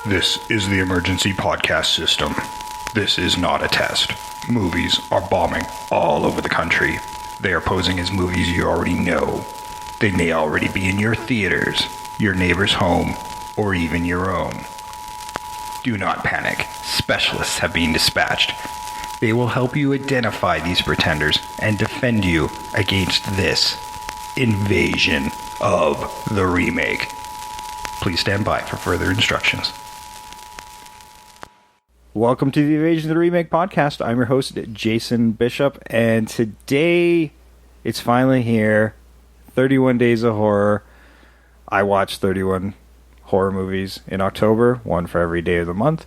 This is the emergency podcast system. This is not a test. Movies are bombing all over the country. They are posing as movies you already know. They may already be in your theaters, your neighbor's home, or even your own. Do not panic. Specialists have been dispatched. They will help you identify these pretenders and defend you against this invasion of the remake. Please stand by for further instructions. Welcome to the Invasion of the Remake podcast. I'm your host, Jason Bishop, and today it's finally here. 31 Days of Horror. I watched 31 horror movies in October, one for every day of the month,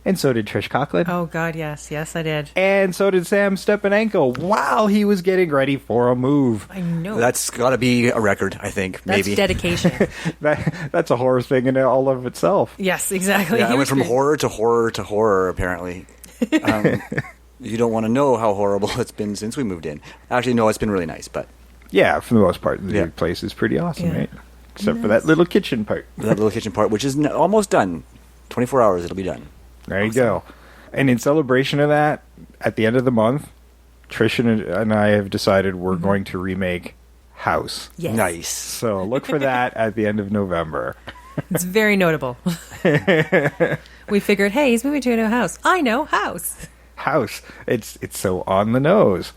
and so did Trish Coughlin. Oh, God, yes. Yes, I did. And so did Sam Stepanenko while he was getting ready for a move. I know. That's got to be a record, I think. That's maybe. dedication. That's a horror thing in all of itself. Yes, exactly. Yeah, I went from horror to horror to horror, apparently. You don't want to know how horrible it's been since we moved in. Actually, no, it's been really nice, but... Yeah, for the most part, the place is pretty awesome, right? Except for that little kitchen part. That little kitchen part, which is almost done. 24 hours, it'll be done. There you go. And in celebration of that, at the end of the month, Trish and I have decided we're going to remake House. Yes. Nice. So look for that at the end of November. It's very notable. We figured, hey, he's moving to a new house. I know, house. House. It's so on the nose.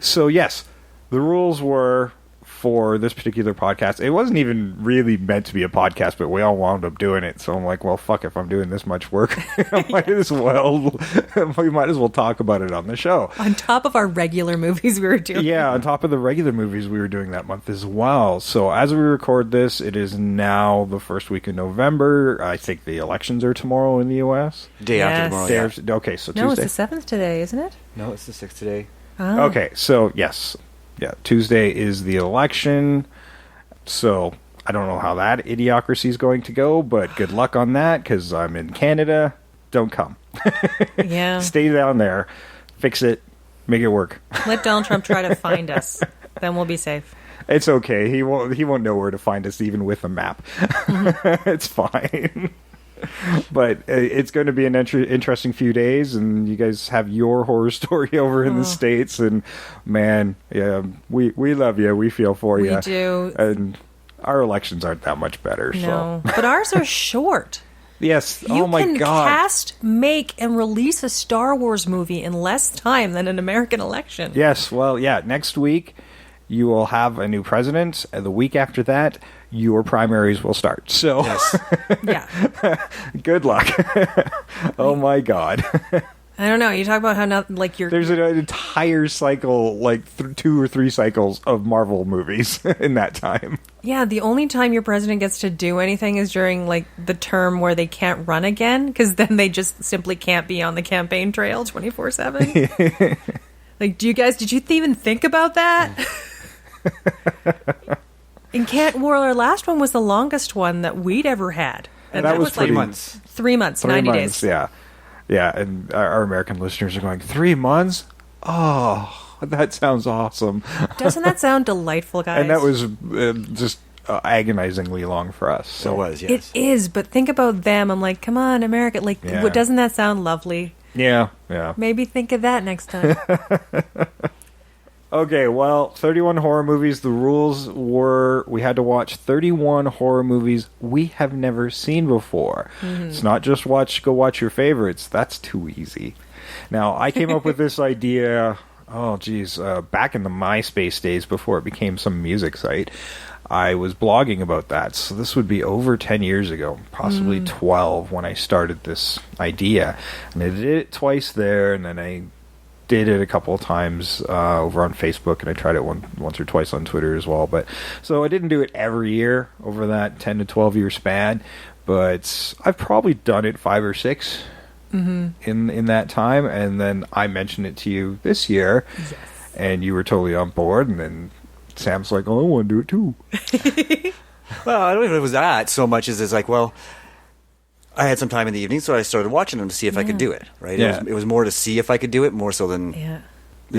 So yes, the rules were for this particular podcast. It wasn't even really meant to be a podcast, but we all wound up doing it. So I'm like, well, fuck, if I'm doing this much work, we might as well talk about it on the show. On top of our regular movies we were doing. Yeah, on top of the regular movies we were doing that month as well. So as we record this, it is now the first week of November. I think the elections are tomorrow in the U.S. Day after tomorrow, yeah. Okay, so No, Tuesday. it's the 7th today, isn't it? No, it's the 6th today. Oh. Okay, so yes. Yeah, Tuesday is the election. So I don't know how that idiocracy is going to go, but good luck on that because I'm in Canada. Don't come. Yeah. Stay down there. Fix it. Make it work. Let Donald Trump try to find us. Then we'll be safe. It's okay. He won't know where to find us even with a map. It's fine. But it's going to be an interesting few days, and you guys have your horror story over in the States, and man, yeah, we love you. We feel for you. We do. And our elections aren't that much better. No. So. But ours are short. Yes. You oh my can God. cast, make, and release a Star Wars movie in less time than an American election. Yes. Well, yeah. Next week, you will have a new president, and the week after that, your primaries will start. So, Yes. Yeah. good luck. Oh my God. I don't know. You talk about how not like you're. There's an entire cycle, like 2 or 3 cycles of Marvel movies in that time. Yeah, the only time your president gets to do anything is during like the term where they can't run again, because then they just simply can't be on the campaign trail 24/7. Like, did you even think about that? And our last one was the longest one that we'd ever had. And that was 3 pretty, months. 3 months, 3 90 months, days. yeah. Yeah, and our American listeners are going, 3 months? Oh, that sounds awesome. Doesn't that sound delightful, guys? And that was just agonizingly long for us. So it was, yes. It is, but think about them. I'm like, come on, America. Like, Yeah. doesn't that sound lovely? Yeah. Maybe think of that next time. Okay, well, 31 horror movies. The rules were we had to watch 31 horror movies we have never seen before. It's not just go watch your favorites. That's too easy. Now, I came up with this idea, back in the MySpace days before it became some music site. I was blogging about that. So this would be over 10 years ago, possibly 12 when I started this idea. And I did it twice there, and then I did it a couple of times over on Facebook, and I tried it once or twice on Twitter as well. But so I didn't do it every year over that 10 to 12 year span, but I've probably done it 5 or 6 in that time. And then I mentioned it to you this year, and you were totally on board. And then Sam's like, "Oh, I want to do it too." Well, I don't know if it was that so much as it's like, well, I had some time in the evening, so I started watching them to see if I could do it, right? Yeah. It was more to see if I could do it, more so than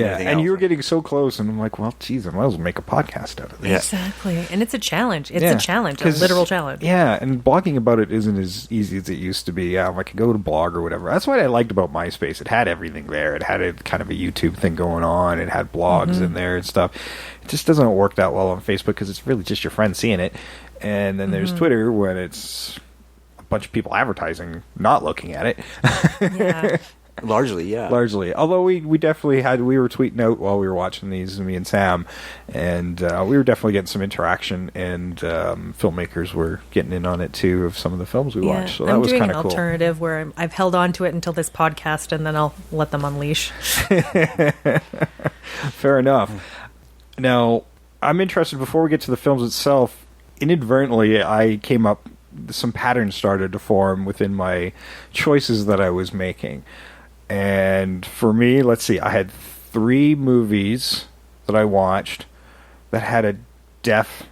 anything and else. you were getting so close, and I'm like, well, geez, I might as well make a podcast out of this. Yeah. Exactly. And it's a challenge. It's Yeah, a challenge, a 'cause- literal challenge. Yeah, and blogging about it isn't as easy as it used to be. Yeah, I could go to blog or whatever. That's what I liked about MySpace. It had everything there. It had a kind of a YouTube thing going on. It had blogs in there and stuff. It just doesn't work that well on Facebook because it's really just your friends seeing it. And then there's Twitter when it's a bunch of people advertising, not looking at it. Yeah. Largely, yeah. Largely. Although we definitely we were tweeting out while we were watching these, me and Sam, and we were definitely getting some interaction, and filmmakers were getting in on it too of some of the films we watched. So that I'm was doing kind an of cool. alternative where I've held on to it until this podcast, and then I'll let them unleash. Fair enough. Now, I'm interested, before we get to the films itself, inadvertently I came up, some patterns started to form within my choices that I was making. And for me, let's see, I had 3 movies that I watched that had a deaf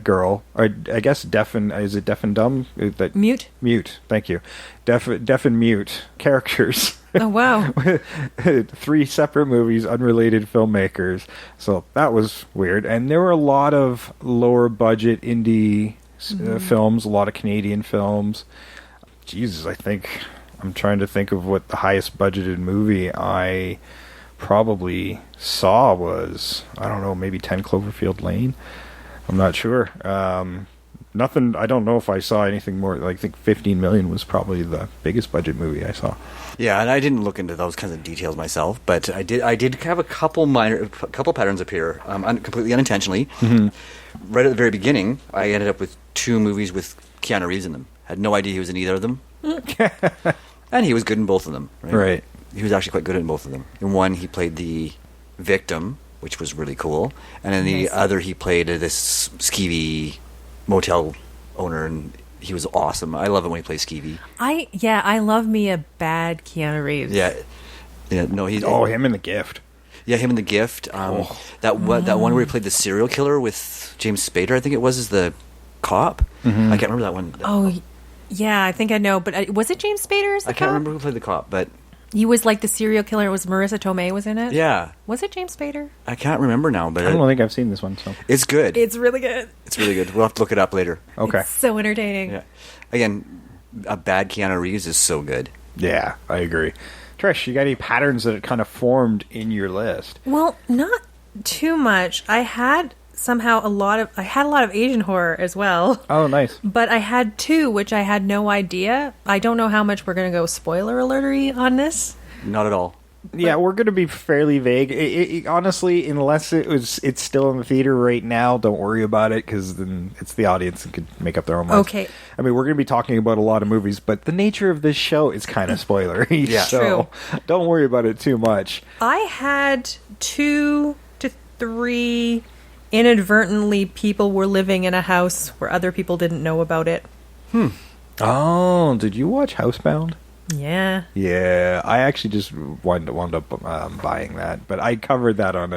girl, or I guess deaf and, is it deaf and dumb? Mute? Mute, thank you. Deaf and mute characters. Oh, wow. 3 separate movies, unrelated filmmakers. So that was weird. And there were a lot of lower budget indie films, a lot of Canadian films. Jesus, I'm trying to think of what the highest budgeted movie I probably saw was, I don't know, maybe 10 Cloverfield Lane. I'm not sure. Nothing. I don't know if I saw anything more. Like, I think 15 million was probably the biggest budget movie I saw. Yeah, and I didn't look into those kinds of details myself, but I did have a couple patterns appear, completely unintentionally. Right at the very beginning, I ended up with 2 movies with Keanu Reeves in them. Had no idea he was in either of them. And he was good in both of them. Right. He was actually quite good in both of them. In one, he played the victim, which was really cool. And in the other, he played this skeevy motel owner, and he was awesome. I love it when he plays skeevy. I love me a bad Keanu Reeves. Yeah, no, he's... Oh, him in The Gift. Yeah, him in The Gift. That one where he played the serial killer with James Spader, I think it was, as the cop. I can't remember that one. Oh, yeah, I think I know. But was it James Spader as the I can't cop? remember who played the cop, but... He was like the serial killer. It was Marissa Tomei was in it? Yeah. Was it James Spader? I can't remember now, but I don't think I've seen this one, so. it's good. It's really good. It's really good. We'll have to look it up later. Okay. It's so entertaining. Yeah. Again, a bad Keanu Reeves is so good. Yeah, I agree. Trish, you got any patterns that kind of formed in your list? Well, not too much. I had a lot of Asian horror as well. Oh, nice. But I had 2, which I had no idea. I don't know how much we're going to go spoiler alertery on this. Not at all. Yeah, we're going to be fairly vague. Honestly, unless it's still in the theater right now, don't worry about it, because then it's the audience and can make up their own minds. Okay. I mean, we're going to be talking about a lot of movies, but the nature of this show is kind of spoilery. Yeah. So don't worry about it too much. I had 2 to 3 inadvertently people were living in a house where other people didn't know about it. Oh, did you watch Housebound? Yeah. Yeah, I actually just wound up buying that, but I covered that on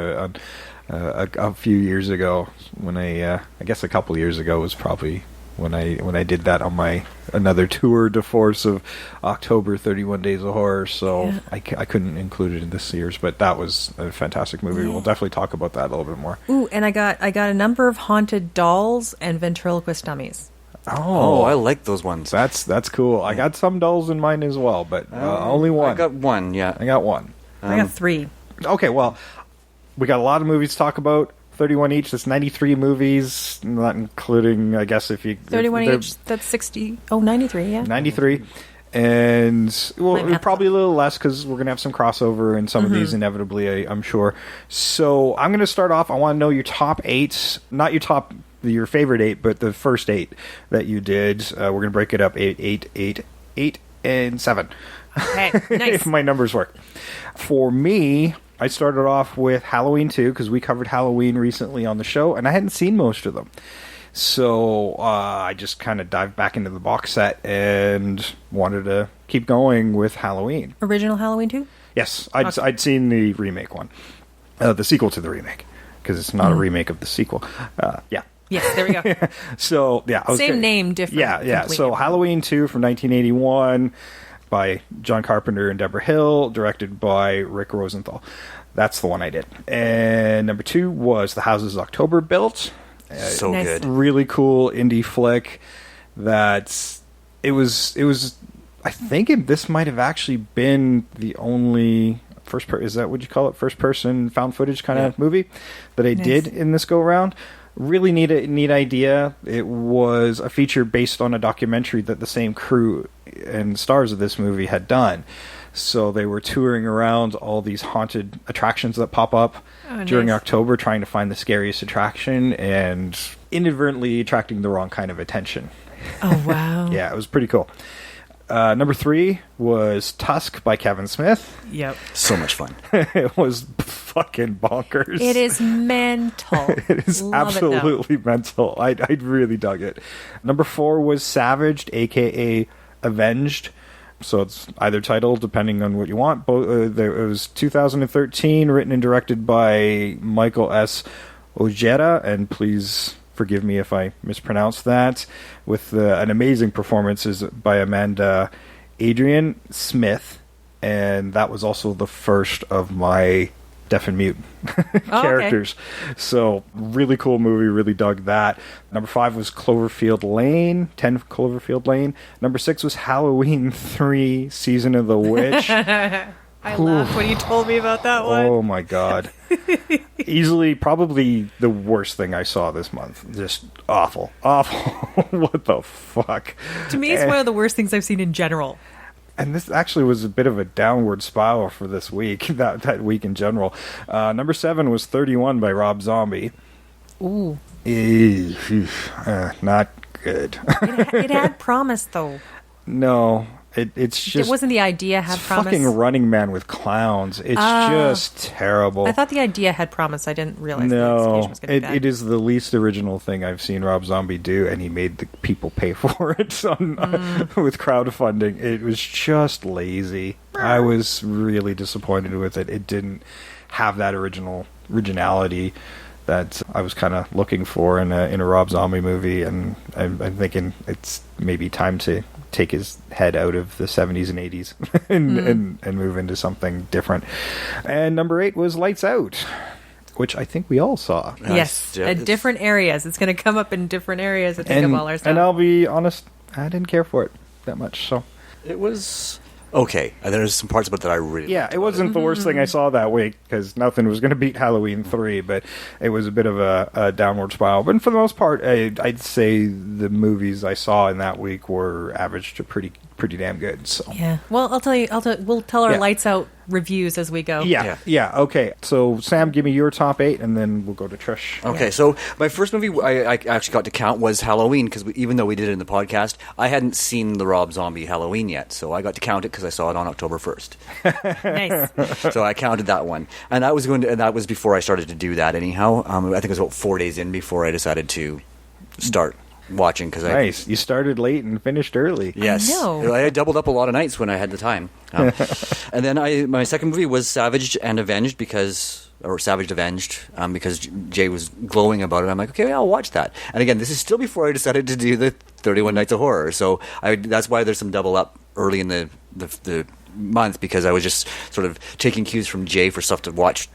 a few years ago when I guess a couple years ago was probably when I did that on my another tour de force of October 31 Days of Horror. So Yeah. I couldn't include it in this year's, but that was a fantastic movie. Yeah. We'll definitely talk about that a little bit more. Ooh, and I got a number of haunted dolls and ventriloquist dummies. Oh, I like those ones. That's cool. I got some dolls in mine as well, but only one. I got one, yeah. I got one. I got 3. Okay, well, we got a lot of movies to talk about. 31 each. That's 93 movies, not including, I guess, if you... 31 if each, that's 60... Oh, 93, yeah. 93. And, My well, math's probably a little less because we're going to have some crossover in some of these, inevitably, I'm sure. So I'm going to start off. I want to know your top 8, not your favorite 8, but the first 8 that you did. We're going to break it up 8, and 7. Okay, nice. If my numbers work. For me, I started off with Halloween 2 because we covered Halloween recently on the show, and I hadn't seen most of them. So I just kind of dived back into the box set and wanted to keep going with Halloween. Original Halloween 2? Yes, I'd seen the remake one, the sequel to the remake, because it's not a remake of the sequel. Yeah. Yes, there we go. So, yeah. Same name, different. Yeah. completely. So Halloween 2 from 1981 by John Carpenter and Deborah Hill, directed by Rick Rosenthal. That's the one I did. And number 2 was The Houses October Built. So Nice. good. Really cool indie flick. It was. I think this might have actually been the only is that what you call it? First person found footage kind of movie that I did in this go round. Really neat idea. It was a feature based on a documentary that the same crew and stars of this movie had done. So they were touring around all these haunted attractions that pop up during October, trying to find the scariest attraction and inadvertently attracting the wrong kind of attention. Oh, wow. Yeah, it was pretty cool. Number 3 was Tusk by Kevin Smith. Yep. So much fun. It was fucking bonkers. It is mental. It is Love absolutely mental. I really dug it. Number 4 was Savaged, a.k.a. Avenged. So it's either title, depending on what you want. It was 2013, written and directed by Michael S. Ojeda, and please forgive me if I mispronounce that, with an amazing performances by Amanda Adrian Smith, and that was also the first of my deaf and mute characters. So really cool movie, really dug that. Number 5 was Cloverfield Lane, 10 Cloverfield Lane. Number 6 was Halloween 3, Season of the Witch. I laughed when you told me about that one. Oh my god. Easily probably the worst thing I saw this month. Just awful. What the fuck? To me, it's one of the worst things I've seen in general. And this actually was a bit of a downward spiral for this week, that week in general. Number 7 was 31 by Rob Zombie. Ooh. Not good. It had promise, though. No, it's just... It wasn't the idea had it's promise. fucking Running Man with clowns. It's just terrible. I thought the idea had promise. I didn't realize the No, execution was going to be bad. it is the least original thing I've seen Rob Zombie do, and he made the people pay for it with crowdfunding. It was just lazy. I was really disappointed with it. It didn't have that originality that I was kind of looking for in a Rob Zombie movie, and I'm thinking it's maybe time to take his head out of the 70s and 80s and move into something different. And number 8 was Lights Out, which I think we all saw. Yes, at different areas. It's going to come up in different areas, I think, of all our stuff. And I'll be honest, I didn't care for it that much, so... It was okay. There's some parts about that I really liked it wasn't the worst thing I saw that week, because nothing was going to beat Halloween 3, but it was a bit of a downward spiral. But for the most part, I'd say the movies I saw in that week were average to pretty damn good. So Yeah. Well, we'll tell our Yeah. Lights Out reviews as we go. Yeah. Okay. So Sam, give me your top 8, and then we'll go to Trish. Okay, so my first movie I actually got to count was Halloween, because even though we did it in the podcast, I hadn't seen the Rob Zombie Halloween yet, so I got to count it because I saw it on October 1st. Nice. So I counted that one, and that was before I started to do that. Anyhow, I think it was about 4 days in before I decided to start watching. Nice. You started late and finished early. Yes, I know. I doubled up a lot of nights when I had the time. And then my second movie was Savaged and Avenged Savaged Avenged, because Jay was glowing about it. I'm like, okay, I'll watch that. And again, this is still before I decided to do the 31 Nights of Horror. So that's why there's some double up early in the month, because I was just sort of taking cues from Jay for stuff to watch.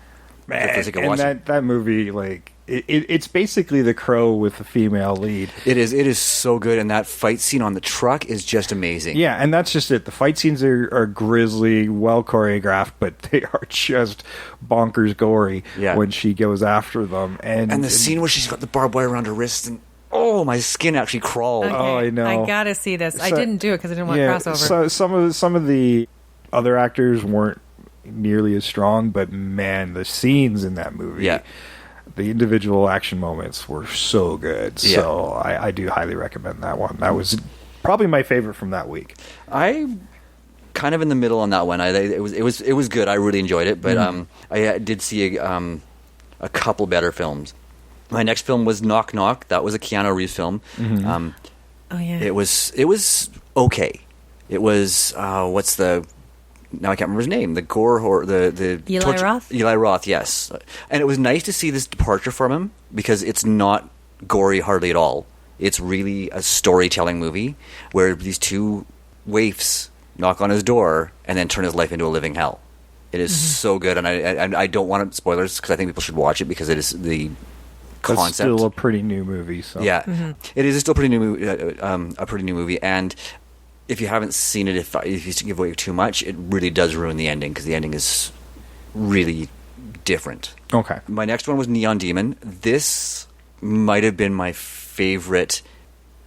That movie, like, it's basically The Crow with a female lead. It is so good, and that fight scene on the truck is just amazing. Yeah, and that's just it. The fight scenes are grisly, well choreographed, but they are just bonkers gory when she goes after them. And the scene where she's got the barbed wire around her wrist, and my skin actually crawled. Okay. Oh, I know. I gotta see this. I didn't do it because I didn't want crossover. So some of the other actors weren't nearly as strong, but man, the scenes in that movie, the individual action moments were so good. So I do highly recommend that one. That was probably my favorite from that week. I kind of in the middle on that one. It was good. I really enjoyed it, but I did see a couple better films. My next film was Knock Knock. That was a Keanu Reeves film. Oh yeah. It was okay. It was now I can't remember his name. The gore horror, the Eli Roth? Eli Roth, yes. And it was nice to see this departure from him, because it's not gory hardly at all. It's really a storytelling movie where these two waifs knock on his door and then turn his life into a living hell. It is so good, and I don't want spoilers because I think people should watch it because it is the That's concept. still a pretty new movie. So Yeah, it is still a pretty new movie, and if you haven't seen it, if you give away too much, it really does ruin the ending because the ending is really different. Okay. My next one was Neon Demon. This might have been my favorite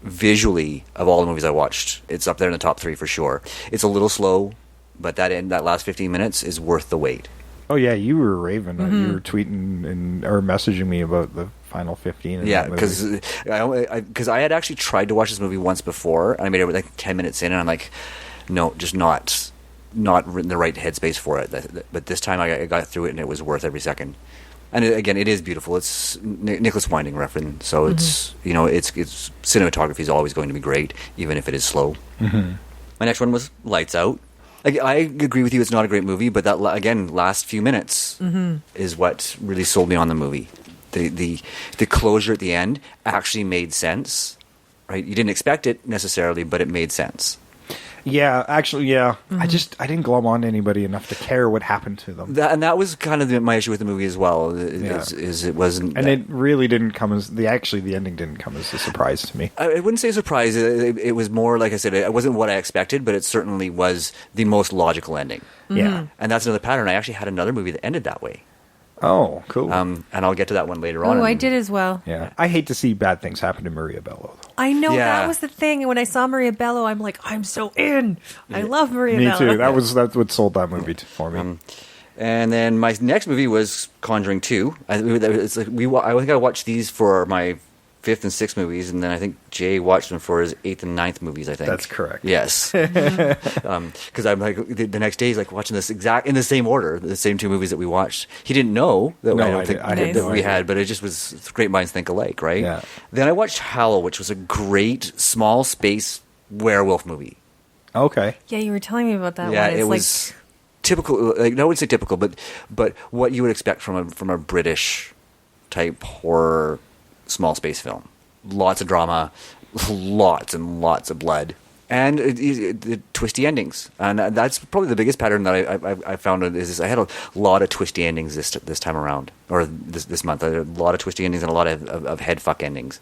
visually of all the movies I watched. It's up there in the top 3 for sure. It's a little slow, but that last 15 minutes is worth the wait. Oh yeah, you were raving. You were tweeting or messaging me about the final 15. In Yeah, that because I had actually tried to watch this movie once before, and I made it like 10 minutes in, and I'm like, no, just not in the right headspace for it. But this time I got through it, and it was worth every second. And again, it is beautiful. It's Nicholas Winding Refn, so it's it's cinematography is always going to be great, even if it is slow. My next one was Lights Out. Like, I agree with you, it's not a great movie, but that again, last few minutes is what really sold me on the movie. The closure at the end actually made sense, right? You didn't expect it necessarily, but it made sense. Yeah, actually, yeah. I didn't glom on to anybody enough to care what happened to them. That was kind of my issue with the movie as well. Is it wasn't, and it really didn't come as the ending didn't come as a surprise to me. I wouldn't say a surprise. It was more, like I said, it wasn't what I expected, but it certainly was the most logical ending. Yeah, and that's another pattern. I actually had another movie that ended that way. Oh, cool. And I'll get to that one later on. Oh, I did as well. Yeah, I hate to see bad things happen to Maria Bello. I know, Yeah. that was the thing. And when I saw Maria Bello, I'm like, I'm so in. I love Maria Me Bello. too. That's what sold that movie for me. And then my next movie was Conjuring 2. I think I watched these for my 5th and 6th movies, and then I think Jay watched them for his 8th and 9th movies, I think. That's correct. Yes. Because I'm like, the next day he's like watching this in the same order, the same 2 movies that we watched. He didn't know that we had, but it just was great minds think alike, right? Yeah. Then I watched Howl, which was a great small space werewolf movie. Okay. Yeah, you were telling me about that Yeah, one. It's it like, was typical. Like, I wouldn't say typical, but what you would expect from a British type horror small space film. Lots of drama, lots and lots of blood, and the twisty endings. And that's probably the biggest pattern that I found is I had a lot of twisty endings this time around, or this month. I had a lot of twisty endings and a lot of head fuck endings,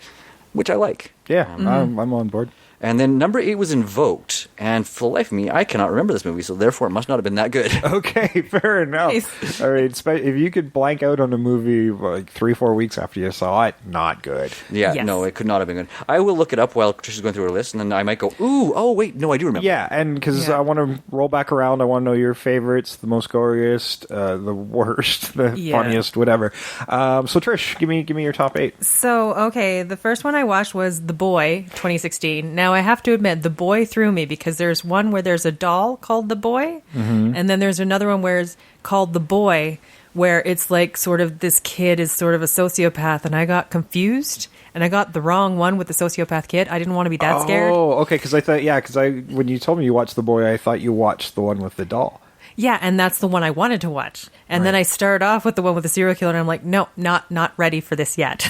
which I like. Yeah, I'm on board. And then number 8 was Invoked, and for the life of me, I cannot remember this movie, so therefore it must not have been that good. Okay, fair enough. Nice. All right, if you could blank out on a movie like 3-4 weeks after you saw it, not good. Yeah, Yes. no, it could not have been good. I will look it up while Trish is going through her list, and then I might go, ooh, oh, wait, no, I do remember. Yeah, and because Yeah. I want to roll back around, I want to know your favorites, the most goriest, the worst, the Yeah. funniest, whatever. So Trish, give me your top 8. So, okay, the first one I watched was The Boy, 2016. Now, I have to admit, The Boy threw me because there's one where there's a doll called The Boy, and then there's another one where it's called The Boy, where it's like sort of this kid is sort of a sociopath, and I got confused, and I got the wrong one with the sociopath kid. I didn't want to be that scared. Oh, okay, because I thought, when you told me you watched The Boy, I thought you watched the one with the doll. Yeah, and that's the one I wanted to watch. And then I started off with the one with the serial killer, and I'm like, no, not ready for this yet.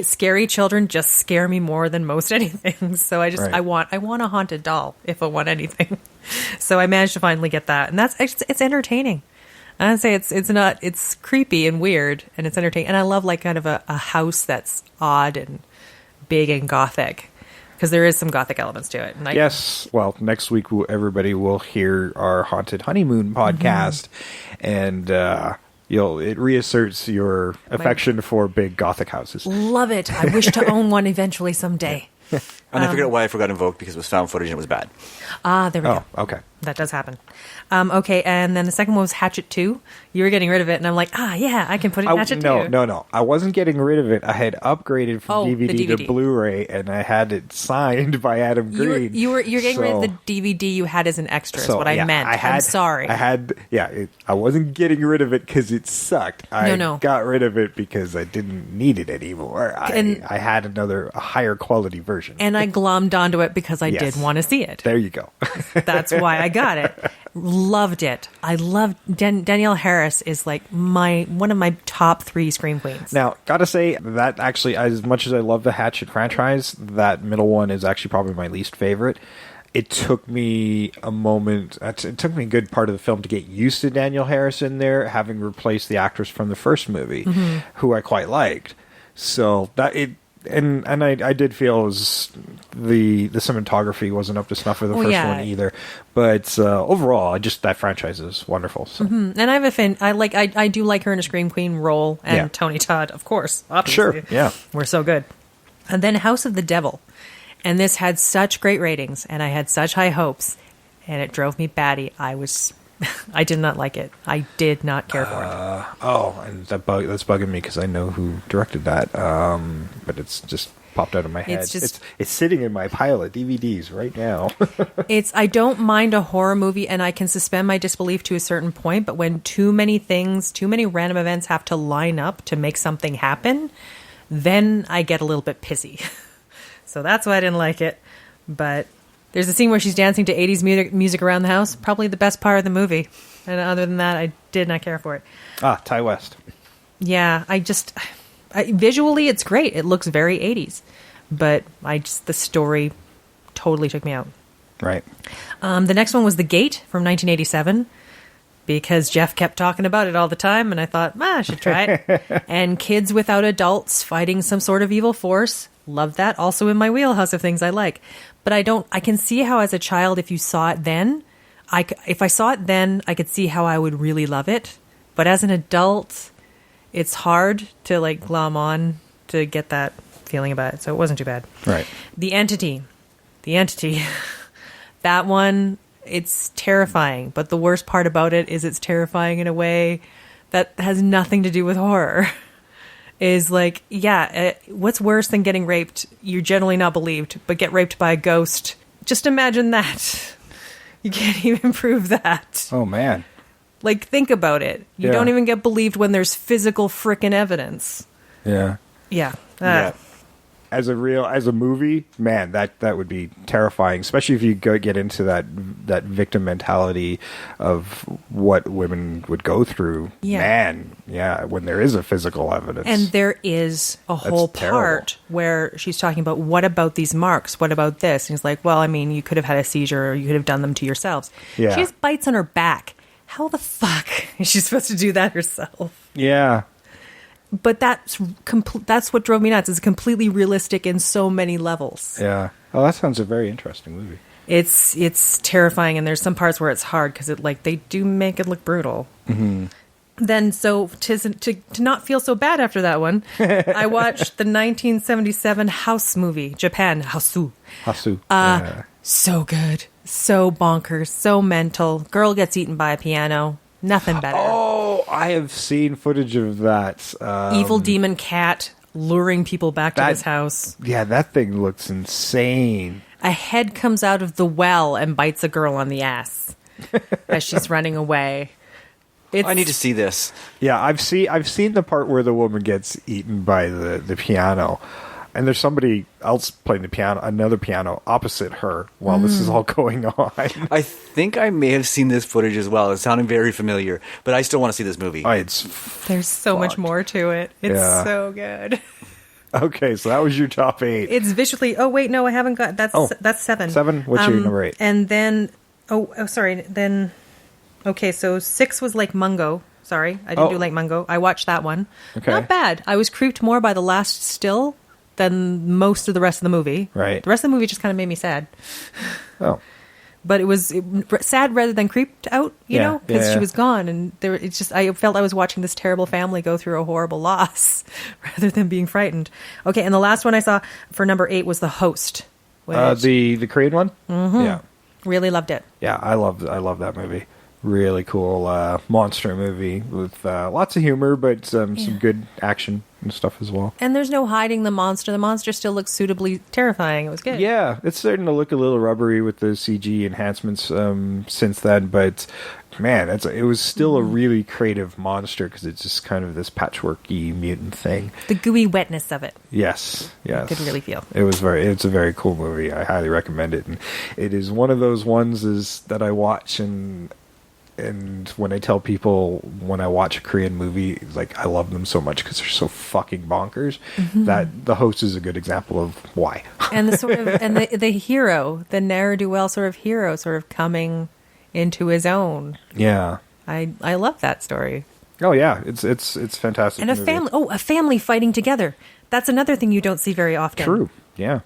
Scary children just scare me more than most anything. So I want a haunted doll if I want anything. So I managed to finally get that, and it's entertaining. I'd say it's creepy and weird, and it's entertaining. And I love like kind of a house that's odd and big and gothic, because there is some gothic elements to it. And Yes. Well, next week everybody will hear our Haunted Honeymoon podcast, and it reasserts your affection for big gothic houses. love it. I wish to own one eventually someday. And I forget why I forgot Invoked, because it was found footage and it was bad. Ah, there we go. Oh, okay. That does happen. Okay, and then the second one was Hatchet 2. You were getting rid of it, and I'm like, yeah, I can put it in Hatchet 2. No. I wasn't getting rid of it. I had upgraded from the DVD to DVD. Blu-ray, and I had it signed by Adam Green. You're getting rid of the DVD you had as an extra, is what I meant. I'm sorry. I wasn't getting rid of it because it sucked. I No. got rid of it because I didn't need it anymore. I had a higher quality version. And I glommed onto it because I did want to see it. There you go. That's why I got it. Loved it. I love Danielle Harris is like one of my top 3 scream queens. Now, gotta say that actually, as much as I love the Hatchet franchise, that middle one is actually probably my least favorite. it took me a moment. It took me a good part of the film to get used to Danielle Harrison there, having replaced the actress from the first movie, who I quite liked. So that it. And I did feel it was the cinematography wasn't up to snuff for the first one either, but overall, that franchise is wonderful. So. And I have I do like her in a Scream Queen role, and Tony Todd, of course, obviously. Sure, yeah, we're so good. And then House of the Devil, and this had such great ratings, and I had such high hopes, and it drove me batty. I did not like it. I did not care for it. And that's bugging me because I know who directed that, but it's just popped out of my head. It's sitting in my pile of DVDs right now. I don't mind a horror movie, and I can suspend my disbelief to a certain point, but when too many random events have to line up to make something happen, then I get a little bit pissy. So that's why I didn't like it. But there's a scene where she's dancing to 80s music around the house. Probably the best part of the movie. And other than that, I did not care for it. Ty West. Yeah, visually it's great. It looks very 80s. But the story totally took me out. Right. The next one was The Gate from 1987. Because Jeff kept talking about it all the time, and I thought, I should try it. And kids without adults fighting some sort of evil force. Love that. Also in my wheelhouse of things I like. But I can see how as a child, if you saw it then, if I saw it then, I could see how I would really love it. But as an adult, it's hard to glom on to get that feeling about it. So it wasn't too bad. Right. The Entity. That one, it's terrifying. But the worst part about it is it's terrifying in a way that has nothing to do with horror. Is what's worse than getting raped? You're generally not believed, but get raped by a ghost. Just imagine that. You can't even prove that. Oh, man. Think about it. You don't even get believed when there's physical frickin' evidence. Yeah. Yeah. Yeah. As a movie, man, that would be terrifying, especially if you get into that victim mentality of what women would go through. Yeah. Man, yeah, when there is a physical evidence. And there is a whole part where she's talking about, what about these marks? What about this? And he's like, well, I mean, you could have had a seizure or you could have done them to yourselves. Yeah. She has bites on her back. How the fuck is she supposed to do that herself? Yeah. But that's what drove me nuts. It's completely realistic in so many levels. Yeah. Oh, that sounds a very interesting movie. It's terrifying, and there's some parts where it's hard because they do make it look brutal. Mm-hmm. Then, to not feel so bad after that one, I watched the 1977 House movie, Japan, Hausu. Hausu. So good, so bonkers, so mental. Girl gets eaten by a piano. Nothing better. Oh, I have seen footage of that. Evil demon cat luring people back to his house. Yeah, that thing looks insane. A head comes out of the well and bites a girl on the ass as she's running away. I need to see this. Yeah, I've seen the part where the woman gets eaten by the piano. And there's somebody else playing the piano, another piano opposite her while this is all going on. I think I may have seen this footage as well. It sounded very familiar, but I still want to see this movie. Oh, there's so much more to it. It's so good. Okay, so that was your top 8. It's visually. Oh wait, no, I haven't got. That's 7. 7. What's your number 8? And then, sorry. Then, okay, so 6 was Lake Mungo. Sorry, I didn't do Lake Mungo. I watched that one. Okay, not bad. I was creeped more by the last still than most of the rest of the movie. Right. The rest of the movie just kind of made me sad. Oh. But it was sad rather than creeped out, you know, because she was gone, and I felt I was watching this terrible family go through a horrible loss rather than being frightened. Okay, and the last one I saw for number 8 was The Host. The Korean one? Mm-hmm. Yeah. Really loved it. Yeah, I love that movie. Really cool monster movie with lots of humor, but some good action and stuff as well. And there's no hiding the monster. The monster still looks suitably terrifying. It was good. Yeah, it's starting to look a little rubbery with the CG enhancements since then, but man, it was still a really creative monster because it's just kind of this patchworky mutant thing. The gooey wetness of it. Yes. You could really feel. It's a very cool movie. I highly recommend it, and it is one of those ones that I watch and And when I tell people when I watch a Korean movie, like I love them so much because they're so fucking bonkers, that the host is a good example of why. And the sort of the hero, the ne'er-do-well sort of hero, sort of coming into his own. Yeah. I love that story. Oh yeah, it's fantastic. And a movie. family. Oh, a family fighting together. That's another thing you don't see very often. True. Yeah.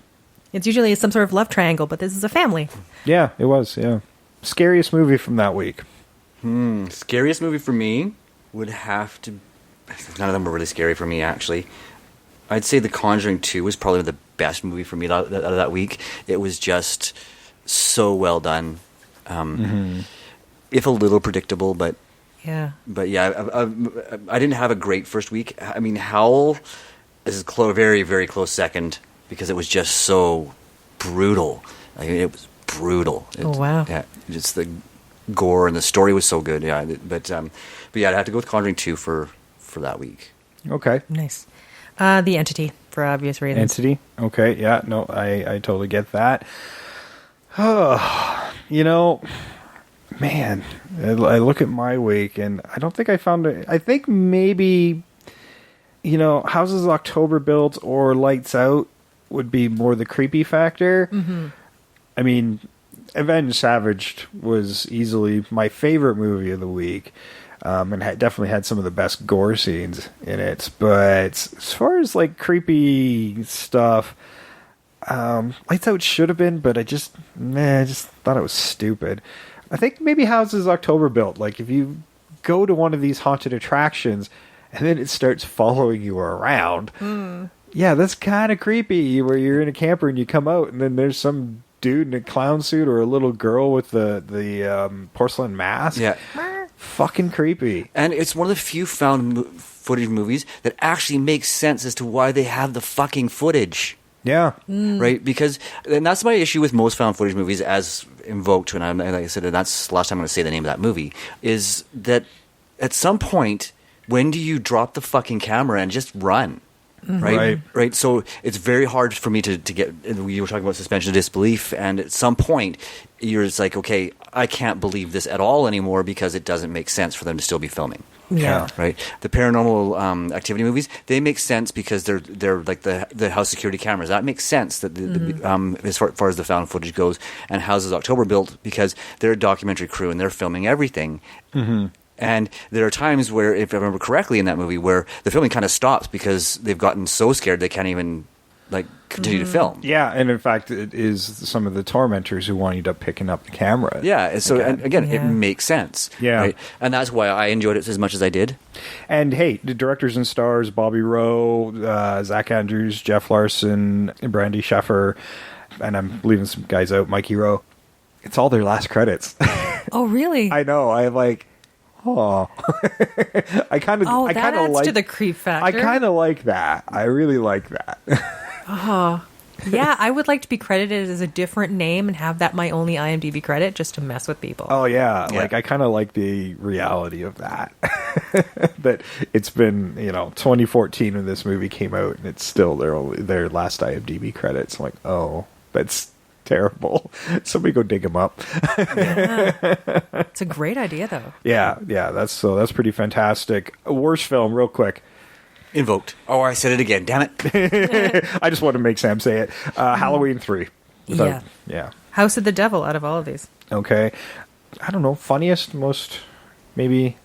It's usually some sort of love triangle, but this is a family. Yeah, it was. Yeah. Scariest movie from that week. Scariest movie for me would have to... None of them were really scary for me, actually. I'd say The Conjuring 2 was probably the best movie for me out of that week. It was just so well done. If a little predictable, but yeah, I didn't have a great first week. I mean, Howl is very, very close second because it was just so brutal. Like, it was brutal. Oh, wow. Yeah, just the gore and the story was so good. Yeah, but yeah, I'd have to go with Conjuring 2 for that week. Okay. Nice. The Entity, for obvious reasons. Entity. Okay. Yeah. No, I totally get that. You know, man, I look at my week and I don't think I found it. I think maybe, you know, House's October Built or Lights Out would be more the creepy factor. I mean, Avenged Savaged was easily my favorite movie of the week, and definitely had some of the best gore scenes in it. But as far as like creepy stuff, Lights Out should have been, but I just thought it was stupid. I think maybe House's October Built. Like if you go to one of these haunted attractions and then it starts following you around, yeah, that's kind of creepy. Where you're in a camper and you come out and then there's some dude in a clown suit or a little girl with the porcelain mask. Yeah. Fucking creepy. And it's one of the few found footage movies that actually makes sense as to why they have the fucking footage. Yeah. Right? Because, and that's my issue with most found footage movies, as Invoked, like I said, and that's the last time I'm going to say the name of that movie, is that at some point, when do you drop the fucking camera and just run? Right. So it's very hard for me to get. You were talking about suspension of disbelief, and at some point, you're just like, okay, I can't believe this at all anymore because it doesn't make sense for them to still be filming. Yeah. Right. The paranormal activity movies, they make sense because they're like the house security cameras. That makes sense that as far as the found footage goes. And House's October Built because they're a documentary crew and they're filming everything. And there are times where, if I remember correctly in that movie, where the filming kind of stops because they've gotten so scared they can't even continue to film. Yeah, and in fact, it is some of the tormentors who wind up picking up the camera. Yeah, and so again, it makes sense. Yeah. Right? And that's why I enjoyed it as much as I did. And hey, the directors and stars, Bobby Rowe, Zach Andrews, Jeff Larson, and Brandy Sheffer, and I'm leaving some guys out, Mikey Rowe. It's all their last credits. Oh, really? I know. I like... Oh, I kind of. Oh, I that kind of adds like to the creep factor. I kind of like that. I really like that. Yeah, I would like to be credited as a different name and have that my only IMDb credit just to mess with people. Oh yeah, like I kind of like the reality of that. That it's been 2014 when this movie came out, and it's still their last IMDb credits. I'm like, oh, that's terrible. Somebody go dig them up. Yeah. It's a great idea, though. Yeah, that's pretty fantastic. Worst film, real quick. Invoked. Oh, I said it again. Damn it. I just want to make Sam say it. Halloween 3. Yeah. House of the Devil out of all of these. Okay. I don't know. Funniest, most, maybe.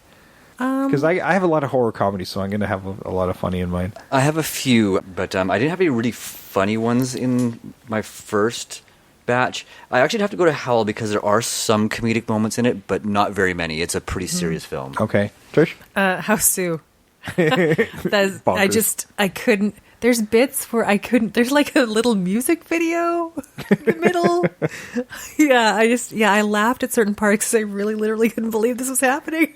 Because I have a lot of horror comedy, so I'm going to have a lot of funny in mind. I have a few, but I didn't have any really funny ones in my first batch. I actually have to go to Howl because there are some comedic moments in it, but not very many. It's a pretty serious film. Okay. Trish? Hausu. I couldn't. There's bits where I couldn't. There's like a little music video in the middle. I laughed at certain parts because I really literally couldn't believe this was happening.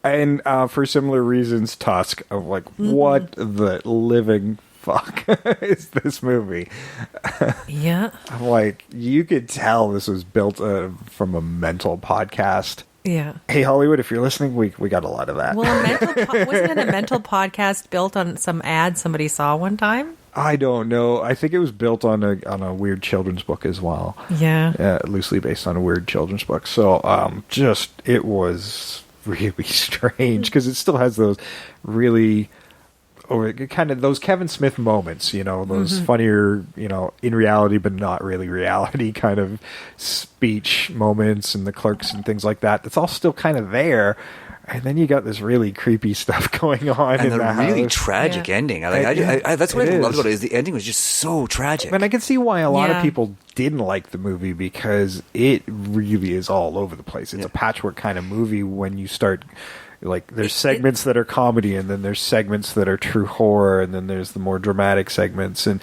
And for similar reasons, Tusk. Of like, what the living fuck is this movie? Yeah. I'm like, you could tell this was built from a mental podcast. Yeah. Hey, Hollywood, if you're listening, we got a lot of that. Well, wasn't it a mental podcast built on some ad somebody saw one time? I don't know. I think it was built on a weird children's book as well. Yeah. Loosely based on a weird children's book. So, it was really strange because it still has those really, or kind of those Kevin Smith moments, those funnier, in reality but not really reality kind of speech moments and the clerks and things like that. That's all still kind of there. And then you got this really creepy stuff going on and in the really house. tragic ending. That's what I loved about it. Is the ending was just so tragic. And I can see why a lot of people didn't like the movie because it really is all over the place. It's a patchwork kind of movie when you start. Like, there's segments that are comedy, and then there's segments that are true horror, and then there's the more dramatic segments, and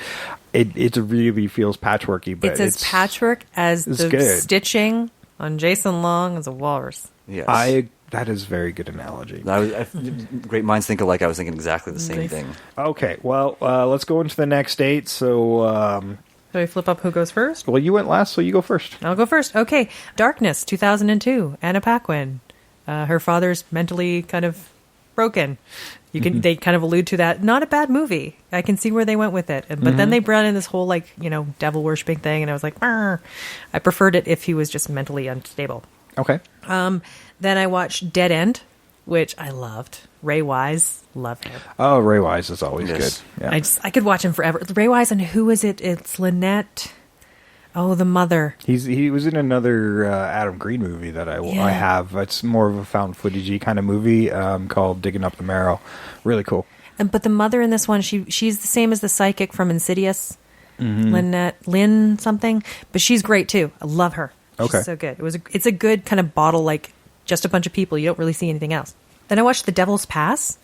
it really feels patchworky. But it's as patchwork as the good. stitching on Jason Long as a walrus. Yes. That is a very good analogy. Great minds think alike. I was thinking exactly the same thing. Okay, well, let's go into the next date. So, Shall we flip up who goes first? well, you went last, so you go first. I'll go first. Okay. Darkness, 2002. Anna Paquin. Her father's mentally kind of broken. They kind of allude to that. Not a bad movie. I can see where they went with it. But then they brought in this whole, devil worshipping thing, and I was like, I preferred it if he was just mentally unstable. Okay. Then I watched Dead End, which I loved. Ray Wise, love him. Oh, Ray Wise is always good. Yeah. I could watch him forever. Ray Wise, and who is it? It's Lynette. Oh, the mother. He was in another Adam Green movie that I have. It's more of a found footagey kind of movie called Digging Up the Marrow. Really cool. But the mother in this one, she's the same as the psychic from Insidious. Lynn something. But she's great too. I love her. She's so good. It's a good kind of bottle, like just a bunch of people. You don't really see anything else. Then I watched The Devil's Pass.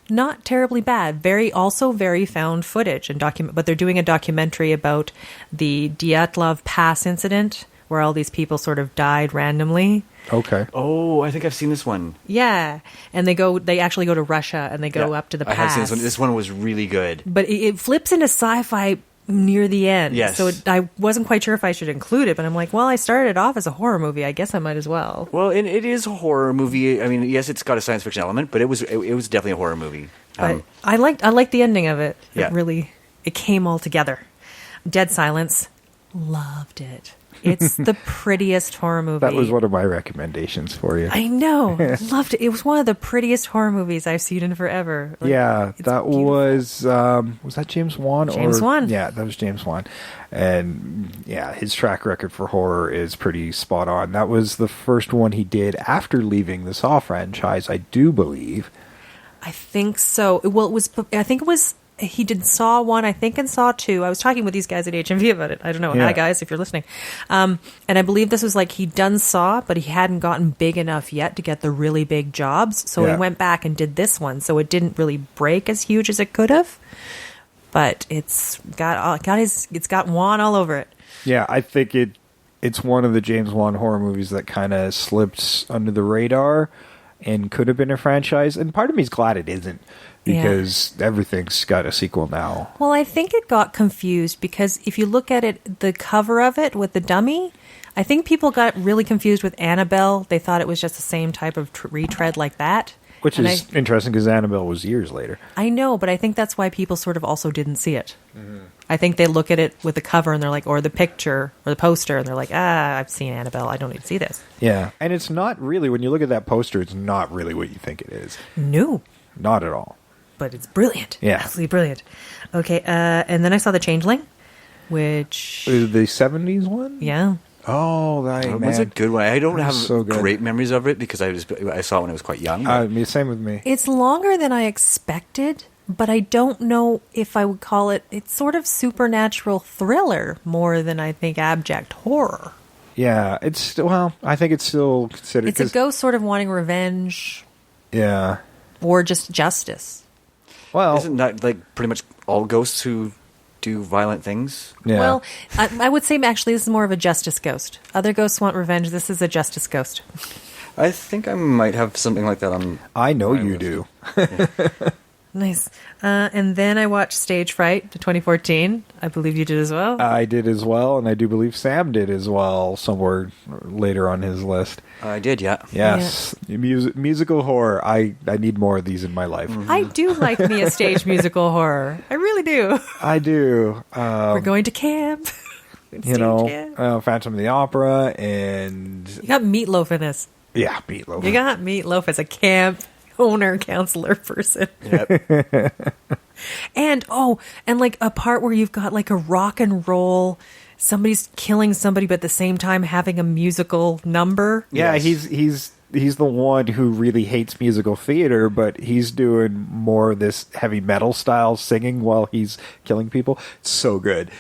Not terribly bad. Also very found footage and but they're doing a documentary about the Dyatlov Pass incident where all these people sort of died randomly. Okay. Oh, I think I've seen this one. Yeah, and they actually go to Russia and they go up to the pass. I have seen this one. This one was really good. But it flips into sci-fi near the end. Yes. So I wasn't quite sure if I should include it, but I'm like, well, I started off as a horror movie. I guess I might as well. Well, it is a horror movie. I mean, yes, it's got a science fiction element, but it was definitely a horror movie. But I liked the ending of it. Yeah. It came all together. Dead Silence, loved it. It's the prettiest horror movie. That was one of my recommendations for you. I know. Loved it. It was one of the prettiest horror movies I've seen in forever. That beautiful. Was that James Wan? James Wan. Yeah, that was James Wan. And yeah, his track record for horror is pretty spot on. That was the first one he did after leaving the Saw franchise, I do believe. I think so. Well, he did Saw 1, I think, and Saw 2. I was talking with these guys at HMV about it. I don't know. Yeah. Hi, guys, if you're listening. And I believe this was he'd done Saw, but he hadn't gotten big enough yet to get the really big jobs. So he went back and did this one. So it didn't really break as huge as it could have. But it's got Wan all over it. Yeah, I think it's one of the James Wan horror movies that kind of slipped under the radar and could have been a franchise. And part of me is glad it isn't. Because everything's got a sequel now. Well, I think it got confused because if you look at it, the cover of it with the dummy, I think people got really confused with Annabelle. They thought it was just the same type of retread like that. Which is interesting because Annabelle was years later. I know, but I think that's why people sort of also didn't see it. Mm-hmm. I think they look at it with the cover and they're like, or the picture or the poster, and they're like, I've seen Annabelle. I don't need to see this. Yeah, and it's not really, when you look at that poster, it's not really what you think it is. No. Not at all. But it's brilliant. Yeah. Absolutely brilliant. Okay, and then I saw The Changeling, which... The 70s one? Yeah. Oh, that was a good one. I don't have so great memories of it because I saw it when I was quite young. Same with me. It's longer than I expected, but I don't know if I would call it... It's sort of supernatural thriller more than I think abject horror. Yeah, I think it's still considered... It's a ghost sort of wanting revenge. Yeah. Or just justice. Well, isn't that pretty much all ghosts who do violent things? Yeah. Well, I would say actually this is more of a justice ghost. Other ghosts want revenge. This is a justice ghost. I think I might have something like that on... I know you do. Nice. And then I watched Stage Fright, the 2014. I believe you did as well. I did as well, and I do believe Sam did as well somewhere later on his list. I did, yeah. Yes. Musical horror. I need more of these in my life. I do like me a stage musical horror. I really do. I do. We're going to camp. Phantom of the Opera, and... You got Meatloaf in this. Yeah, Meatloaf. You got Meatloaf as a camp owner, counselor person. Yep. And like a part where you've got like a rock and roll, somebody's killing somebody, but at the same time having a musical number. Yeah, Yes. he's the one who really hates musical theater, but he's doing more of this heavy metal style singing while he's killing people. It's so good.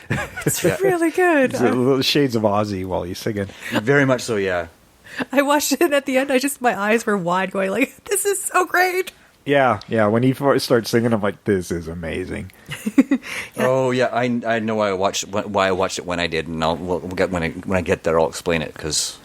It's really good. It's a little shades of Ozzy while he's singing. Very much so, yeah. I watched it at the end. My eyes were wide going like, this is so great. Yeah. When he starts singing, I'm like, this is amazing. Oh, yeah, I know why I watched it when I did, and we'll get when I get there, I'll explain it, because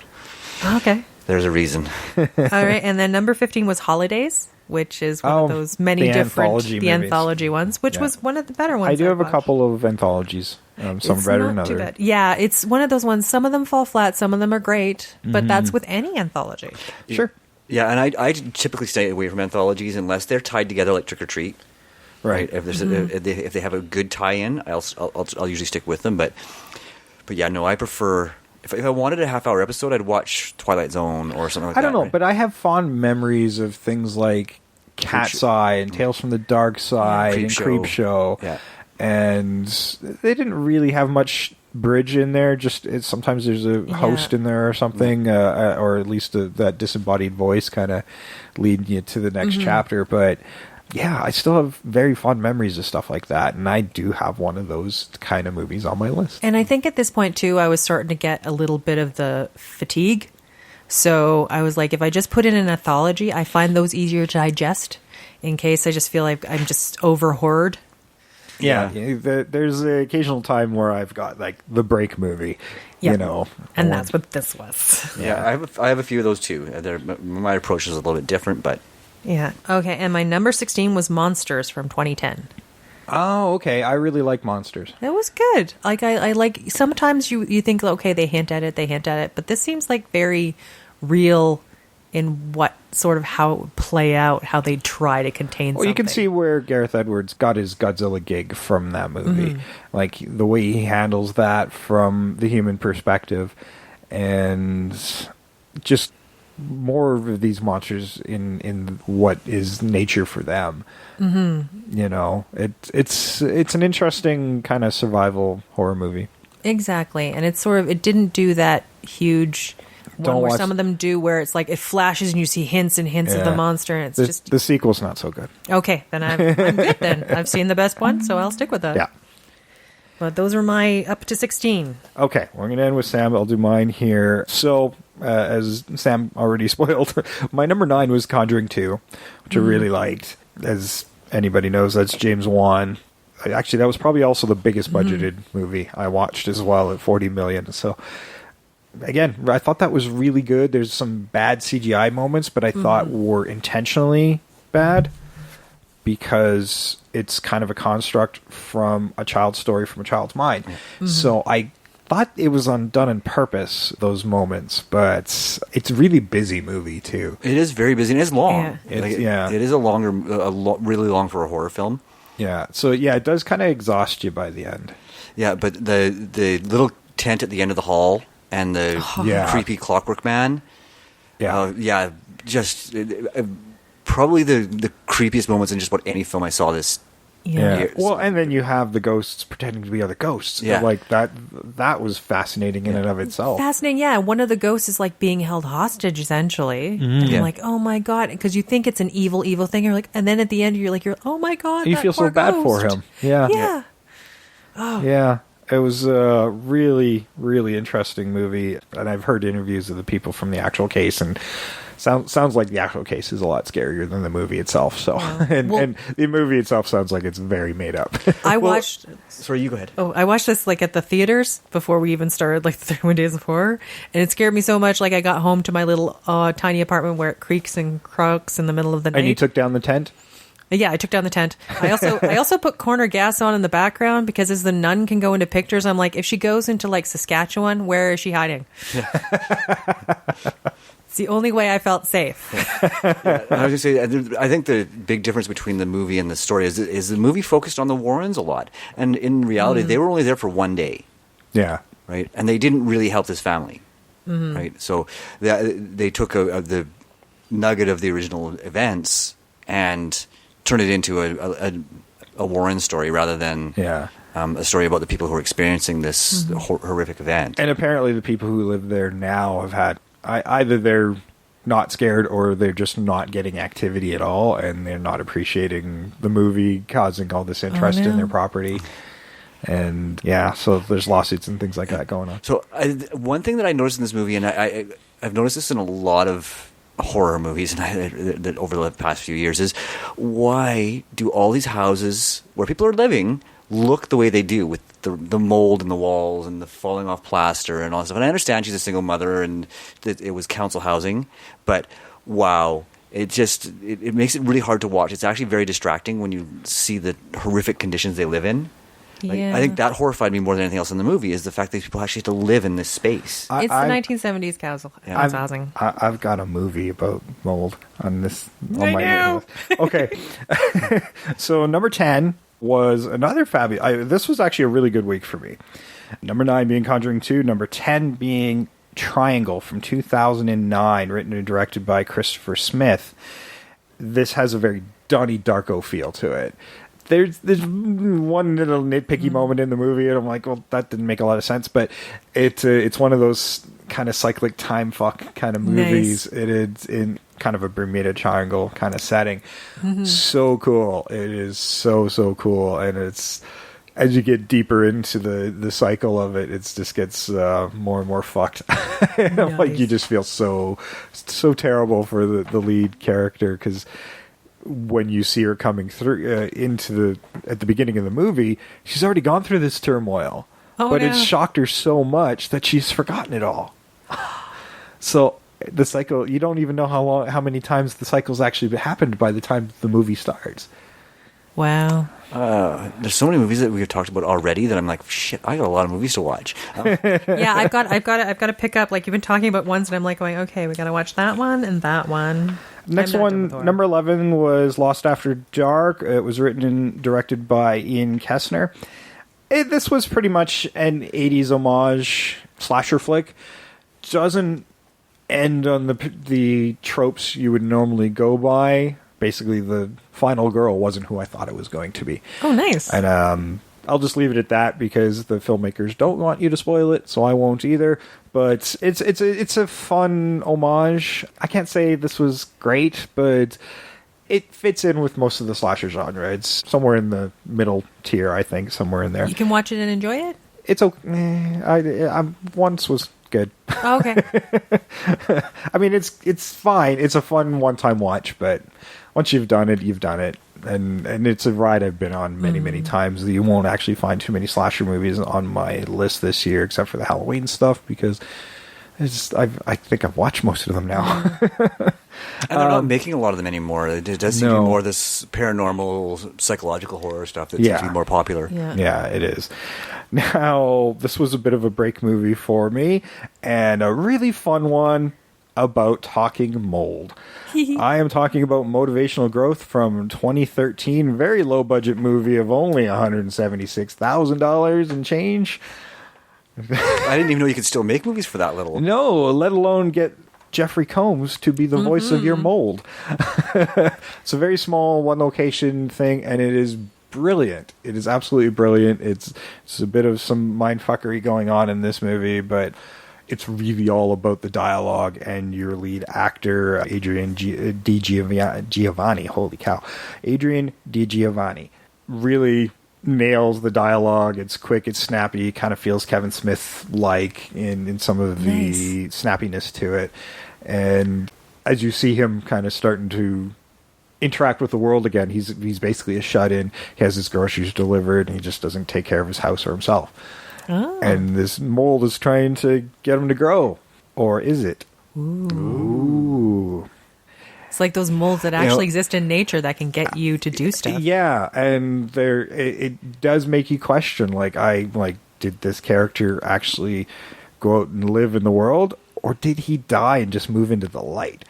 Okay. there's a reason. All right. And then number 15 was Holidays, which is one of those many the different anthology movies. anthology ones, which Yeah. was one of the better ones. I do have watched. a couple of anthologies. Some It's better not than too others. bad. Yeah, it's one of those ones. Some of them fall flat, some of them are great, but that's with any anthology. Sure. Yeah, and I typically stay away from anthologies unless they're tied together like Trick or Treat. Right. If there's if they have a good tie-in, I'll usually stick with them. But yeah, no, I prefer. If I wanted a half-hour episode, I'd watch Twilight Zone or something like that. I don't know, right? but I have fond memories of things like Cat's Eye and Tales from the Dark Side and Creep Show. Yeah. And they didn't really have much bridge in there. Just sometimes there's a host in there or something, or at least that disembodied voice kind of leading you to the next chapter. But yeah, I still have very fond memories of stuff like that, and I do have one of those kind of movies on my list. And I think at this point, too, I was starting to get a little bit of the fatigue. So I was like, if I just put in an anthology, I find those easier to digest in case I just feel like I'm just over-horrored. Yeah, there's an occasional time where I've got like the break movie, Yeah. And or- that's what this was. Yeah, I have a few of those too. My approach is a little bit different, but Yeah. Okay. And my number 16 was Monsters from 2010. Oh, okay. I really like Monsters. It was good. Like I like sometimes you think, okay, they hint at it, but this seems like very real in what sort of how it would play out, how they try to contain Well, something. you can see where Gareth Edwards got his Godzilla gig from that movie. Like the way he handles that from the human perspective, and just more of these monsters in what is nature for them. It's an interesting kind of survival horror movie. Exactly. And it's sort of, it didn't do that huge one Don't where watch- some of them do where it's like it flashes and you see hints and hints of the monster, and it's just The sequel's not so good. okay, then I'm good then. I've seen the best one, so I'll stick with that. Yeah. But those are my up to 16. Okay, we're going to end with Sam. I'll do mine here. So, as Sam already spoiled, my number 9 was Conjuring 2, which I really liked. As anybody knows, that's James Wan. Actually, that was probably also the biggest budgeted movie I watched as well at $40 million. So, again, I thought that was really good. There's some bad CGI moments, but I thought were intentionally bad because it's kind of a construct from a child's story, from a child's mind. So I thought it was done on purpose, those moments, but it's a really busy movie too. it is very busy and it's long. Yeah. It is really long for a horror film. Yeah, so yeah, it does kind of exhaust you by the end. Yeah, but the little tent at the end of the hall and the Yeah. creepy Clockwork Man. Yeah. Just probably the creepiest moments in just about any film I saw this. Yeah. years. Well, and then you have the ghosts pretending to be other ghosts. Yeah. Like that was fascinating in and of itself. Fascinating, yeah. One of the ghosts is like being held hostage, essentially. And Yeah. I'm like, oh my god, because you think it's an evil thing. You're like, and then at the end, you're oh my god, You that feel so poor bad for ghost. him. Yeah. Yeah. Yeah. It was a really, really interesting movie, and I've heard interviews of the people from the actual case, and sounds like the actual case is a lot scarier than the movie itself. So, and the movie itself sounds like it's very made up. I watched. Sorry, you go ahead. Oh, I watched this like at the theaters before we even started like the 31 Days of Horror, and it scared me so much. Like I got home to my little tiny apartment where it creaks and croaks in the middle of the night. And you took down the tent? Yeah, I took down the tent. I also put Corner Gas on in the background because as the nun can go into pictures, I'm like, if she goes into like Saskatchewan, where is she hiding? It's the only way I felt safe. I was just say, I think the big difference between the movie and the story is the movie focused on the Warrens a lot, and in reality, they were only there for one day. Yeah. Right, and they didn't really help this family. Right, so they took the nugget of the original events and turned it into a Warren story rather than a story about the people who are experiencing this horrific event. And apparently the people who live there now have had either they're not scared or they're just not getting activity at all, and they're not appreciating the movie causing all this interest in their property. And so there's lawsuits and things like that going on. So one thing that I noticed in this movie, and I've noticed this in a lot of horror movies that over the past few years, is why do all these houses where people are living look the way they do, with the mold in the walls and the falling off plaster and all that stuff? And I understand she's a single mother and that it was council housing, but wow, it makes it really hard to watch. It's actually very distracting when you see the horrific conditions they live in. Like, I think that horrified me more than anything else in the movie, is the fact that people actually have to live in this space. It's the 1970s council housing. I've got a movie about mold on this. On my list. Okay. So number 10 was another fabulous. This was actually a really good week for me. Number 9 being Conjuring 2. Number 10 being Triangle from 2009, written and directed by Christopher Smith. This has a very Donnie Darko feel to it. There's one little nitpicky moment in the movie, and I'm like, well, that didn't make a lot of sense. But it's one of those kind of cyclic time fuck kind of movies. Nice. It is in kind of a Bermuda Triangle kind of setting. So cool. It is so cool, and it's as you get deeper into the cycle of it, it just gets more and more fucked. Nice. Like you just feel so terrible for the lead character, because when you see her coming through at the beginning of the movie, she's already gone through this turmoil, but it's shocked her so much that she's forgotten it all. So the cycle, you don't even know how many times the cycle's actually happened by the time the movie starts. Wow. There's so many movies that we've talked about already that I'm like, shit, I got a lot of movies to watch. Yeah, I've got to pick up. Like, you've been talking about ones, and I'm like going, okay, we got to watch that one and that one. Next one, number 11, was Lost After Dark. It was written and directed by Ian Kessner. This was pretty much an 80s homage slasher flick. Doesn't end on the tropes you would normally go by. Basically, the final girl wasn't who I thought it was going to be. Oh, nice. And I'll just leave it at that because the filmmakers don't want you to spoil it, so I won't either. But it's a fun homage. I can't say this was great, but it fits in with most of the slasher genre. It's somewhere in the middle tier, I think, somewhere in there. You can watch it and enjoy it? It's okay. I once was good. Oh, okay. I mean, it's fine. It's a fun one-time watch, but once you've done it, you've done it. And it's a ride I've been on many times. You won't actually find too many slasher movies on my list this year, except for the Halloween stuff, because I think I've watched most of them now. And they're not making a lot of them anymore. It does seem to be more this paranormal, psychological horror stuff that seems to be more popular. Yeah, it is. Now, this was a bit of a break movie for me, and a really fun one about talking mold. I am talking about Motivational Growth from 2013. Very low budget movie of only $176,000 and change. I didn't even know you could still make movies for that little. No, let alone get Jeffrey Combs to be the voice of your mold. It's a very small one location thing, and it is brilliant. It is absolutely brilliant. It's a bit of some mindfuckery going on in this movie, but it's really all about the dialogue and your lead actor, Adrian Di Giovanni. Holy cow. Adrian Di Giovanni really nails the dialogue. It's quick, it's snappy, kind of feels Kevin Smith-like in some of the snappiness to it. And as you see him kind of starting to interact with the world again, he's basically a shut-in. He has his groceries delivered, and he just doesn't take care of his house or himself. Oh. And this mold is trying to get him to grow. Or is it? Ooh. It's like those molds that actually exist in nature that can get you to do stuff. Yeah, and it does make you question, did this character actually go out and live in the world, or did he die and just move into the light?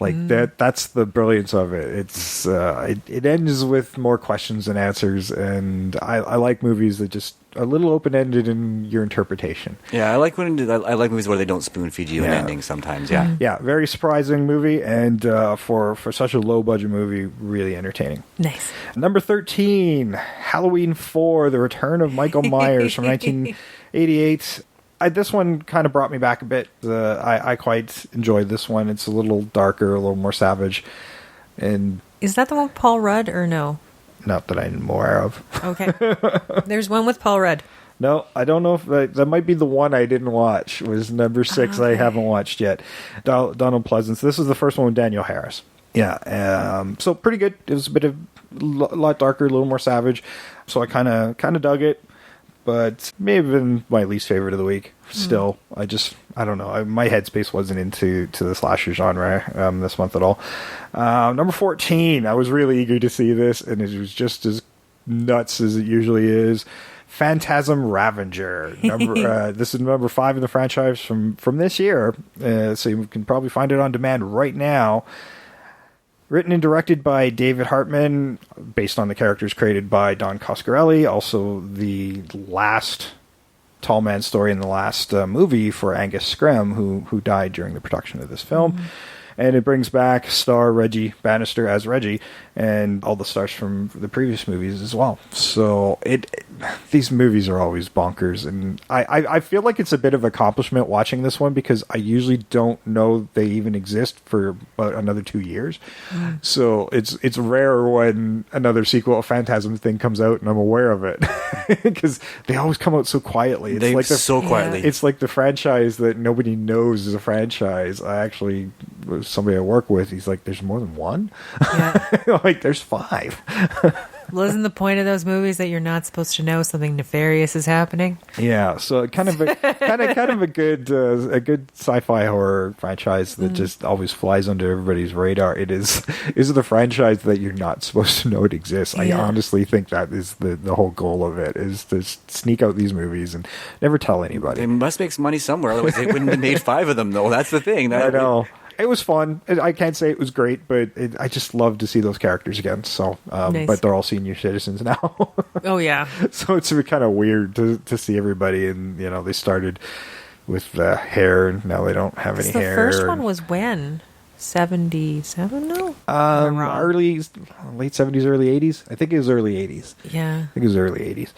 That's the brilliance of it. It's it ends with more questions than answers, and I like movies that just are a little open-ended in your interpretation. Yeah, I like movies where they don't spoon-feed you an ending sometimes, yeah. Yeah, very surprising movie, and for such a low-budget movie, really entertaining. Nice. Number 13, Halloween 4, The Return of Michael Myers from 1988. This one kind of brought me back a bit. I quite enjoyed this one. It's a little darker, a little more savage. And is that the one with Paul Rudd or no? Not that I'm aware of. Okay. There's one with Paul Rudd. No, I don't know if that might be the one I didn't watch. It was number 6 I haven't watched yet. Donald Pleasance. This is the first one with Daniel Harris. Yeah. So pretty good. It was a lot darker, a little more savage. So I kind of dug it. But may have been my least favorite of the week. Still, I don't know. My headspace wasn't into the slasher genre this month at all. Number 14, I was really eager to see this, and it was just as nuts as it usually is. Phantasm Ravager. This is number 5 in the franchise from this year, so you can probably find it on demand right now. Written and directed by David Hartman, based on the characters created by Don Coscarelli, also the last tall man story in the last movie for Angus Scrimm, who died during the production of this film. Mm-hmm. And it brings back star Reggie Bannister as Reggie, and all the stars from the previous movies as well. So these movies are always bonkers, and I feel like it's a bit of accomplishment watching this one, because I usually don't know they even exist for about another 2 years. Mm. So it's rare when another sequel of Phantasm thing comes out and I'm aware of it, because they always come out so quietly. It's quietly. It's like the franchise that nobody knows is a franchise. Somebody I work with, he's like, there's more than one? Yeah. Like, there's 5. Well, isn't the point of those movies that you're not supposed to know something nefarious is happening? Yeah, so kind of a good sci-fi horror franchise that just always flies under everybody's radar. It is the franchise that you're not supposed to know it exists. Yeah. I honestly think that is the whole goal of it, is to sneak out these movies and never tell anybody. They must make money somewhere, otherwise they wouldn't have made 5 of them, though. That's the thing. I know. It was fun. I can't say it was great, but I just love to see those characters again. So, nice. But they're all senior citizens now. Oh yeah. So it's kind of weird to see everybody, and they started with hair, and now they don't have any hair. The first one was when 77? No, late 70s, early 80s. I think it was early 80s. Yeah, I think it was early 80s.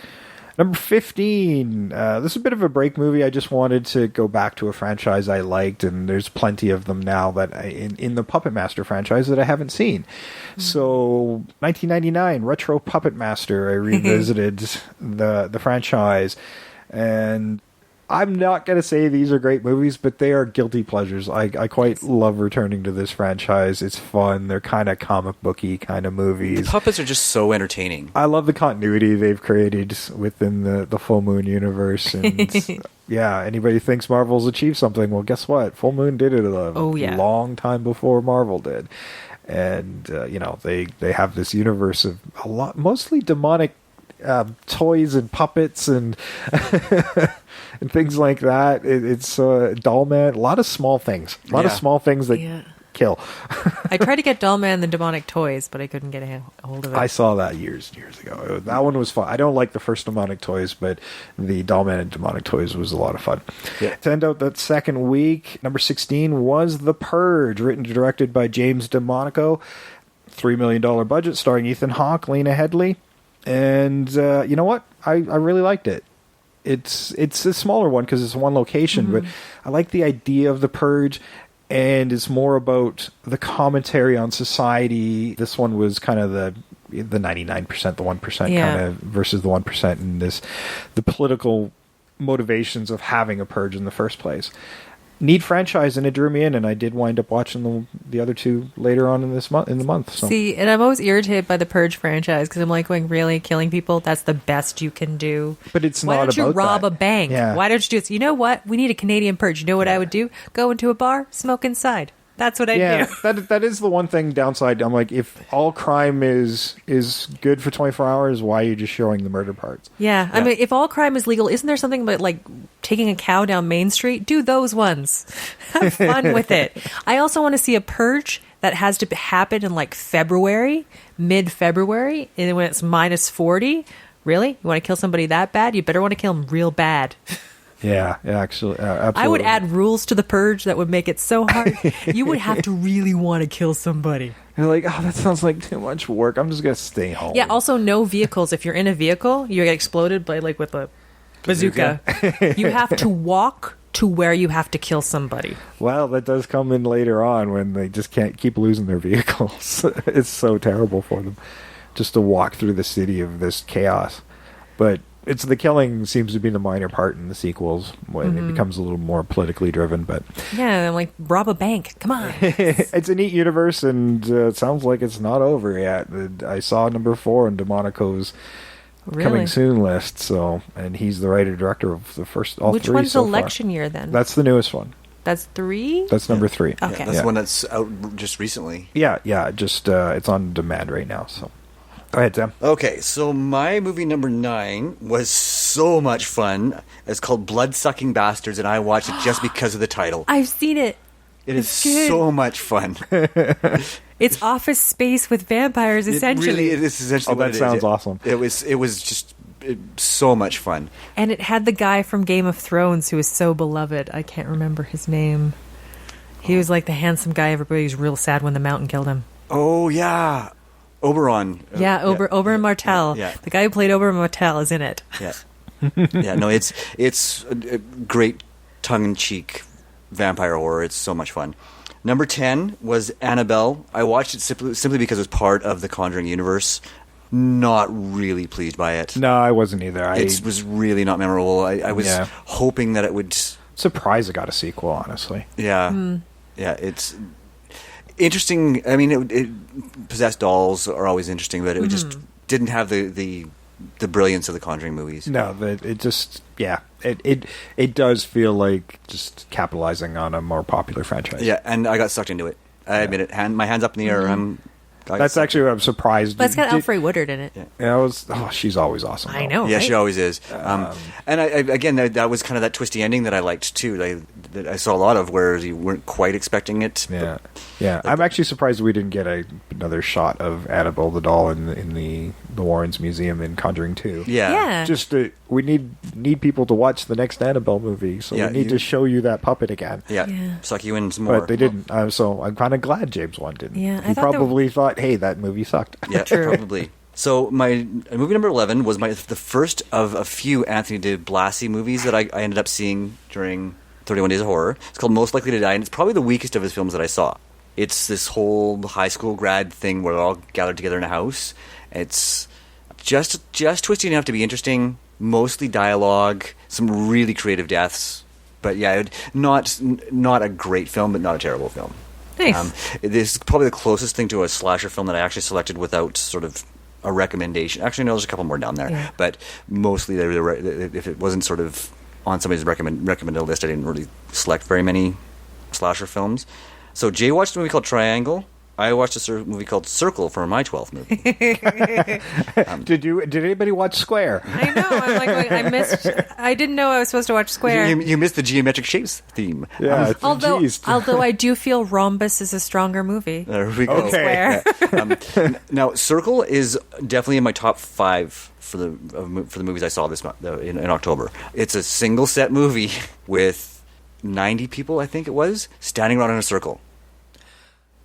Number 15, this is a bit of a break movie. I just wanted to go back to a franchise I liked, and there's plenty of them now that in the Puppet Master franchise that I haven't seen. Mm-hmm. So, 1999, Retro Puppet Master, I revisited the franchise, and I'm not going to say these are great movies, but they are guilty pleasures. I quite love returning to this franchise. It's fun. They're kind of comic booky kind of movies. The puppets are just so entertaining. I love the continuity they've created within the Full Moon universe. And yeah, anybody thinks Marvel's achieved something, well, guess what? Full Moon did it a long time before Marvel did. And, they have this universe of mostly demonic toys and puppets and and things like that. It's Doll Man, a lot of small things that kill. I tried to get Doll Man the demonic toys, but I couldn't get a hold of it. I saw that years ago. That one was fun. I don't like the first demonic toys, but the Doll Man and demonic toys was a lot of fun. Yeah. To end out that second week, number 16 was The Purge, written and directed by James DeMonico. $3 million budget, starring Ethan Hawke, Lena Headey. And you know what? I really liked it. It's a smaller one because it's one location, but I like the idea of The Purge, and it's more about the commentary on society. This one was kind of the 99%, the 1% kind of versus the 1% in the political motivations of having a purge in the first place. Neat franchise, and it drew me in, and I did wind up watching the other two later on in the month. So. See, and I'm always irritated by the Purge franchise because I'm like, going, really, killing people? That's the best you can do. But it's Why not don't you about rob that. a bank? Yeah. Why don't you do it? You know what? We need a Canadian Purge. You know what I would do? Go into a bar, smoke inside. That's what I Yeah, do. that is the one thing downside. I'm like, if all crime is good for 24 hours, why are you just showing the murder parts? Yeah. I mean, if all crime is legal, isn't there something about like taking a cow down Main Street? Do those ones. Have fun with it. I also want to see a purge that has to happen in like February, mid-February, and when it's minus 40. Really? You want to kill somebody that bad? You better want to kill them real bad. Yeah, actually, absolutely. I would add rules to the purge that would make it so hard. You would have to really want to kill somebody. You're like, oh, that sounds like too much work. I'm just gonna stay home. Yeah. Also, no vehicles. If you're in a vehicle, you get exploded by like with a bazooka. You have to walk to where you have to kill somebody. Well, that does come in later on when they just can't keep losing their vehicles. It's so terrible for them just to walk through the city of this chaos. But it's the killing seems to be the minor part in the sequels when it becomes a little more politically driven. But Yeah, I'm like, rob a bank. Come on. it's a neat universe, and it sounds like it's not over yet. I saw number 4 in Demonico's Really? coming soon list. So, and he's the writer director of the first all Which three one's so far. election year then? That's the newest one. That's 3? That's number 3. Okay. Yeah, that's the one that's out just recently. Yeah. Just it's on demand right now. So, go ahead, Sam. Okay, so my movie number 9 was so much fun. It's called Bloodsucking Bastards, and I watched it just because of the title. I've seen it. It is It's good. so much fun. It's Office Space with vampires, essentially. It is essentially Oh, what that it is. sounds awesome. It was just so much fun. And it had the guy from Game of Thrones who was so beloved. I can't remember his name. He was like the handsome guy. Everybody was real sad when the mountain killed him. Oh, yeah. Oberon. Yeah, Oberyn Martell. Yeah. The guy who played Oberyn Martell is in it. Yeah. Yeah, no, it's a great tongue-in-cheek vampire horror. It's so much fun. Number 10 was Annabelle. I watched it simply because it was part of the Conjuring universe. Not really pleased by it. No, I wasn't either. It was really not memorable. I was Yeah. hoping that it would... surprised it got a sequel, honestly. Yeah. Yeah, it's interesting. I mean, it possessed dolls are always interesting, but it just didn't have the brilliance of the Conjuring movies. No, it just it does feel like just capitalizing on a more popular franchise. Yeah, and I got sucked into it. I admit it. My hands up in the air. That's actually what I'm surprised. But it's got Alfred Woodard in it. Yeah, she's always awesome. I though. know. Yeah, right? she always is. And again, that was kind of that twisty ending that I liked too. That I saw a lot of where you weren't quite expecting it. Yeah, yeah. I'm actually surprised we didn't get another shot of Annabelle the doll in the Warrens Museum in Conjuring 2. Yeah. Just we need people to watch the next Annabelle movie, so Yeah, we need to show you that puppet again. Yeah, Yeah. suck you in some more. But they didn't, so I'm kind of glad James Wan didn't. Yeah, I he thought probably thought, "Hey, that movie sucked." Yeah, True. probably. So my movie number 11 was the first of a few Anthony de Blasi movies that I ended up seeing during 31 Days of Horror. It's called Most Likely to Die, and it's probably the weakest of his films that I saw. It's this whole high school grad thing where they're all gathered together in a house. It's just twisty enough to be interesting. Mostly dialogue, some really creative deaths. But yeah, not a great film, but not a terrible film. Nice. This is probably the closest thing to a slasher film that I actually selected without sort of a recommendation. Actually, no, there's a couple more down there. Yeah. But mostly, if it wasn't sort of on somebody's recommended list, I didn't really select very many slasher films. So Jay watched a movie called Triangle. I watched a movie called Circle for my 12th movie. Did anybody watch Square? I know. I'm like, I didn't know I was supposed to watch Square. You missed the geometric shapes theme. Yeah. Although geez. I do feel Rhombus is a stronger movie. There we go. Okay. Square. Now, Circle is definitely in my top 5 for the movies I saw this month in October. It's a single set movie with 90 people, I think it was, standing around in a circle.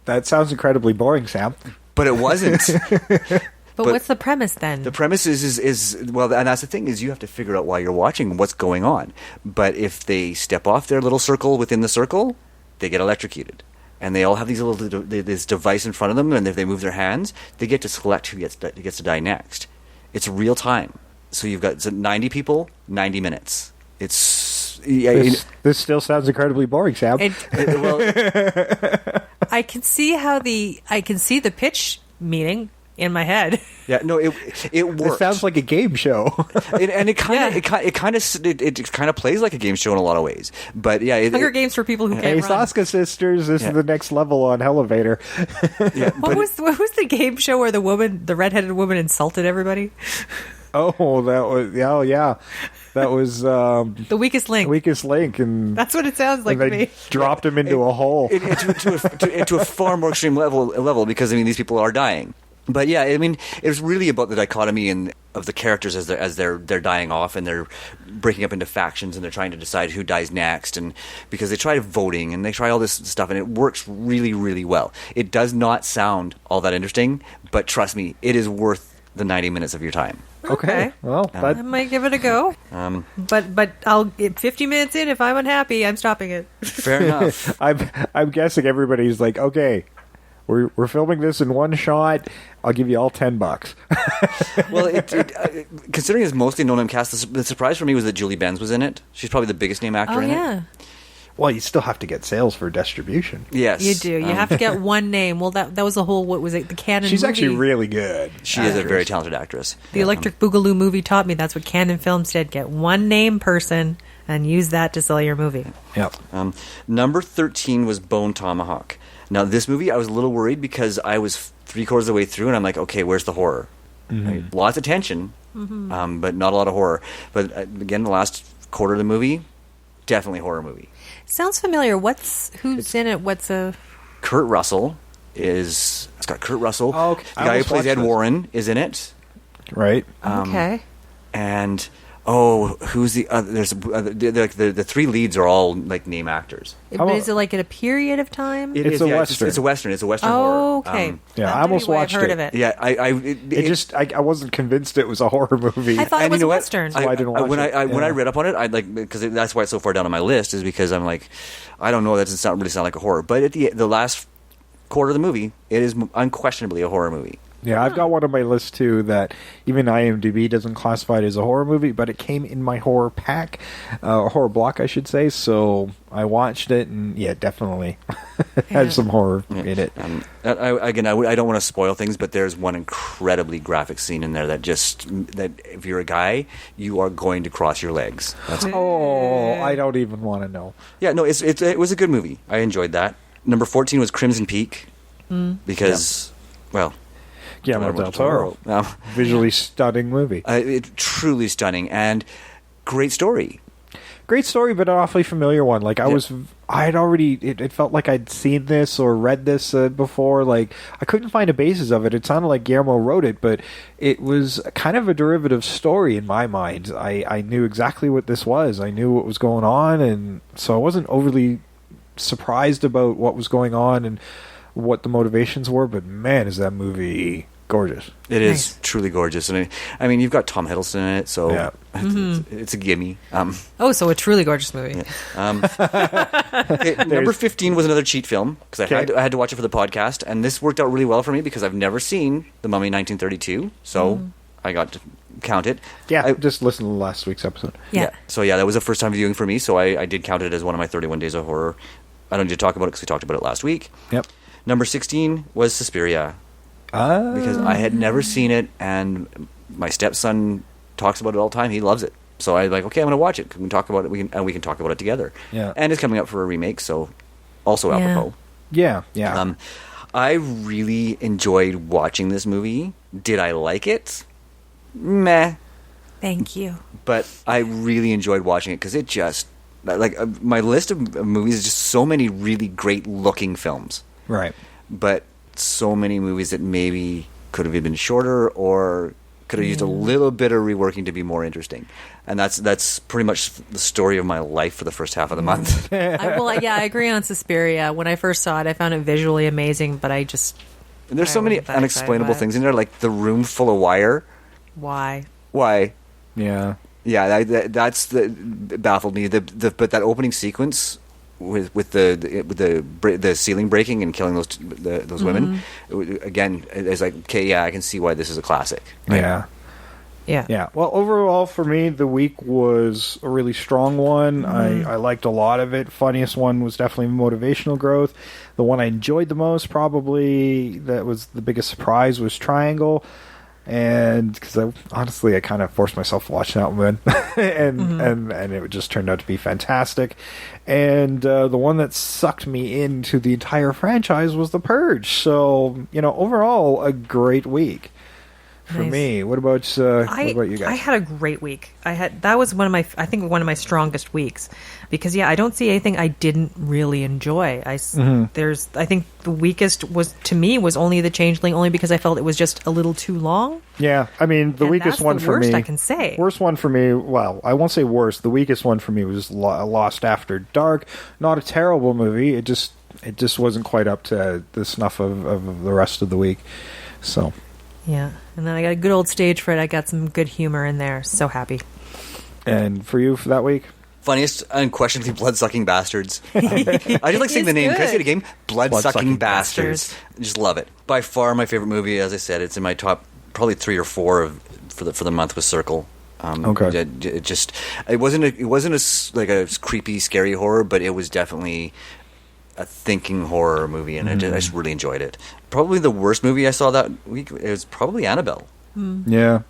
That sounds incredibly boring, Sam. But it wasn't. But what's the premise then? The premise is well, and that's the thing, is you have to figure out while you're watching what's going on. But if they step off their little circle within the circle, they get electrocuted. And they all have this device in front of them, and if they move their hands, they get to select who gets to die next. It's real time. So you've got 90 people, 90 minutes. It's... This still sounds incredibly boring, Sam. well, I can see the pitch meaning. in my head. Yeah, no, it It worked. sounds like a game show. It kind of plays like a game show in a lot of ways. But yeah, Hunger Games for people who Hey, can't run. Saska Sisters, this is the next level on Elevator. yeah, What was the game show where the redheaded woman insulted everybody? Oh, that was The Weakest Link. Weakest Link, and That's what it sounds like and to they me. dropped him into a hole. into a far more extreme level because I mean these people are dying. But yeah, I mean it was really about the dichotomy of the characters as they're dying off and they're breaking up into factions and they're trying to decide who dies next, and because they try voting and they try all this stuff and it works really, really well. It does not sound all that interesting, but trust me, it is worth the 90 minutes of your time. Okay, well, I might give it a go. But I'll 50 minutes in, if I'm unhappy, I'm stopping it. Fair enough. I'm guessing everybody's like, okay, we're filming this in one shot. I'll give you all $10. Well, considering it's mostly no-name cast, the surprise for me was that Julie Benz was in it. She's probably the biggest name actor Oh, in yeah. it. Well, you still have to get sales for distribution. Yes. You do. You have to get one name. Well, that was the whole, what was it, the Canon She's movie? actually really good. She is a very talented actress. The Electric Boogaloo movie taught me that's what Canon Films did. Get one name person and use that to sell your movie. Yep. Number 13 was Bone Tomahawk. Now, this movie, I was a little worried because I was 3/4 of the way through, and I'm like, okay, where's the horror? Right? Lots of tension, but not a lot of horror. But again, the last quarter of the movie, definitely horror movie. Sounds familiar. Who's in it? What's a... Kurt Russell is... It's got Kurt Russell. Oh, okay. The I guy who almost plays watched Ed this. Warren is in it. Right. Okay. And... Oh, who's the other? There's the three leads are all like name actors. How about- Is it like at a period of time? It's a Western. It's a Western. It's a Western Oh, horror. okay. Yeah, That I might be almost why I've watched heard it. of it. Yeah, I wasn't convinced it was a horror movie. I thought it And was you know a what? Western. why I didn't watch when it. when I Yeah. read up on it, I'd like because that's why it's so far down on my list is because I'm like, I don't know, that doesn't really sound like a horror. But at the last quarter of the movie, it is unquestionably a horror movie. Yeah, I've got one on my list too that even IMDb doesn't classify it as a horror movie, but it came in my horror pack, horror block, I should say. So I watched it, and yeah, definitely had some horror in it. I don't want to spoil things, but there's one incredibly graphic scene in there that if you're a guy, you are going to cross your legs. Oh, I don't even want to know. Yeah, no, it was a good movie. I enjoyed that. Number 14 was Crimson Peak because, well. Guillermo del Toro. Visually stunning movie. Truly stunning and great story. Great story, but an awfully familiar one. Like it felt like I'd seen this or read this before. Like I couldn't find a basis of it. It sounded like Guillermo wrote it, but it was kind of a derivative story in my mind. I knew exactly what this was. I knew what was going on, and so I wasn't overly surprised about what was going on and what the motivations were. But man, is that movie gorgeous. It is Nice. truly gorgeous. And I mean, you've got Tom Hiddleston in it, so Yeah. it's a gimme. Oh, so a truly gorgeous movie. Number 15 was another cheat film, because I had to watch it for the podcast, and this worked out really well for me because I've never seen The Mummy 1932, so I got to count it. Yeah, just listen to last week's episode. Yeah. So yeah, that was a first time viewing for me, so I did count it as one of my 31 days of horror. I don't need to talk about it because we talked about it last week. Yep. Number 16 was Suspiria. Because I had never seen it, and my stepson talks about it all the time. He loves it, so I was like, okay, I'm going to watch it. We can talk about it. We can talk about it together. Yeah. And it's coming up for a remake, so also apropos. Yeah. I really enjoyed watching this movie. Did I like it? Meh. Thank you. But I really enjoyed watching it because it just my list of movies is just so many really great looking films. Right. But so many movies that maybe could have been shorter or could have used a little bit of reworking to be more interesting. And that's pretty much the story of my life for the first half of the month. I agree on Suspiria. When I first saw it, I found it visually amazing, but I just... And there's so many wasn't that unexplainable excited by it. things in there, like the room full of wire. Why? Why? Yeah. Yeah, that's baffled me. But that opening sequence with the ceiling breaking and killing those women, again, it's like, okay, yeah, I can see why this is a classic. Yeah. Yeah. Yeah. Well, overall for me, the week was a really strong one. I liked a lot of it. Funniest one was definitely motivational growth. The one I enjoyed the most, probably that was the biggest surprise, was Triangle. And because I kind of forced myself to watch that one, and it just turned out to be fantastic. And the one that sucked me into the entire franchise was The Purge. So overall, a great week for me. What about you guys? I had a great week. That was one of my strongest weeks, because I don't see anything I didn't really enjoy. I think the weakest was only The Changeling, only because I felt it was just a little too long. Yeah, I mean the weakest one for me. I can say worst one for me. Well, I won't say worst. The weakest one for me was Lost After Dark. Not a terrible movie. It just wasn't quite up to the snuff of the rest of the week. So. Yeah, and then I got a good old stage fright. I got some good humor in there. So happy. And for you for that week? Funniest, unquestionably, Bloodsucking Bastards. I just like saying the name. Can I say it again? Bloodsucking Bastards. I just love it. By far my favorite movie. As I said, it's in my top probably 3 or 4 for the month with Circle. Okay. It wasn't a creepy, scary horror, but it was definitely a thinking horror movie, and I just really enjoyed it. Probably the worst movie I saw that week is probably Annabelle. Yeah.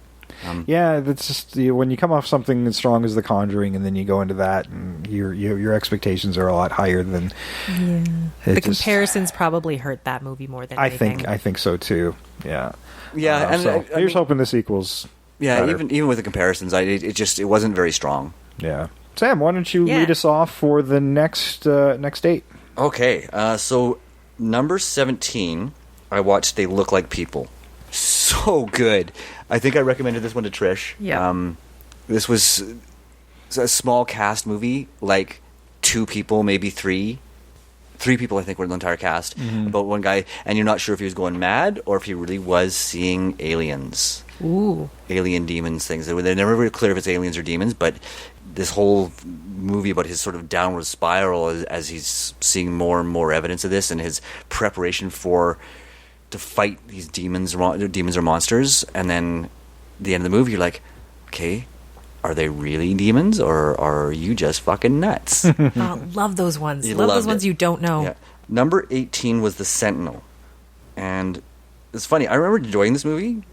That's just when you come off something as strong as The Conjuring, and then you go into that, and your expectations are a lot higher than. Yeah. The comparisons probably hurt that movie more than anything. I think so too. Yeah. Yeah, and so here's hoping the sequels. Yeah, better. even with the comparisons, it wasn't very strong. Yeah. Sam, why don't you lead us off for the next date? Okay, so number 17, I watched They Look Like People. So good. I think I recommended this one to Trish. Yeah. This was a small cast movie, like 2 people, maybe 3. 3 people, I think, were in the entire cast. About one guy, and you're not sure if he was going mad or if he really was seeing aliens. Ooh. Alien demons things. They're never very clear if it's aliens or demons, but this whole movie about his sort of downward spiral as he's seeing more and more evidence of this, and his preparation to fight these demons or monsters, and then the end of the movie you're like, okay, are they really demons or are you just fucking nuts? Love those ones. Love those ones you don't know. Yeah. Number 18 was The Sentinel, and it's funny, I remember enjoying this movie,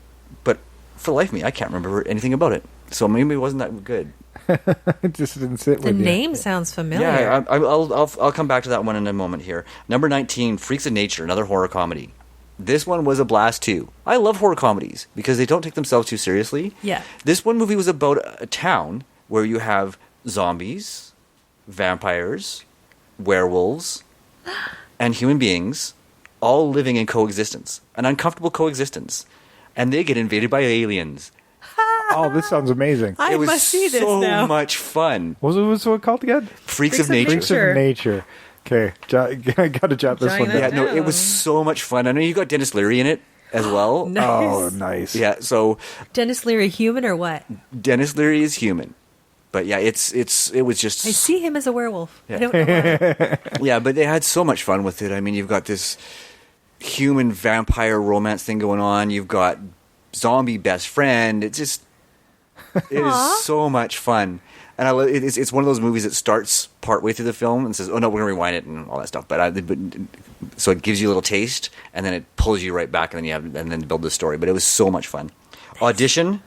but for the life of me I can't remember anything about it, so maybe it wasn't that good. It just didn't sit with you. The name sounds familiar. Yeah, I'll come back to that one in a moment here. Number 19, Freaks of Nature, another horror comedy. This one was a blast too. I love horror comedies because they don't take themselves too seriously. Yeah. This one movie was about a town where you have zombies, vampires, werewolves, and human beings all living in coexistence, an uncomfortable coexistence, and they get invaded by aliens. Oh, this sounds amazing. I must see this now. So much fun. What's it called again? Freaks of Nature. Freaks of Nature. Okay, I got to jot this one Giant down. Yeah, no, it was so much fun. I know you got Dennis Leary in it as well. Nice. Oh, nice. Yeah, so Dennis Leary, human or what? Dennis Leary is human, but yeah, it was just. I see him as a werewolf. Yeah. I don't know why. Yeah, but they had so much fun with it. I mean, you've got this human vampire romance thing going on. You've got zombie best friend. It is so much fun. And it's one of those movies that starts partway through the film and says, "Oh no, we're gonna rewind it" and all that stuff. So it gives you a little taste, and then it pulls you right back, and then build the story. But it was so much fun. Audition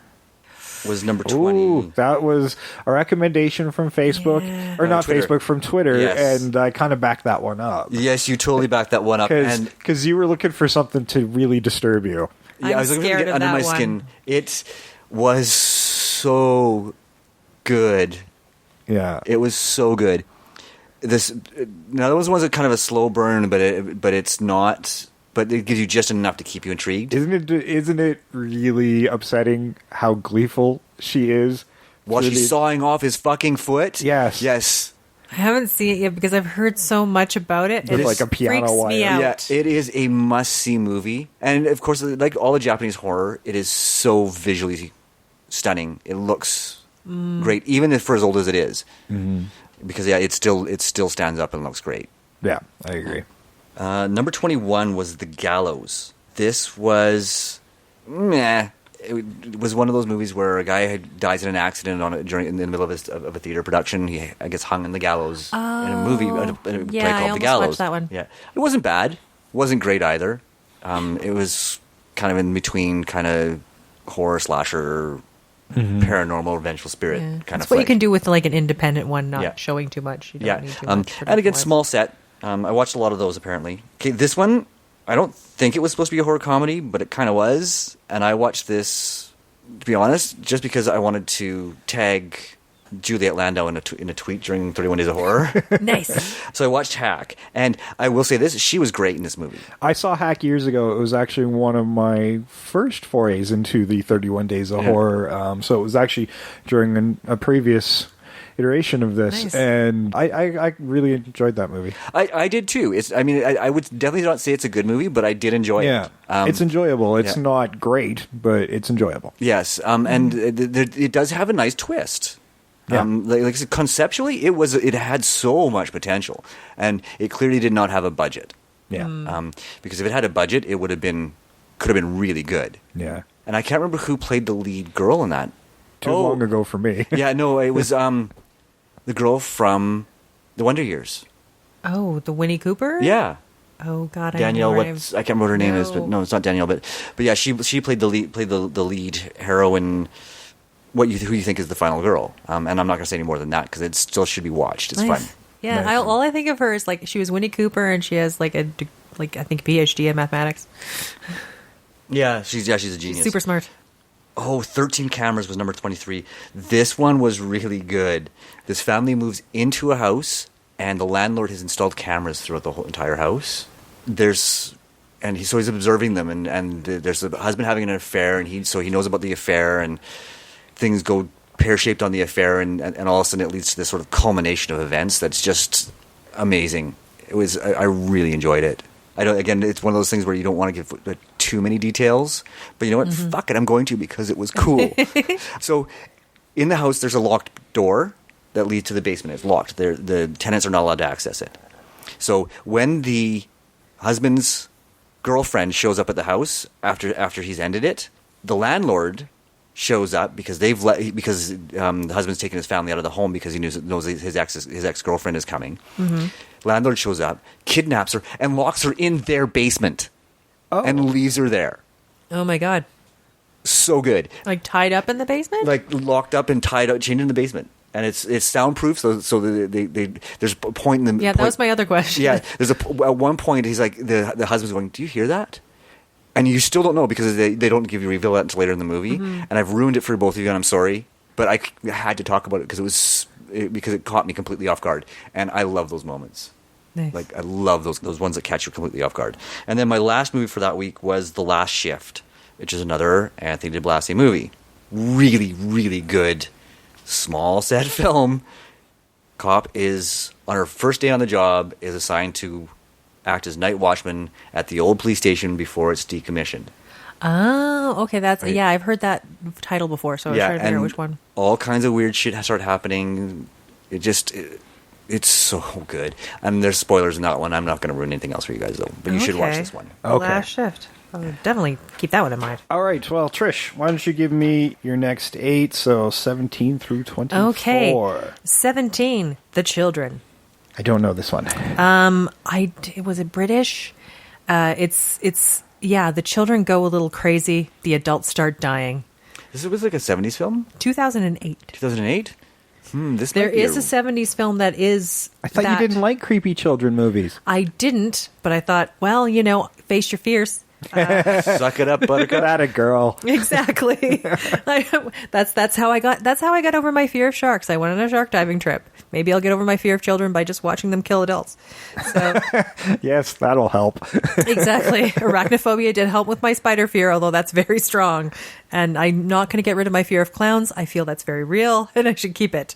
was number 20. Ooh, that was a recommendation from Facebook, or not Twitter. Facebook, from Twitter, Yes. and I kind of backed that one up. Yes, you totally backed that one up. And Because you were looking for something to really disturb you. I was looking to get under my skin. It was so good. Yeah. It was so good. Now those ones are kind of a slow burn, but it's not. But it gives you just enough to keep you intrigued. Isn't it really upsetting how gleeful she is? While she's sawing off his fucking foot? Yes. Yes. I haven't seen it yet because I've heard so much about it. With It like a piano freaks wire. me out. Yeah, it is a must-see movie. And of course, like all the Japanese horror, it is so visually stunning. It looks great, even for as old as it is. Mm-hmm. Because it still stands up and looks great. Yeah, I agree. Number 21 was The Gallows. This was meh. it was one of those movies where a guy dies in an accident in the middle of a theater production. He gets hung in the gallows in a movie, in a play called The Gallows. Watched that one. Yeah, it wasn't bad. It wasn't great either. It was kind of in between, kind of horror slasher, paranormal, vengeful spirit kind of. That's what you can do with like an independent one, not showing too much. You don't need too much. And again, small set. I watched a lot of those apparently. Okay, this one. I don't think it was supposed to be a horror comedy, but it kind of was. And I watched this, to be honest, just because I wanted to tag Juliet Landau in a tweet during 31 Days of Horror. Nice. So I watched Hack. And I will say this, she was great in this movie. I saw Hack years ago. It was actually one of my first forays into the 31 Days of Horror. So it was actually during a previous iteration of this, nice. And I really enjoyed that movie. I did too. I would definitely not say it's a good movie, but I did enjoy it. It's enjoyable. It's not great, but it's enjoyable. Yes, and it does have a nice twist. Yeah. Like I said, conceptually, it had so much potential, and it clearly did not have a budget. Yeah. Because if it had a budget, it could have been really good. Yeah. And I can't remember who played the lead girl in that. Too long ago for me. Yeah, no, it was the girl from The Wonder Years. Oh, the Winnie Cooper? Yeah. Oh God, Danielle. I I can't remember what her name is, but no, it's not Danielle. But yeah, she played the lead heroine. Who you think is the final girl? And I'm not going to say any more than that because it still should be watched. It's nice. fun. Yeah, Nice. all I think of her is like she was Winnie Cooper, and she has like I think PhD in mathematics. Yeah, she's a genius. Super smart. Oh, 13 Cameras was number 23. This one was really good. This family moves into a house, and the landlord has installed cameras throughout the whole entire house. He's observing them, and there's a husband having an affair, and he knows about the affair, and things go pear-shaped on the affair, and all of a sudden it leads to this sort of culmination of events that's just amazing. I really enjoyed it. Again, it's one of those things where you don't want to give too many details, but you know what? Fuck it, I'm going to because it was cool. So, in the house, there's a locked door that leads to the basement. It's locked. The tenants are not allowed to access it. So, when the husband's girlfriend shows up at the house after he's ended it, the landlord shows up because the husband's taken his family out of the home because he knows his ex-girlfriend is coming. Mm-hmm. Landlord shows up, kidnaps her, and locks her in their basement, and leaves her there. Oh my God! So good, Like tied up in the basement? like locked up and tied up, chained in the basement, and it's soundproof. So there's a point in the that was my other question. Yeah, at one point he's like the husband's going, "Do you hear that?" And you still don't know because they don't give you reveal that until later in the movie. Mm-hmm. And I've ruined it for both of you, and I'm sorry, but I had to talk about it because it caught me completely off guard, and I love those moments. Nice. Like I love those ones that catch you completely off guard. And then my last movie for that week was The Last Shift, which is another Anthony de Blassie movie. Really, really good, small set film. Cop is on her first day on the job is assigned to act as night watchman at the old police station before it's decommissioned. Oh, okay. That's Right. Yeah, I've heard that title before, so I was trying to figure out which one. All kinds of weird shit start happening. It's so good. And there's spoilers in that one. I'm not going to ruin anything else for you guys, though. But you should watch this one. The Last Shift. I'll definitely keep that one in mind. All right. Well, Trish, why don't you give me your next 8, so 17 through 24. Okay. 17, The Children. I don't know this one. Was it British? The children go a little crazy. The adults start dying. This was like a 70s film? 2008. 2008? There is a 70s film that is. I thought you didn't like creepy children movies. I didn't, but I thought, well, face your fears. Suck it up, buttercup. That a girl. Exactly. That's how I got over my fear of sharks. I went on a shark diving trip. Maybe I'll get over my fear of children by just watching them kill adults. So Yes, that'll help. exactly. Arachnophobia did help with my spider fear, although that's very strong. And I'm not going to get rid of my fear of clowns. I feel that's very real and I should keep it.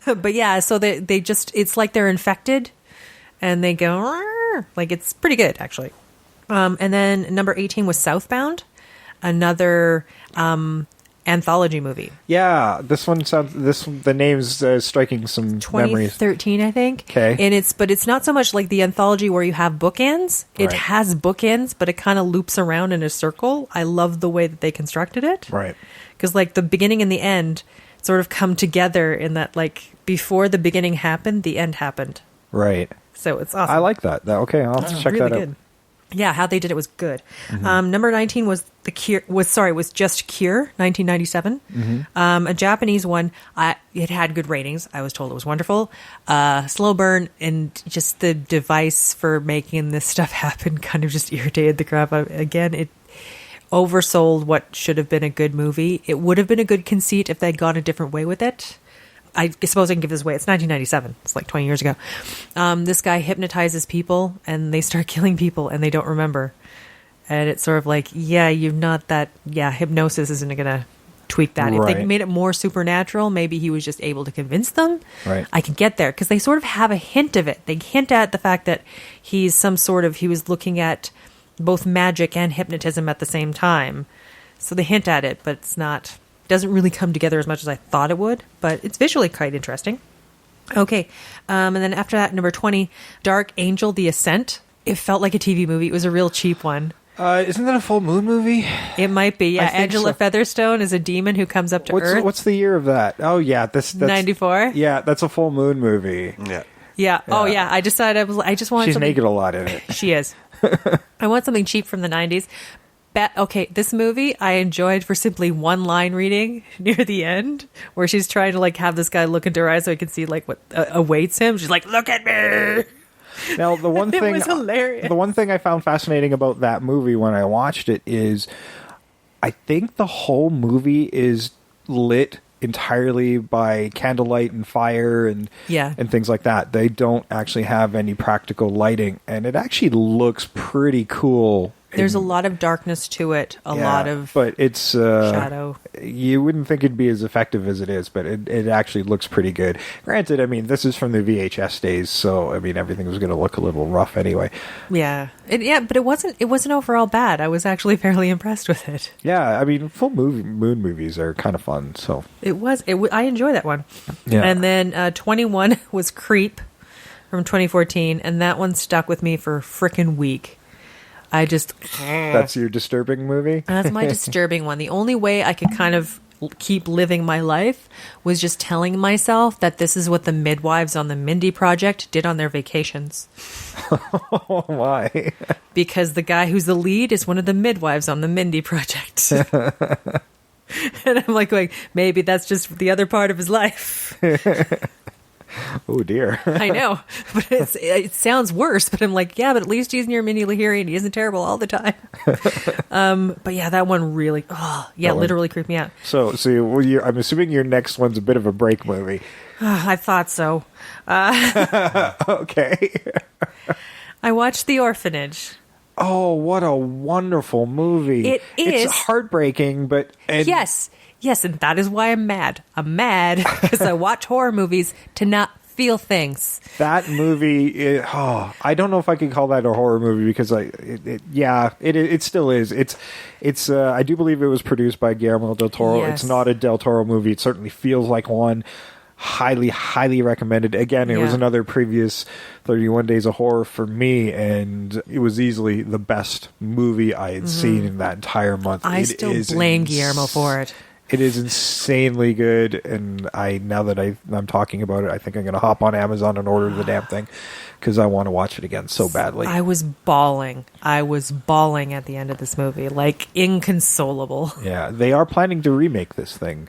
But yeah, so they just, it's like they're infected and they go, "Rrr." Like it's pretty good actually. And then number 18 was Southbound, another anthology movie. Yeah, the name's striking some memories. 2013, I think. Okay. And it's not so much like the anthology where you have bookends. It Right. has bookends, but it kind of loops around in a circle. I love the way that they constructed it. Right. Because like the beginning and the end sort of come together in that like before the beginning happened, the end happened. Right. So it's awesome. I like that. Okay, I'll have to check really that good. out. Yeah, how they did it was good. Number 19 was was just Cure, 1997. A Japanese one. It had good ratings. I was told it was wonderful. Slow burn, and just the device for making this stuff happen kind of just irritated the crap out. Again, it oversold what should have been a good movie. It would have been a good conceit if they'd gone a different way with it. I suppose I can give this away. It's 1997. It's like 20 years ago. This guy hypnotizes people and they start killing people and they don't remember. And it's sort of like, hypnosis isn't going to tweak that. If they Right. made it more supernatural, maybe he was just able to convince them. Right. I can get there because they sort of have a hint of it. They hint at the fact that he was looking at both magic and hypnotism at the same time. So they hint at it, but doesn't really come together as much as I thought it would, but it's visually quite interesting. Okay, and then after that, number 20, Dark Angel, The Ascent. It felt like a TV movie. It was a real cheap one. Isn't that a full moon movie? It might be, yeah. I think Angela so. Featherstone is a demon who comes up to Earth. What's the year of that? Oh yeah, that's 94? Yeah, that's a full moon movie. Yeah. Yeah. Oh, yeah. I decided I just wanted She's something. naked a lot in it. She is. I want something cheap from the 90s. Okay, this movie I enjoyed for simply one line reading near the end, where she's trying to like have this guy look into her eyes so he can see like what awaits him. She's like, "Look at me." Now, the one It thing was hilarious. the one thing I found fascinating about that movie when I watched it is I think the whole movie is lit entirely by candlelight and fire and things like that. They don't actually have any practical lighting, and it actually looks pretty cool. There's a lot of darkness to it, a lot of but it's shadow. You wouldn't think it'd be as effective as it is, but it actually looks pretty good. Granted, I mean, this is from the VHS days, so I mean, everything was going to look a little rough anyway. Yeah, but it wasn't overall bad. I was actually fairly impressed with it. Yeah, I mean, full moon movies are kind of fun. So I enjoy that one. Yeah. And then 21 was Creep from 2014, and that one stuck with me for a frickin' week. That's your disturbing movie? That's my disturbing one. The only way I could kind of keep living my life was just telling myself that this is what the midwives on the Mindy Project did on their vacations. Why? Because the guy who's the lead is one of the midwives on the Mindy Project. And I'm like, maybe that's just the other part of his life. Oh dear. I know, but it sounds worse. But I'm like, yeah, but at least he's near Mindy Lahiri and he isn't terrible all the time. But yeah, that one really, literally creeped me out. So I'm assuming your next one's a bit of a break movie. I thought so. Okay. I watched The Orphanage. Oh, what a wonderful movie! It is. It's heartbreaking, but Yes, and that is why I'm mad. I'm mad because I watch horror movies to not feel things. That movie, I don't know if I could call that a horror movie because it still is. It's I do believe it was produced by Guillermo del Toro. Yes. It's not a del Toro movie. It certainly feels like one. Highly, highly recommended. Again, it was another previous 31 Days of Horror for me, and it was easily the best movie I had seen in that entire month. I still blame Guillermo for it. It is insanely good, and now that I'm talking about it, I think I'm going to hop on Amazon and order the damn thing because I want to watch it again so badly. I was bawling at the end of this movie, like inconsolable. Yeah, they are planning to remake this thing.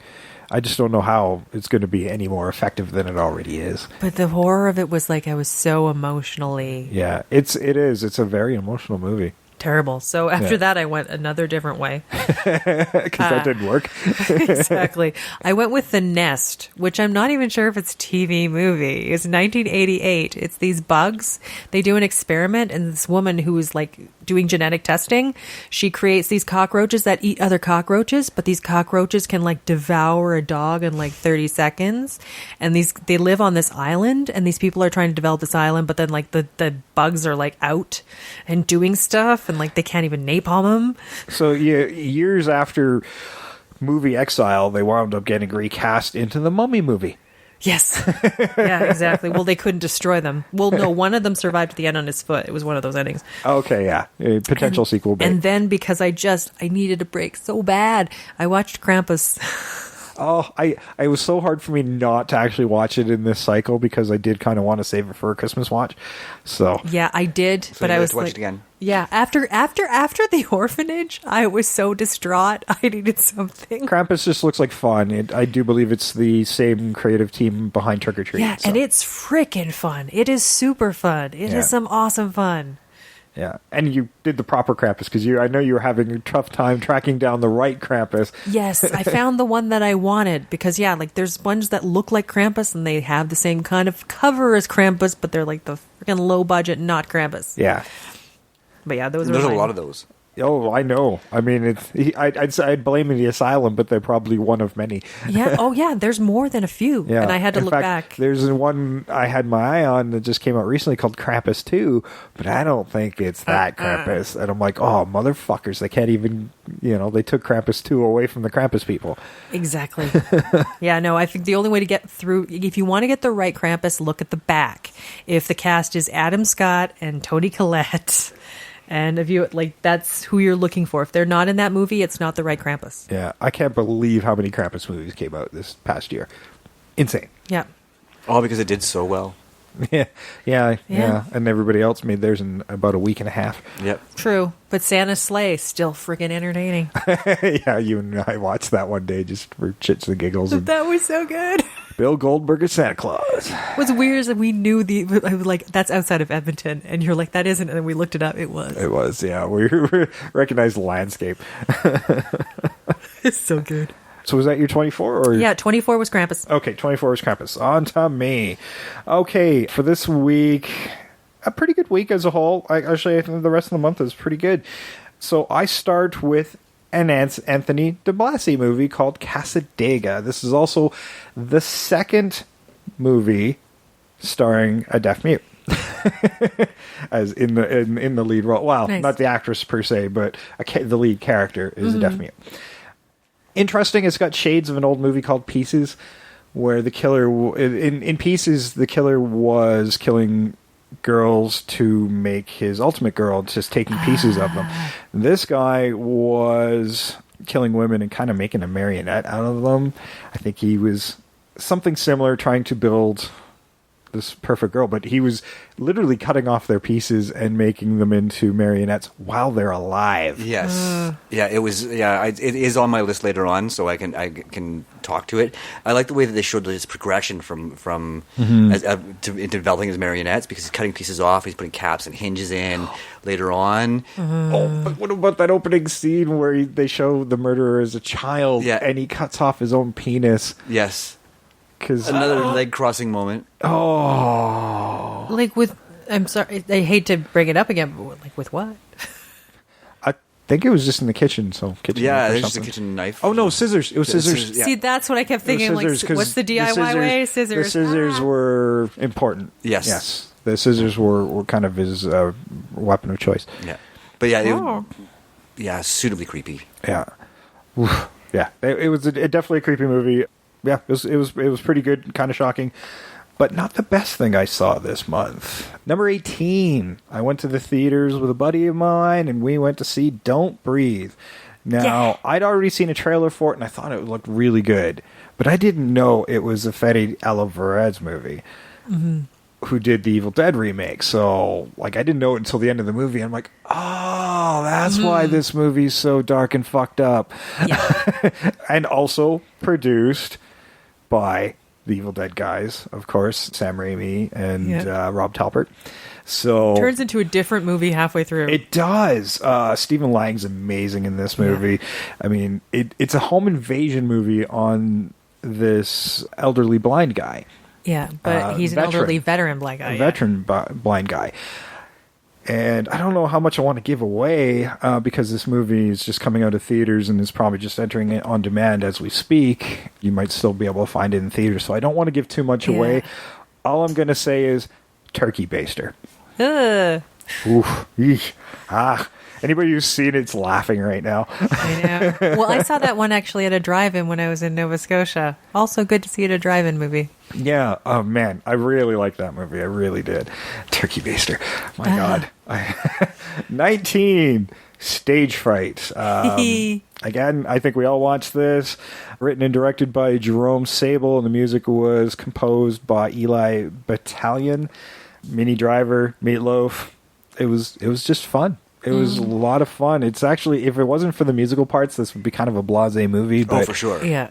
I just don't know how it's going to be any more effective than it already is. But the horror of it was like I was so emotionally... Yeah, it is. It's a very emotional movie. Terrible. So after that, I went another different way. Because that didn't work. Exactly. I went with The Nest, which I'm not even sure if it's TV movie. It's 1988. It's these bugs. They do an experiment, and this woman who is like doing genetic testing, she creates these cockroaches that eat other cockroaches, but these cockroaches can like devour a dog in like 30 seconds. And they live on this island, and these people are trying to develop this island, but then like the bugs are like out and doing stuff, and like they can't even napalm them. So years after movie Exile, they wound up getting recast into the Mummy movie. Yes. Yeah, exactly. Well, they couldn't destroy them. Well, no, one of them survived at the end on his foot. It was one of those endings. Okay, yeah. A potential sequel bait. And then because I needed a break so bad, I watched Krampus. Oh, it was so hard for me not to actually watch it in this cycle because I did kind of want to save it for a Christmas watch. So yeah, I did, So but you I had was to watch like, it again. yeah, after the Orphanage, I was so distraught. I needed something. Krampus just looks like fun. I do believe it's the same creative team behind Trick or Treat. Yeah, so. and it's freaking fun. It is super fun. It is some awesome fun. Yeah, and you did the proper Krampus because I know you were having a tough time tracking down the right Krampus. Yes, I found the one that I wanted because like there's ones that look like Krampus and they have the same kind of cover as Krampus, but they're like the freaking low budget, not Krampus. Yeah. But yeah, There's were a mine. lot of those. Oh, I know. I mean, I'd blame the Asylum, but they're probably one of many. Yeah. Oh, yeah. There's more than a few, Yeah. and I had to In look fact, back. There's one I had my eye on that just came out recently called Krampus 2, but I don't think it's that Krampus. And I'm like, oh, motherfuckers, they can't even, they took Krampus 2 away from the Krampus people. Exactly. Yeah. No, I think the only way to get through, if you want to get the right Krampus, look at the back. If the cast is Adam Scott and Toni Collette. And if you that's who you're looking for. If they're not in that movie, it's not the right Krampus. Yeah, I can't believe how many Krampus movies came out this past year. Insane. Yeah. All because it did so well. Yeah. And everybody else made theirs in about a week and a half. Yep. True. But Santa's Sleigh still freaking entertaining. Yeah, you and I watched that one day just for chits and giggles. And That was so good. Bill Goldberg as Santa Claus. What's weird is that we knew I was like, that's outside of Edmonton. And you're like, that isn't. And then we looked it up. It was. It was, yeah. We recognized the landscape. It's so good. So was that your 24? Or? Yeah, 24 was Krampus. Okay, 24 is Krampus. On to me. Okay, for this week, a pretty good week as a whole. I think the rest of the month is pretty good. So I start with an Anthony de Blasi movie called Cassadaga. This is also the second movie starring a deaf mute. As in the lead role. Well, Nice. not the actress per se, but the lead character is a deaf mute. Interesting, it's got shades of an old movie called Pieces, where the killer, in Pieces, the killer was killing girls to make his ultimate girl, just taking pieces of them. This guy was killing women and kind of making a marionette out of them. I think he was something similar, trying to build this perfect girl, but he was literally cutting off their pieces and making them into marionettes while they're alive. Yes. Yeah, it was. Yeah, it is on my list later on, so I can talk to it. I like the way that they showed this progression from to developing his marionettes, because he's cutting pieces off, he's putting caps and hinges in later on. Oh, but what about that opening scene where they show the murderer as a child, and he cuts off his own penis? Yes. Because Another leg crossing moment. Oh, I'm sorry, I hate to bring it up again, but with what? I think it was just in the kitchen. So kitchen. Yeah, knife or there's just a something. kitchen knife. Oh no, scissors! It was scissors. Scissors, yeah. See, that's what I kept thinking. Scissors, 'cause What's the DIY way? Scissors. The scissors were important. Yes. The scissors were kind of his weapon of choice. Yeah, but yeah, Oh. suitably creepy. Yeah, Oof. Yeah. It was definitely a creepy movie. Yeah, it was pretty good, kind of shocking, but not the best thing I saw this month. Number 18. I went to the theaters with a buddy of mine, and we went to see Don't Breathe. Now, I'd already seen a trailer for it, and I thought it looked really good, but I didn't know it was a Fede Alvarez movie. Who did the Evil Dead remake. So, I didn't know it until the end of the movie. I'm like, oh, that's why this movie's so dark and fucked up. Yeah. And also produced by the Evil Dead guys, of course, Sam Raimi and Rob Talbot. So Turns into a different movie halfway through. it does. Stephen Lang's amazing in this movie. I mean, it's a home invasion movie on this elderly blind guy. Yeah, but he's an elderly veteran blind guy. Blind guy. And I don't know how much I want to give away because this movie is just coming out of theaters and is probably just entering it on demand as we speak. You might still be able to find it in theaters, so I don't want to give too much away. All I'm going to say is turkey baster. Ugh. Oof. Eesh. Anybody who's seen it's laughing right now. I know. Well, I saw that one actually at a drive-in when I was in Nova Scotia. Also good to see it at a drive-in movie. Yeah. Oh, man. I really liked that movie. I really did. Turkey baster. My God. 19. Stage Fright. Again, I think we all watched this. Written and directed by Jerome Sable, and the music was composed by Eli Battalion. Minnie Driver, Meatloaf. It was just fun. It was a lot of fun. It's actually, if it wasn't for the musical parts, this would be kind of a blasé movie. But for sure. Yeah.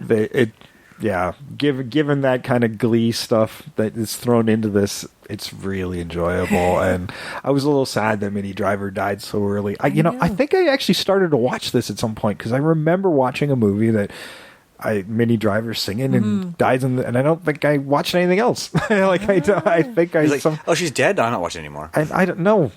Given that kind of Glee stuff that is thrown into this, it's really enjoyable. And I was a little sad that Minnie Driver died so early. I think I actually started to watch this at some point because I remember watching a movie that Minnie Driver singing and dies and I don't think I watched anything else. I think oh, she's dead. I'm not watching anymore. I don't know.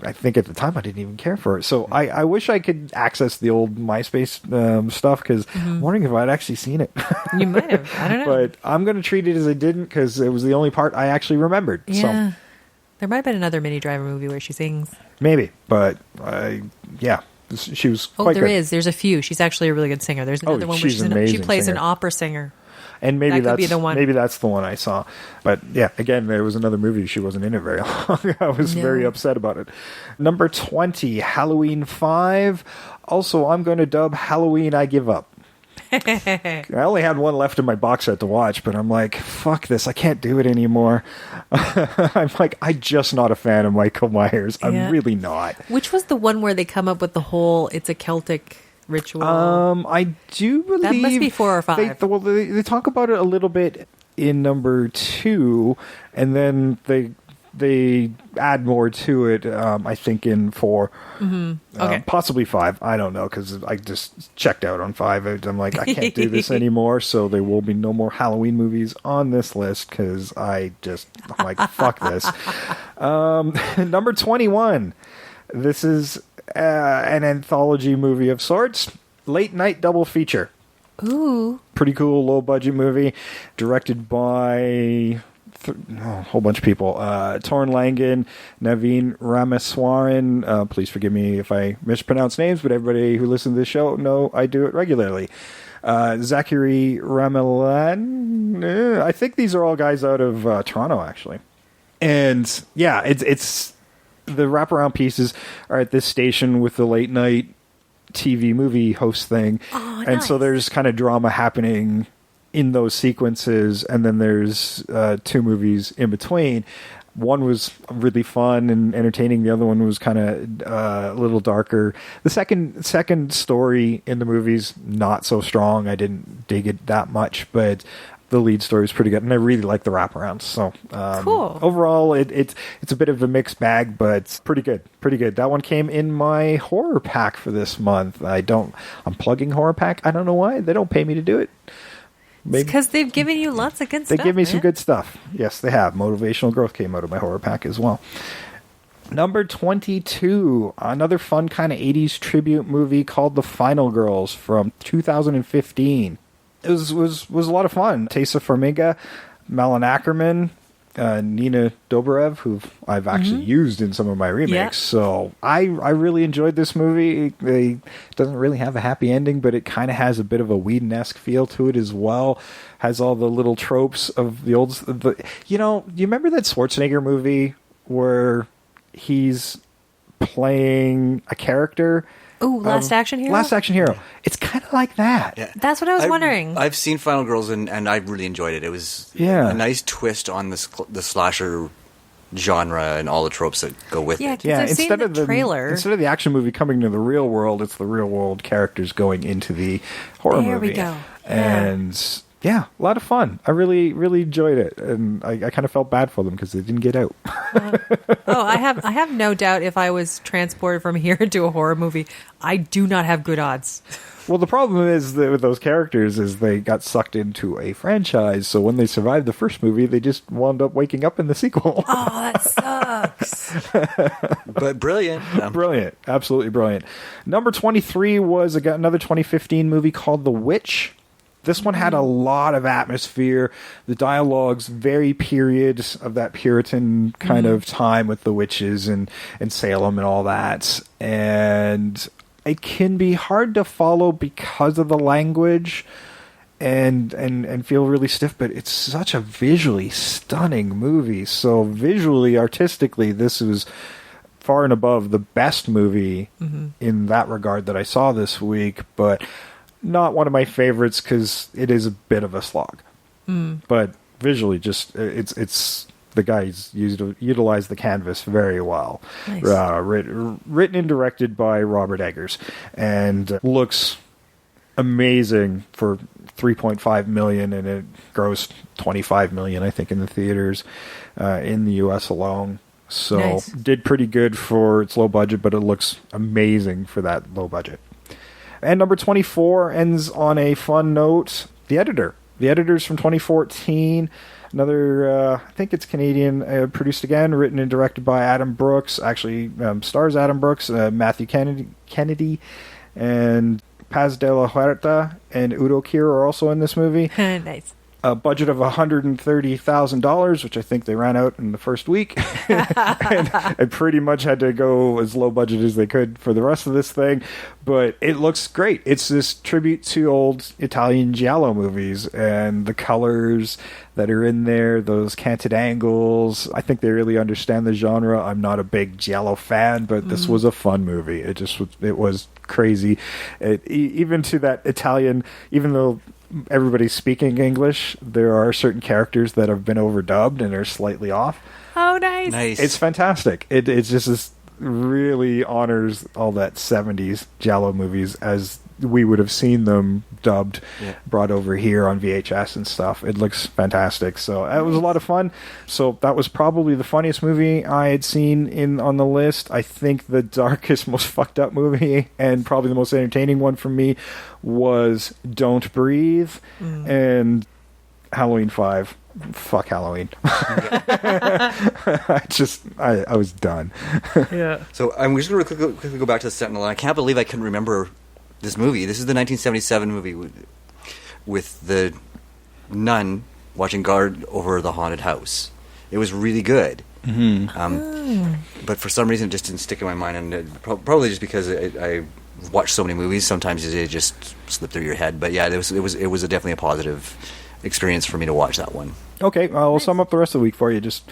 I think at the time I didn't even care for it. So I wish I could access the old MySpace stuff because I'm wondering if I'd actually seen it. You might have. I don't know. But I'm going to treat it as I didn't because it was the only part I actually remembered. Yeah. So There might have been another Minnie Driver movie where she sings. maybe. But she was quite There good. is. There's a few. She's actually a really good singer. There's another one where she's an amazing she plays singer. an opera singer. And maybe That could be that's the one. maybe that's the one I saw. But yeah, again, there was another movie. She wasn't in it very long. I was very upset about it. Number 20, Halloween 5. Also, I'm going to dub Halloween I Give Up. I only had one left in my box set to watch, but I'm like, fuck this. I can't do it anymore. I'm like, I'm just not a fan of Michael Myers. Yeah. I'm really not. Which was the one where they come up with the whole, it's a Celtic ritual? I do believe That must be 4 or 5. They talk about it a little bit in number 2, and then they add more to it. I think in 4, Okay. possibly 5. I don't know because I just checked out on 5. I'm like, I can't do this anymore. So there will be no more Halloween movies on this list because I'm like, fuck this. Number 21. This is an anthology movie of sorts. Late night double feature. Ooh. Pretty cool, low budget movie. Directed by a whole bunch of people. Torn Langan, Naveen Ramaswaran. Please forgive me if I mispronounce names, but everybody who listens to this show know I do it regularly. Zachary Ramalan. I think these are all guys out of Toronto, actually. And yeah, it's the wraparound pieces are at this station with the late night TV movie host thing. Oh, and so nice. there's kind of drama happening in those sequences, and then there's 2 movies in between. One was really fun and entertaining. The other one was kind of a little darker. The second story in the movie's not so strong. I didn't dig it that much, but the lead story is pretty good, and I really like the wraparound. So cool. Overall, it's a bit of a mixed bag, but pretty good. That one came in my horror pack for this month. I'm plugging horror pack. I don't know why. They don't pay me to do it. Maybe Because they've given you lots of good they stuff. give me some man. good stuff. Yes, they have. Motivational growth came out of my horror pack as well. Number 22, another fun kind of 80s tribute movie called The Final Girls from 2015. It was a lot of fun. Tessa Farmiga, Malin Ackerman, Nina Dobrev, who I've actually used in some of my remakes. Yeah. So I really enjoyed this movie. It doesn't really have a happy ending, but it kind of has a bit of a Whedon-esque feel to it as well. Has all the little tropes of the old... you remember that Schwarzenegger movie where he's playing a character... Ooh, Last Action Hero? Last Action Hero. It's kind of like that. Yeah. That's what I was wondering. I've seen Final Girls and I really enjoyed it. It was a nice twist on the slasher genre and all the tropes that go with Yeah, it. 'cause I've seen the trailer. Instead of the action movie coming to the real world, it's the real world characters going into the horror movie. There we go. And yeah, a lot of fun. I really, really enjoyed it, and I kind of felt bad for them because they didn't get out. I have no doubt if I was transported from here to a horror movie, I do not have good odds. Well, the problem is that with those characters is they got sucked into a franchise, so when they survived the first movie, they just wound up waking up in the sequel. Oh, that sucks. But brilliant. Brilliant. Absolutely brilliant. Number 23 was another 2015 movie called The Witch. This one had a lot of atmosphere. The dialogue's very period of that Puritan kind of time with the witches and Salem and all that. And it can be hard to follow because of the language and feel really stiff, but it's such a visually stunning movie. So visually, artistically, this was far and above the best movie in that regard that I saw this week, but not one of my favorites because it is a bit of a slog. But visually, just it's the guys utilized the canvas very well. Nice. Written and directed by Robert Eggers, and looks amazing for $3.5 million, and it grossed $25 million, I think, in the theaters in the U.S. alone. So Nice. Did pretty good for its low budget, but it looks amazing for that low budget. And number 24 ends on a fun note. The Editor. The Editor's from 2014. Another, I think it's Canadian, produced again, written and directed by Adam Brooks. Actually, stars Adam Brooks, Matthew Kennedy, and Paz de la Huerta and Udo Kier are also in this movie. Nice. A budget of $130,000, which I think they ran out in the first week. and I pretty much had to go as low budget as they could for the rest of this thing. But it looks great. It's this tribute to old Italian giallo movies, and the colors that are in there, those canted angles. I think they really understand the genre. I'm not a big giallo fan, but this was a fun movie. It was crazy. Even to that Italian, even though everybody's speaking English, there are certain characters that have been overdubbed and are slightly off. Oh, nice. Nice. It's fantastic. It's just this really honors all that 70s giallo movies as we would have seen them dubbed, brought over here on VHS and stuff. It looks fantastic. So it was a lot of fun. So that was probably the funniest movie I had seen on the list. I think the darkest, most fucked up movie, and probably the most entertaining one for me, was Don't Breathe and Halloween 5. Fuck Halloween. I was done. Yeah. So I'm just going to quickly go back to the Sentinel, and I can't believe I couldn't remember this movie. This is the 1977 movie with the nun watching guard over the haunted house. It was really good. But for some reason it just didn't stick in my mind, and probably just because I watched so many movies, sometimes it just slipped through your head. But yeah, it was definitely a positive experience for me to watch that one. Okay, we'll sum up the rest of the week for you. Just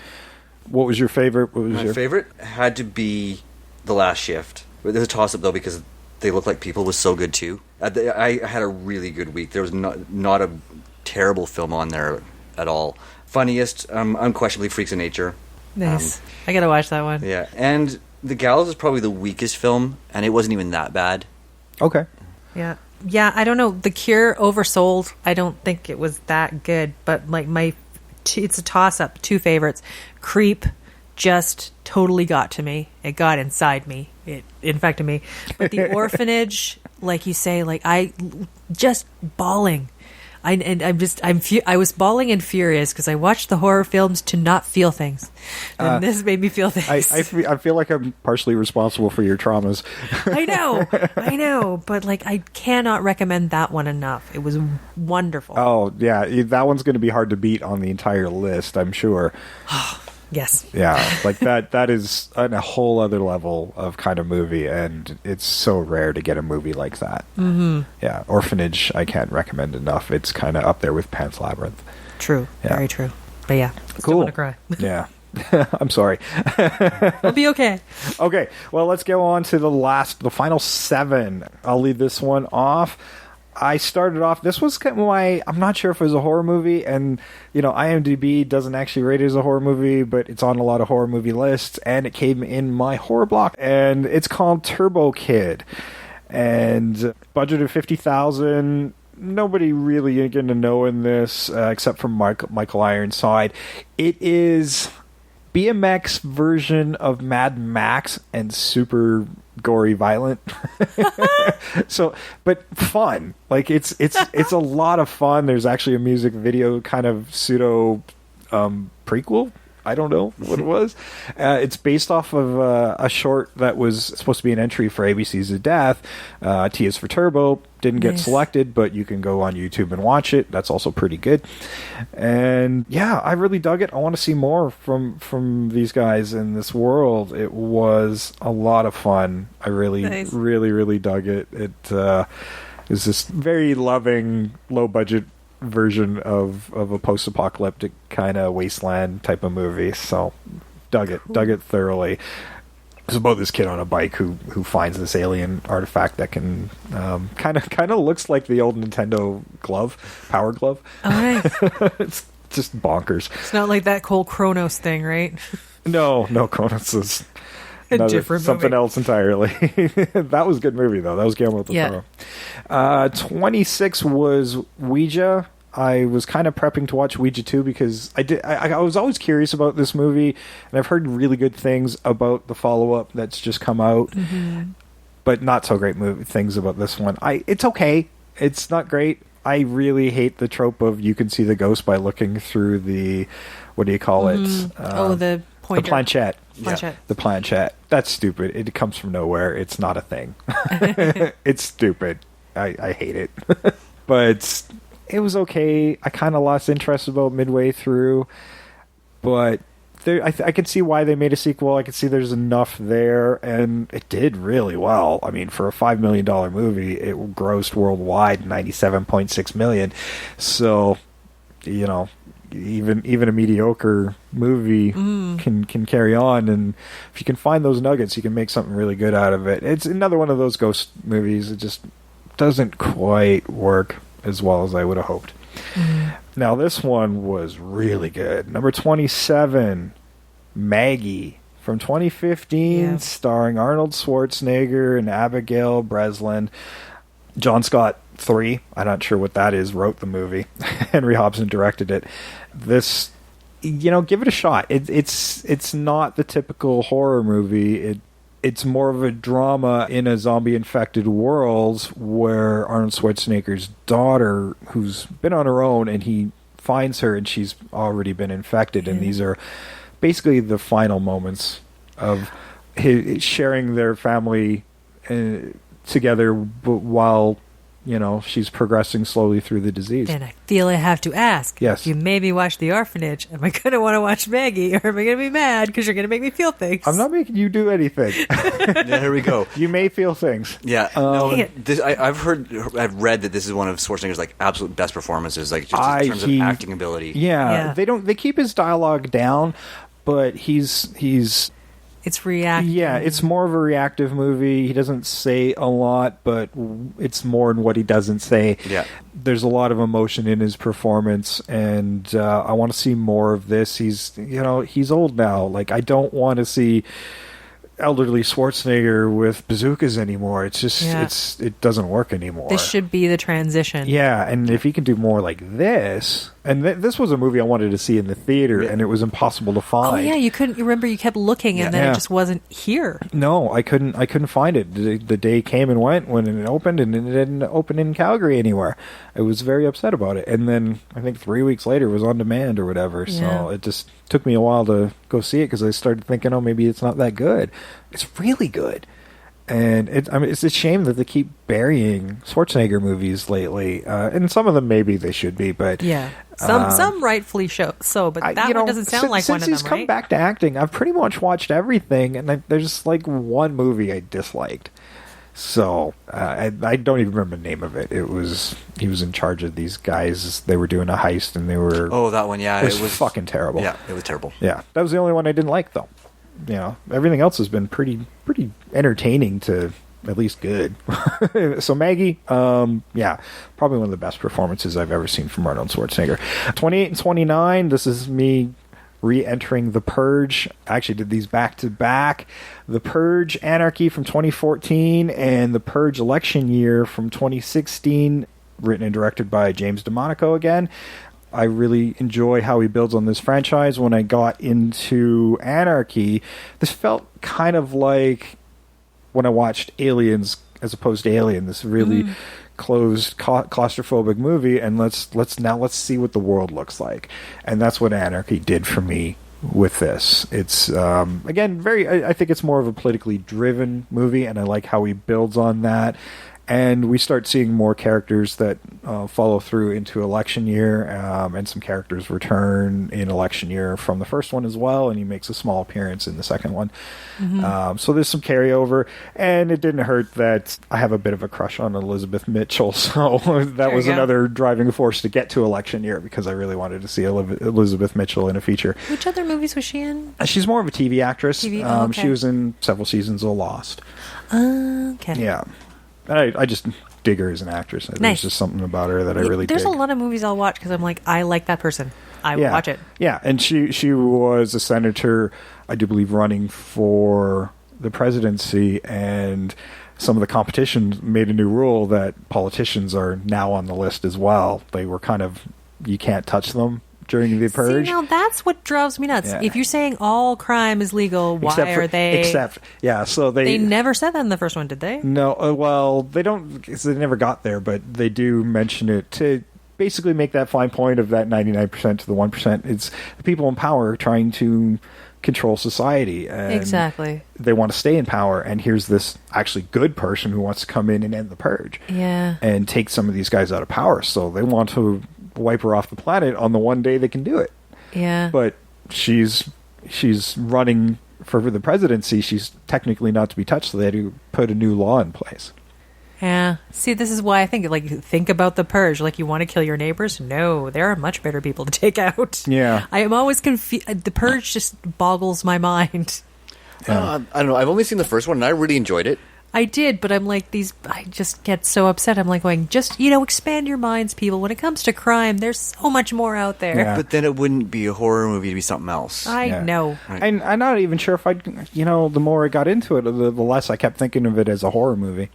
what was your favorite? My favorite had to be The Last Shift. There's a toss-up though, because They Look Like People was so good too. I had a really good week. There was not a terrible film on there at all. Funniest, unquestionably, Freaks of Nature. Nice. I gotta watch that one. Yeah, and The Gallows is probably the weakest film, and it wasn't even that bad. Okay. Yeah. Yeah, I don't know. The Cure oversold. I don't think it was that good, but like it's a toss-up. Two favorites. Creep just totally got to me. It got inside me. It infected me. But The Orphanage, like you say, like I just bawling. I was bawling and furious because I watched the horror films to not feel things, and this made me feel things. I feel like I'm partially responsible for your traumas. I know, but like I cannot recommend that one enough. It was wonderful. Oh yeah, that one's going to be hard to beat on the entire list, I'm sure. Yes. Yeah, like that is on a whole other level of kind of movie, and it's so rare to get a movie like that. Mm-hmm. Yeah, Orphanage I can't recommend enough. It's kind of up there with Pan's Labyrinth. True. Yeah. Very true. But yeah, still cool. want to cry. Yeah. I'm sorry. I'll be okay. Okay, well, let's go on to the final 7. I'll leave this one off. I started off, this was kind of I'm not sure if it was a horror movie, and, IMDb doesn't actually rate it as a horror movie, but it's on a lot of horror movie lists, and it came in my horror block, and it's called Turbo Kid, and budget of $50,000. Nobody really going to know in this, except for Michael Ironside. It is BMX version of Mad Max and super gory violent. So, but fun. Like it's a lot of fun. There's actually a music video kind of pseudo prequel I don't know what it was. It's based off of a short that was supposed to be an entry for ABC's of Death. T is for Turbo. Didn't get selected, but you can go on YouTube and watch it. That's also pretty good. And yeah, I really dug it. I want to see more from these guys in this world. It was a lot of fun. I really, really dug it. It is this very loving, low-budget version of a post-apocalyptic kind of wasteland type of movie. So dug it thoroughly. It's about this kid on a bike who finds this alien artifact that can kind of looks like the old Nintendo power glove. Oh, nice. It's just bonkers. It's not like that whole Kronos thing, right? No, Kronos is different something movie. else entirely. That was a good movie though. That was Guillermo del Toro. 26 was Ouija. I was kind of prepping to watch Ouija 2 because I was always curious about this movie, and I've heard really good things about the follow-up that's just come out, but not so great things about this one. It's okay. It's not great. I really hate the trope of you can see the ghost by looking through the, what do you call it? The pointer. The planchette. Planchette. The planchette. That's stupid. It comes from nowhere. It's not a thing. It's stupid. I hate it. But it was okay. I kind of lost interest about midway through. But I can see why they made a sequel. I can see there's enough there. And it did really well. I mean, for a $5 million movie, it grossed worldwide $97.6 million. So, you know, even a mediocre movie can carry on, and if you can find those nuggets, you can make something really good out of it. It's another one of those ghost movies. It just doesn't quite work as well as I would have hoped. Now this one was really good. Number 27, Maggie from 2015, starring Arnold Schwarzenegger and Abigail Breslin. John Scott 3, I'm not sure what that is, wrote the movie. Henry Hobson directed it. This, give it a shot. It's not the typical horror movie. It's more of a drama in a zombie-infected world where Arnold Schwarzenegger's daughter, who's been on her own, and he finds her and she's already been infected. And these are basically the final moments of sharing their family together while she's progressing slowly through the disease. And I feel I have to ask. Yes. You made me watch The Orphanage. Am I going to want to watch Maggie, or am I going to be mad because you're going to make me feel things? I'm not making you do anything. Yeah, here we go. You may feel things. Yeah, I've read that this is one of Schwarzenegger's absolute best performances, in terms of acting ability. Yeah, they keep his dialogue down, but he's. It's reactive. Yeah, it's more of a reactive movie. He doesn't say a lot, but it's more in what he doesn't say. Yeah. There's a lot of emotion in his performance, and I want to see more of this. He's old now. I don't want to see elderly Schwarzenegger with bazookas anymore. It's just it doesn't work anymore. This should be the transition. Yeah, and if he can do more like this, and this was a movie I wanted to see in the theater, and it was impossible to find. Oh yeah, you couldn't. You remember you kept looking, and then it just wasn't here. No, I couldn't find it. The day came and went when it opened, and it didn't open in Calgary anywhere. I was very upset about it, and then I think 3 weeks later it was on demand or whatever. So it just took me a while to go see it because I started thinking, maybe it's not that good. It's really good. And it's a shame that they keep burying Schwarzenegger movies lately. And some of them maybe they should be, but some rightfully so. But that one doesn't sound like one of them. Since he's come back to acting, I've pretty much watched everything, and there's one movie I disliked. So I don't even remember the name of it. He was in charge of these guys. They were doing a heist, and they were that one. Yeah, it was fucking terrible. Yeah, it was terrible. Yeah, that was the only one I didn't like though. Everything else has been pretty entertaining to at least good. So Maggie, probably one of the best performances I've ever seen from Arnold Schwarzenegger. 28 and 29, this is me re-entering The Purge. I actually did these back to back. The Purge Anarchy from 2014 and The Purge Election Year from 2016, written and directed by James DeMonaco again. I really enjoy how he builds on this franchise. When I got into Anarchy, this felt kind of like when I watched Aliens as opposed to Alien, this really closed, claustrophobic movie, and let's see what the world looks like. And that's what Anarchy did for me with this. It's again I think it's more of a politically driven movie, and I like how he builds on that. And we start seeing more characters that follow through into election year, and some characters return in election year from the first one as well, and he makes a small appearance in the second one. So there's some carryover, and it didn't hurt that I have a bit of a crush on Elizabeth Mitchell, so that was another driving force to get to election year, because I really wanted to see Elizabeth Mitchell in a feature. Which other movies was she in? She's more of a TV actress. Okay. She was in several seasons of Lost. Okay. Yeah. I just dig her as an actress. There's just something about her that I really dig. There's a lot of movies I'll watch because I'm like, I like that person. I will watch it. Yeah, and she was a senator, I do believe, running for the presidency, and some of the competition made a new rule that politicians are now on the list as well. They were kind of, you can't touch them during the purge. See, now that's what drives me nuts. Yeah. If you're saying all crime is legal, why are they... So they never said that in the first one, did they? No, well, they don't, because they never got there, but they do mention it to basically make that fine point of that 99% to the 1%. It's the people in power trying to control society. And exactly. They want to stay in power, and here's this actually good person who wants to come in and end the purge. Yeah. And take some of these guys out of power. So they want to wipe her off the planet on the one day they can do it. Yeah. But she's running for the presidency. She's technically not to be touched, so they had to put a new law in place. Yeah. See, this is why I think about the purge. Like, you want to kill your neighbors? No, there are much better people to take out. Yeah. I am always confused. The purge just boggles my mind. I don't know. I've only seen the first one, and I really enjoyed it. I did, but I'm like, I just get so upset. I'm like going, just, expand your minds, people. When it comes to crime, there's so much more out there. Yeah. But then it wouldn't be a horror movie, it'd be something else. I know. Right. And I'm not even sure if the more I got into it, the less I kept thinking of it as a horror movie.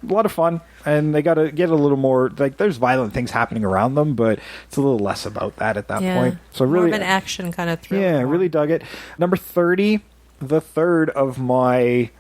A lot of fun, and they got to get a little more, there's violent things happening around them, but it's a little less about that at that point. So really, more of an action kind of thriller. Yeah, really dug it. Number 30, the third of my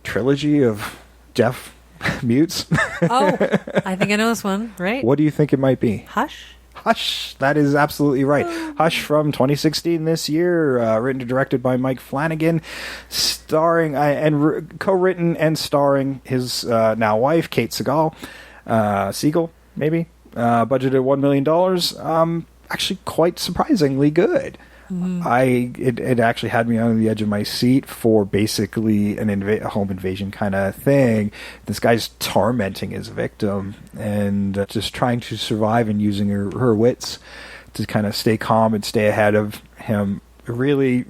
trilogy of deaf mutes. Oh, I think I know this one, right? What do you think it might be? Hush? Hush. That is absolutely right. Hush from 2016 this year, written and directed by Mike Flanagan, starring and co-written and starring his now wife, Kate Siegel, maybe. Budgeted $1 million. Actually quite surprisingly good. Mm-hmm. It actually had me on the edge of my seat for basically a home invasion kind of thing. This guy's tormenting his victim and just trying to survive and using her wits to kind of stay calm and stay ahead of him. Really,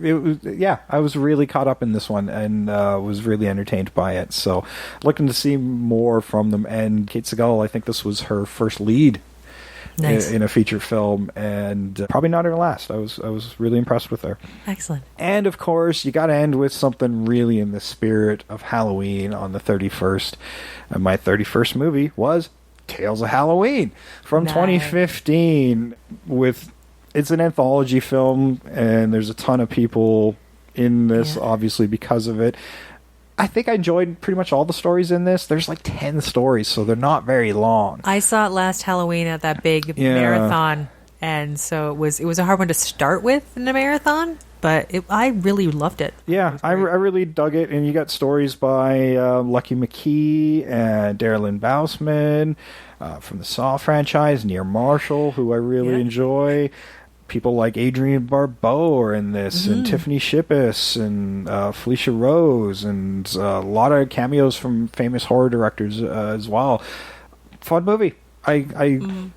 I was really caught up in this one and was really entertained by it. So looking to see more from them. And Kate Siegel, I think this was her first lead. Nice. In a feature film, and probably not her last. I was really impressed with her. Excellent. And of course, you got to end with something really in the spirit of Halloween on the 31st. And my 31st movie was Tales of Halloween from 2015. It's an anthology film, and there's a ton of people in this, obviously because of it. I think I enjoyed pretty much all the stories in this. There's like 10 stories, so they're not very long. I saw it last Halloween at that big marathon, and so it was a hard one to start with in a marathon, but I really loved it. Yeah, I really dug it, and you got stories by Lucky McKee and Darylyn Bousman from the Saw franchise, Near Marshall, who I really enjoy. People like Adrienne Barbeau are in this, and Tiffany Shippas, and Felicia Rose, and a lot of cameos from famous horror directors as well. Fun movie. I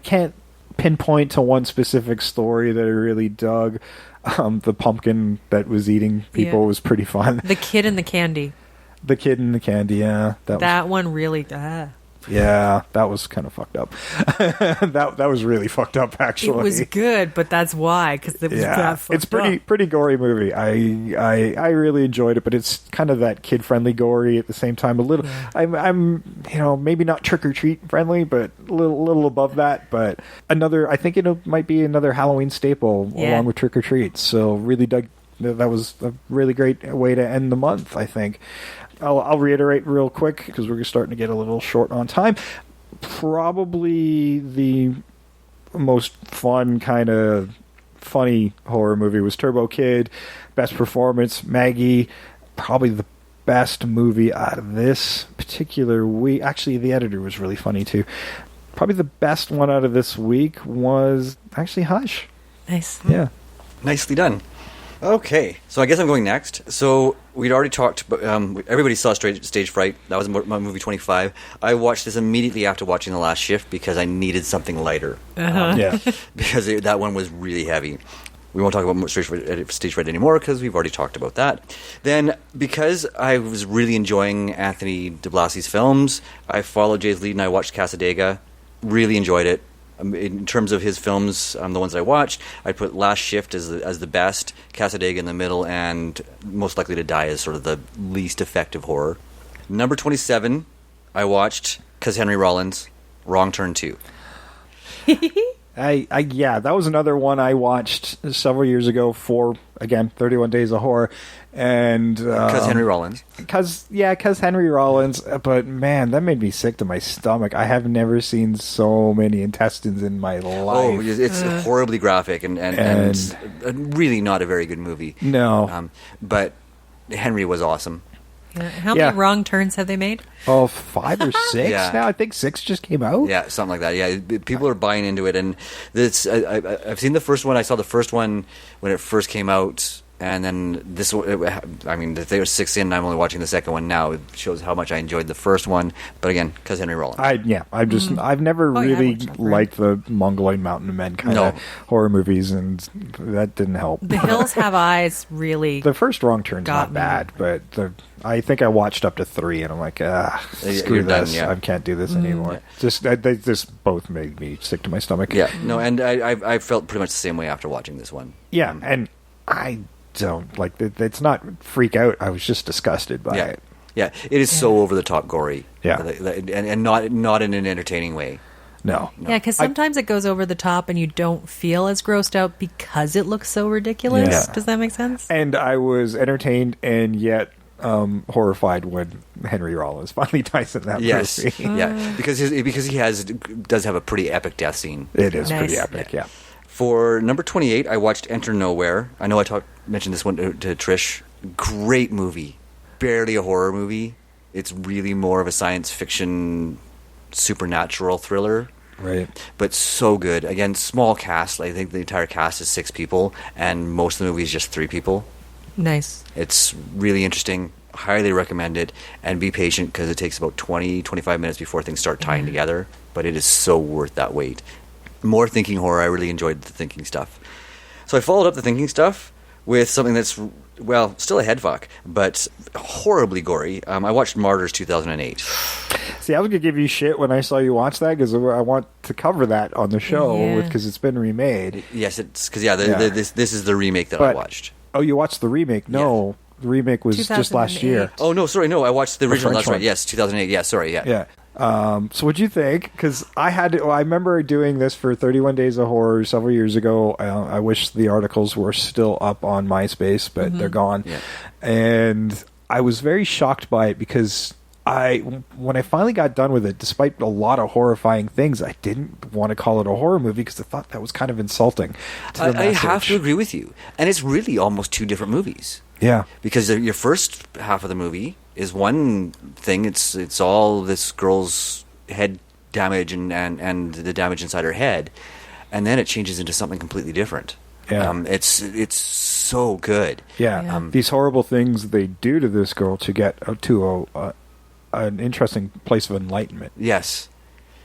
can't pinpoint to one specific story that I really dug. The pumpkin that was eating people was pretty fun. The Kid and the Candy. The Kid and the Candy, yeah. That one really... Yeah, that was kind of fucked up. that was really fucked up, actually. It was good, but that's why, because it was that fucked it's pretty gory movie. I really enjoyed it, but it's kind of that kid friendly gory at the same time. A little, I'm maybe not trick or treat friendly, but a little above that. But I think it might be another Halloween staple along with Trick or Treat. So really dug. That was a really great way to end the month, I think. I'll reiterate real quick because we're starting to get a little short on time. Probably the most fun kind of funny horror movie was Turbo Kid. Best performance, Maggie. Probably the best movie out of this particular week. Actually, the editor was really funny too. Probably the best one out of this week was actually Hush. Nice. Yeah. Nicely done. Okay, so I guess I'm going next. So we'd already talked, everybody saw Stage Fright. That was my movie 25. I watched this immediately after watching The Last Shift because I needed something lighter. Yeah. Because that one was really heavy. We won't talk about Stage Fright anymore because we've already talked about that. Then, because I was really enjoying Anthony de Blasi's films, I followed Jay's lead and I watched Cassadaga. Really enjoyed it. In terms of his films, the ones I watched, I'd put Last Shift as the best, Cassadaga in the middle, and Most Likely to Die as sort of the least effective horror. Number 27, I watched, 'cause Henry Rollins, Wrong Turn 2. Yeah, that was another one I watched several years ago for, again, 31 Days of Horror. And Because Henry Rollins. Because Henry Rollins. But man, that made me sick to my stomach. I have never seen so many intestines in my life. Oh, it's horribly graphic and really not a very good movie. No. But Henry was awesome. Yeah. How many wrong turns have they made? Oh, 5 or 6 Yeah. now. I think 6 just came out. Yeah, something like that. Yeah, people are buying into it, and this I've seen the first one. I saw the first one when it first came out, and then this one. I mean, if they were 6 in, I'm only watching the second one now. It shows how much I enjoyed the first one. But again, because Henry Rollins. I've never really I watched liked the Mongoloid Mountain Men kind of horror movies, and that didn't help. The Hills Have Eyes really. The first Wrong Turn's got not me. bad, but I think I watched up to 3, and I'm like, screw You're done, this. yeah. I can't do this anymore. They just both made me sick to my stomach. Yeah, no, and I felt pretty much the same way after watching this one. Yeah, and I don't like it. It's not freak out. I was just disgusted by it. Yeah, it is so over the top gory. Yeah. and not in an entertaining way. No. Yeah, because sometimes it goes over the top and you don't feel as grossed out because it looks so ridiculous. Yeah. Does that make sense? And I was entertained and yet horrified when Henry Rollins finally dies in that Yes, movie. yeah, because he does have a pretty epic death scene. It is Nice. pretty epic, yeah. For number 28, I watched Enter Nowhere. I know I mentioned this one to Trish. Great movie. Barely a horror movie. It's really more of a science fiction, supernatural thriller. Right. But so good. Again, small cast. I think the entire cast is 6 people, and most of the movie is just 3 people. Nice. It's really interesting. Highly recommend it. And be patient because it takes about 20-25 minutes before things start tying together. But it is so worth that wait. More thinking horror. I really enjoyed the thinking stuff. So I followed up the thinking stuff with something that's, well, still a head fuck, but horribly gory. I watched Martyrs 2008. See, I was going to give you shit when I saw you watch that because I want to cover that on the show Yeah. because it's been remade. Yes, it's because this is the remake that I But- watched. Oh, you watched the remake? No, the remake was just last year. 2008. Oh no, sorry, no, I watched the original. French That's right. one. Yes, 2008. Yeah, sorry, yeah. Yeah. So what'd you think? Because I remember doing this for 31 Days of Horror several years ago. I wish the articles were still up on MySpace, but they're gone. Yeah. And I was very shocked by it because when I finally got done with it, despite a lot of horrifying things, I didn't want to call it a horror movie because I thought that was kind of insulting to the I have message. to agree with you, and it's really almost 2 different movies. Yeah. Because your first half of the movie is one thing. It's all this girl's head damage and the damage inside her head, and then it changes into something completely different. Yeah. It's so good. Yeah. Yeah. These horrible things they do to this girl to get to an interesting place of enlightenment. Yes.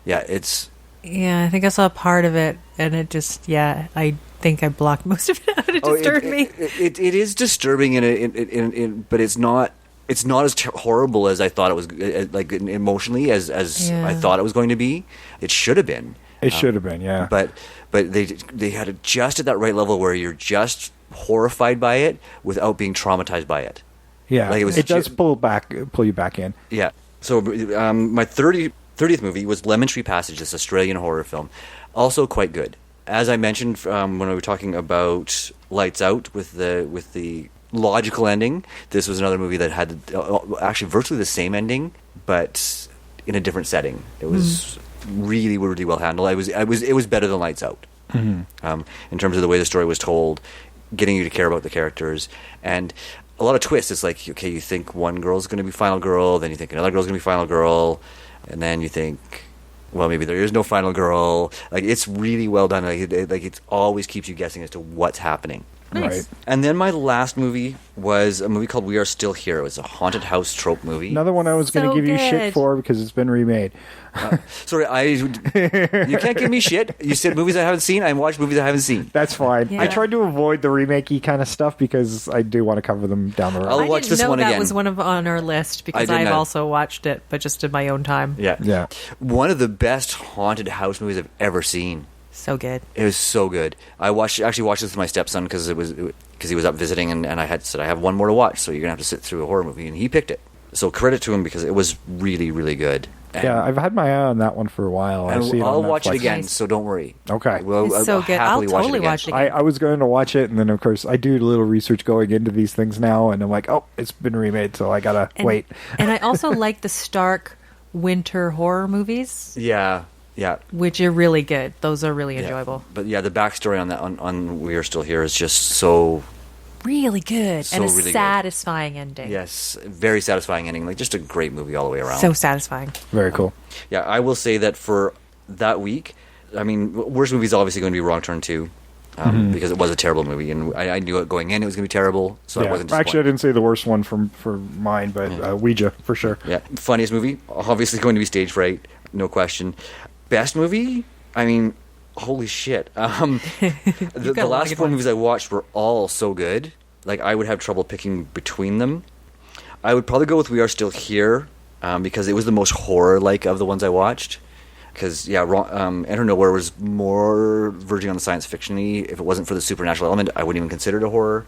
Yeah. It's Yeah, I think I saw part of it, and it just, I think I blocked most of it out. It disturbed me. It is disturbing, but it's not. It's not as horrible as I thought it was, like emotionally as I thought it was going to be. It should have been. It should have been, yeah. But they had it just at that right level where you're just horrified by it without being traumatized by it. Yeah, Like, it was it does pull you back in. Yeah. So my 30th movie was Lemon Tree Passage, this Australian horror film. Also quite good. As I mentioned when we were talking about Lights Out with the logical ending, this was another movie that had actually virtually the same ending, but in a different setting. It was really, really well handled. It was better than Lights Out. in terms of the way the story was told, getting you to care about the characters, and a lot of twists. It's like, okay, you think one girl's going to be final girl, then you think another girl's going to be final girl, and then you think, well, maybe there is no final girl. Like, it's really well done. It always keeps you guessing as to what's happening. Nice. Right. And then my last movie was a movie called We Are Still Here. It was a haunted house trope movie. Another one I was going to So give you good. shit for because it's been remade. Sorry, you can't give me shit. You said movies I haven't seen. I watched movies I haven't seen. That's fine. Yeah. I tried to avoid the remakey kind of stuff because I do want to cover them down the road. I'll I watch didn't this know one that again. was one on our list because I did I've not. also watched it, but just in my own time. Yeah. One of the best haunted house movies I've ever seen. So good. It was so good. I actually watched this with my stepson because he was up visiting, and I had said I have one more to watch, so you're gonna have to sit through a horror movie, and he picked it. So credit to him because it was really, really good. And, Yeah, I've had my eye on that one for a while. and I've seen it I'll on watch it Netflix. again, Nice. so don't worry. Okay. It's so good. I'll happily totally again. watch it again. I was going to watch it, and then of course I do a little research going into these things now, and I'm like, oh, it's been remade, so I gotta wait. And I also like the Stark winter horror movies, Yeah. which are really good. Those are really Yeah. enjoyable. But yeah, the backstory on that on We Are Still Here is just so Really good. So and a really good. satisfying ending. yes, very satisfying ending. Like just a great movie all the way around. So satisfying. Very cool. Yeah, I will say that for that week, I mean, worst movie is obviously going to be Wrong Turn 2, because it was a terrible movie, and I knew it going in, it was going to be terrible, so I Yeah. wasn't disappointed. Actually, I didn't say the worst one for mine, but Ouija for sure. Yeah, funniest movie, obviously going to be Stage Fright, no question. Best movie, I mean, holy shit. The got a lot last of good four ones. movies I watched were all so good. Like, I would have trouble picking between them. I would probably go with We Are Still Here, because it was the most horror-like of the ones I watched. Because, yeah, Enter Nowhere was more verging on the science fiction-y. If it wasn't for the supernatural element, I wouldn't even consider it a horror.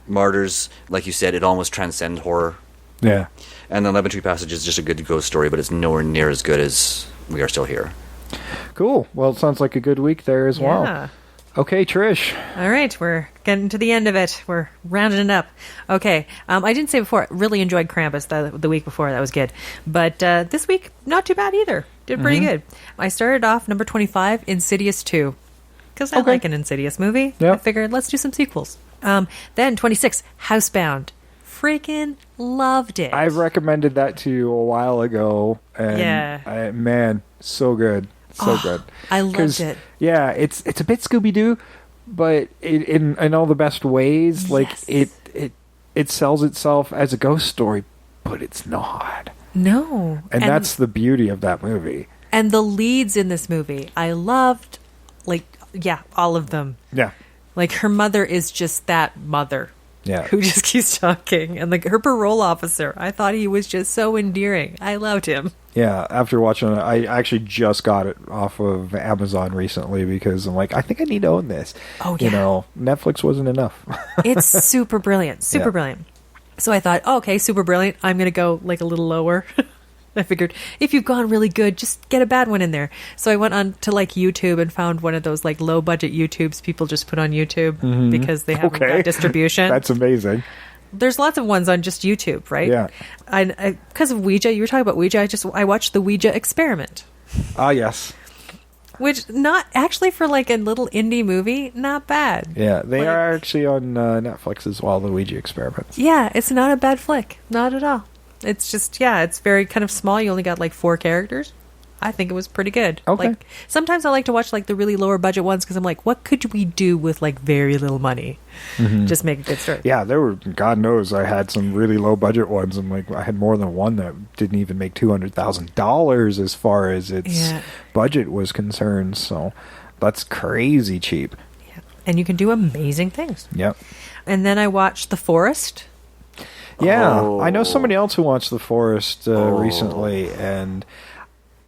Martyrs, like you said, it almost transcends horror. Yeah. And then Lemon Tree Passage is just a good ghost story, but it's nowhere near as good as We Are Still Here. Cool. Well, it sounds like a good week there as well. Yeah. Okay, Trish. All right, we're getting to the end of it. We're rounding it up. Okay, I didn't say before, really enjoyed Krampus the week before. That was good. But this week, not too bad either. Did pretty good. I started off number 25, Insidious 2. Because I Okay. like an Insidious movie. Yep. I figured, let's do some sequels. Then 26, Housebound. Freaking loved it. I've recommended that to you a while ago, and Yeah. man, so good. So good. I loved 'Cause, it. Yeah, it's a bit Scooby Doo, but in all the best ways. Like Yes. it sells itself as a ghost story, but it's not. No. And that's the beauty of that movie. And the leads in this movie, I loved, all of them. Yeah. Like, her mother is just that mother. Yeah. Who just keeps talking. And her parole officer, I thought he was just so endearing. I loved him. Yeah, after watching it, I actually just got it off of Amazon recently because I'm like, I think I need to own this. Oh, You yeah. know, Netflix wasn't enough. It's super brilliant. Super Yeah. brilliant. So I thought, okay, super brilliant. I'm going to go a little lower. I figured if you've gone really good, just get a bad one in there. So I went on to YouTube and found one of those low budget YouTubes people just put on YouTube because they haven't got distribution. That's amazing. There's lots of ones on just YouTube, right? Yeah. I because of Ouija, you were talking about Ouija. I watched the Ouija Experiment, Ah, yes. which not actually for a little indie movie, not bad. Yeah, they Like- are actually on Netflix as well, the Ouija experiments. Yeah, it's not a bad flick, not at all. It's just it's very kind of small. You only got 4 characters. I think it was pretty good. Okay. Sometimes I like to watch the really lower budget ones because I'm like, what could we do with very little money? Just make a good story. Yeah, there were, God knows, I had some really low budget ones. I'm like, I had more than one that didn't even make $200,000 as far as its Yeah. budget was concerned. So that's crazy cheap. Yeah. And you can do amazing things. Yep. And then I watched The Forest. Yeah, Oh. I know somebody else who watched The Forest recently, and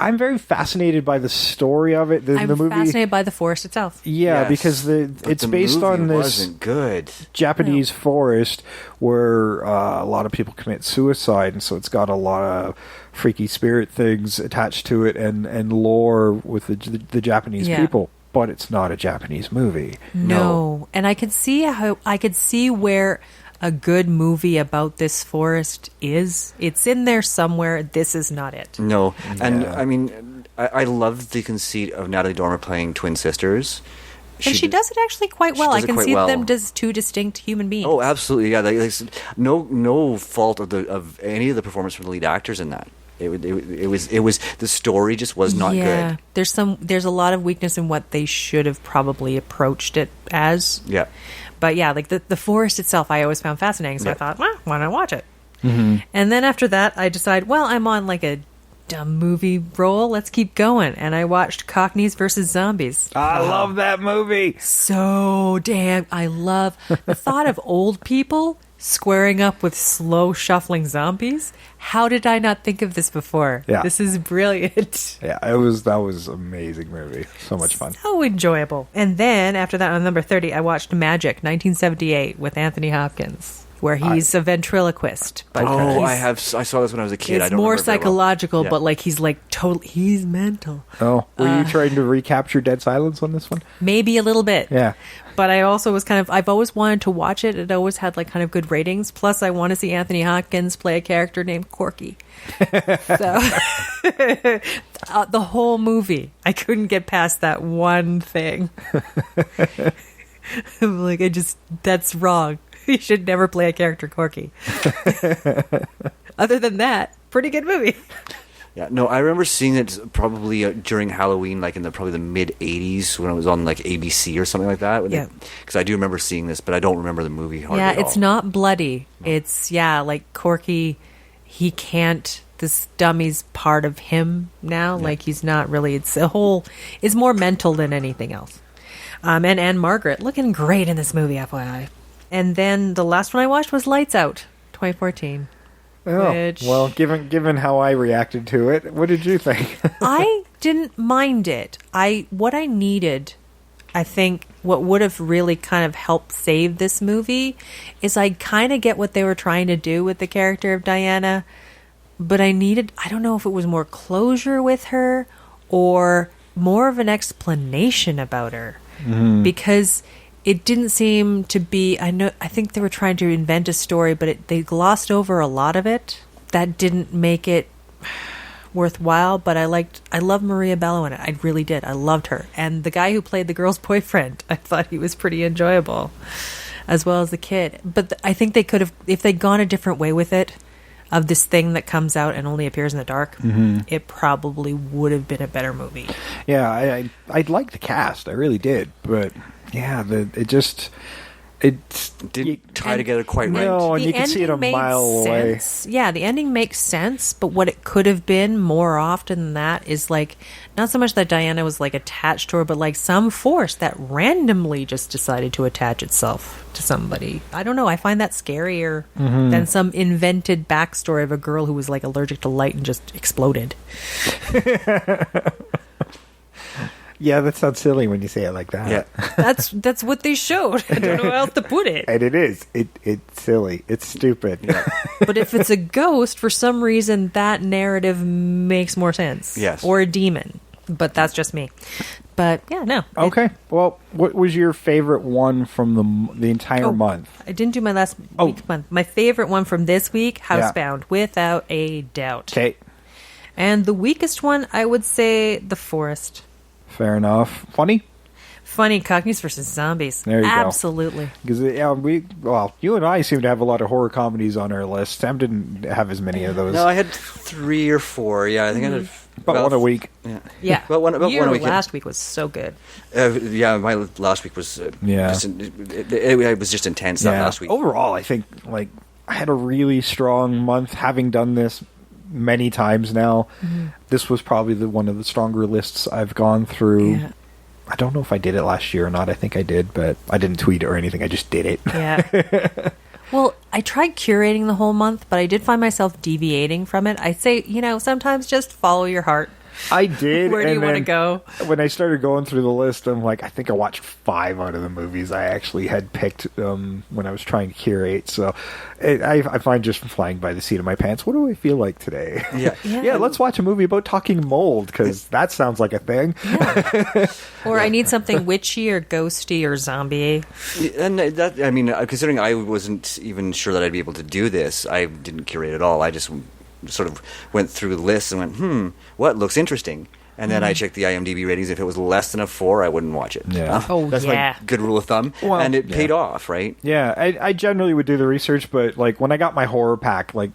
I'm very fascinated by the story of it. The I'm movie, fascinated by The Forest itself. yeah, Yes, because but it's the based movie on this wasn't good. Japanese forest where a lot of people commit suicide, and so it's got a lot of freaky spirit things attached to it and lore with the Japanese Yeah. people. But it's not a Japanese movie. No. And I could see where a good movie about this forest is. It's in there somewhere. This is not it. No, and Yeah. I mean, I love the conceit of Natalie Dormer playing twin sisters. And she does it actually quite well. I does it can quite see well. them as two distinct human beings. Oh, absolutely, yeah. No fault of any of the performance from the lead actors in that. It was the story just was not good. There's a lot of weakness in what they should have probably approached it as. Yeah. But yeah, like the forest itself, I always found fascinating. So I thought, well, why not watch it? Mm-hmm. And then after that, I decided, well, I'm on like a dumb movie roll. Let's keep going. And I watched Cockneys versus Zombies. I love that movie. So damn, I love the thought of old people squaring up with slow shuffling zombies. How did I not think of this before? Yeah. This is brilliant. Yeah, that was an amazing movie. So much fun. So enjoyable. And then after that, on number 30, I watched Magic 1978 with Anthony Hopkins, where he's a ventriloquist. But I saw this when I was a kid. I it's don't more remember it very well. psychological, Yeah. but like he's like totally, he's mental. Oh, were you trying to recapture Dead Silence on this one? Maybe a little bit. Yeah. But I also was I've always wanted to watch it. It always had like kind of good ratings. Plus, I want to see Anthony Hopkins play a character named Corky. So, the whole movie, I couldn't get past that one thing. I'm like, that's wrong. You should never play a character Corky. Other than that, pretty good movie. Yeah, no, I remember seeing it probably during Halloween, like in probably the mid '80s when it was on like ABC or something like that. Yeah. Because I do remember seeing this, but I don't remember the movie hardly Yeah, at it's all. not bloody. It's like Corky. He can't. This dummy's part of him now. Like he's not really. It's more mental than anything else. And Margaret looking great in this movie, FYI. And then the last one I watched was Lights Out, 2014. Oh, Which- well, given how I reacted to it, what did you think? I didn't mind it. What I needed, I think, what would have really kind of helped save this movie is I kind of get what they were trying to do with the character of Diana, but I don't know if it was more closure with her or more of an explanation about her. Because it didn't seem to be. I think they were trying to invent a story, but they glossed over a lot of it. That didn't make it worthwhile. But I loved Maria Bello in it. I really did. I loved her, and the guy who played the girl's boyfriend. I thought he was pretty enjoyable, as well as the kid. But I think they could have, if they'd gone a different way with it, of this thing that comes out and only appears in the dark. It probably would have been a better movie. Yeah, I liked the cast. I really did. But yeah, it Didn't tie together quite right. No, and The you can see it a ending made mile away. sense. Yeah, the ending makes sense, but what it could have been more often than that is like not so much that Diana was like attached to her, but like some force that randomly just decided to attach itself to somebody. I don't know. I find that scarier than some invented backstory of a girl who was like allergic to light and just exploded. Yeah, that sounds silly when you say it like that. Yeah. That's what they showed. I don't know how else to put it. And it is. It's silly. It's stupid. But if it's a ghost, for some reason, that narrative makes more sense. Yes. Or a demon. But that's just me. But yeah, no. Okay. Well, what was your favorite one from the entire month? I didn't do my last week's month. My favorite one from this week, Housebound, without a doubt. Okay. And the weakest one, I would say The Forest. Fair enough. Funny? Funny, Cockneys versus Zombies. There you go. Absolutely. Because you and I seem to have a lot of horror comedies on our list. Sam didn't have as many of those. No, I had 3 or 4. Yeah, I think I had about one a week. Yeah. Yeah. About one a week. last week was so good. Yeah, my last week was it was just intense that last week. Overall, I think I had a really strong month. Having done this many times now, this was probably one of the stronger lists I've gone through. Yeah. I don't know if I did it last year or not. I think I did, but I didn't tweet it or anything. I just did it. Yeah. Well, I tried curating the whole month, but I did find myself deviating from it. I say, sometimes just follow your heart. I did. Where do you want to go? When I started going through the list, I'm like, I think I watched 5 out of the movies I actually had picked when I was trying to curate. So I find just flying by the seat of my pants. What do I feel like today? Yeah. Yeah, let's watch a movie about talking mold, because that sounds like a thing. Yeah. Or I need something witchy or ghosty or zombie. And that, I mean, considering I wasn't even sure that I'd be able to do this, I didn't curate at all. I just sort of went through the list and went, what looks interesting? And then I checked the IMDb ratings. If it was less than a 4, I wouldn't watch it. Yeah. Oh, That's yeah. my good rule of thumb. Well, and it yeah. paid off, right? Yeah, I generally would do the research, but like when I got my horror pack, like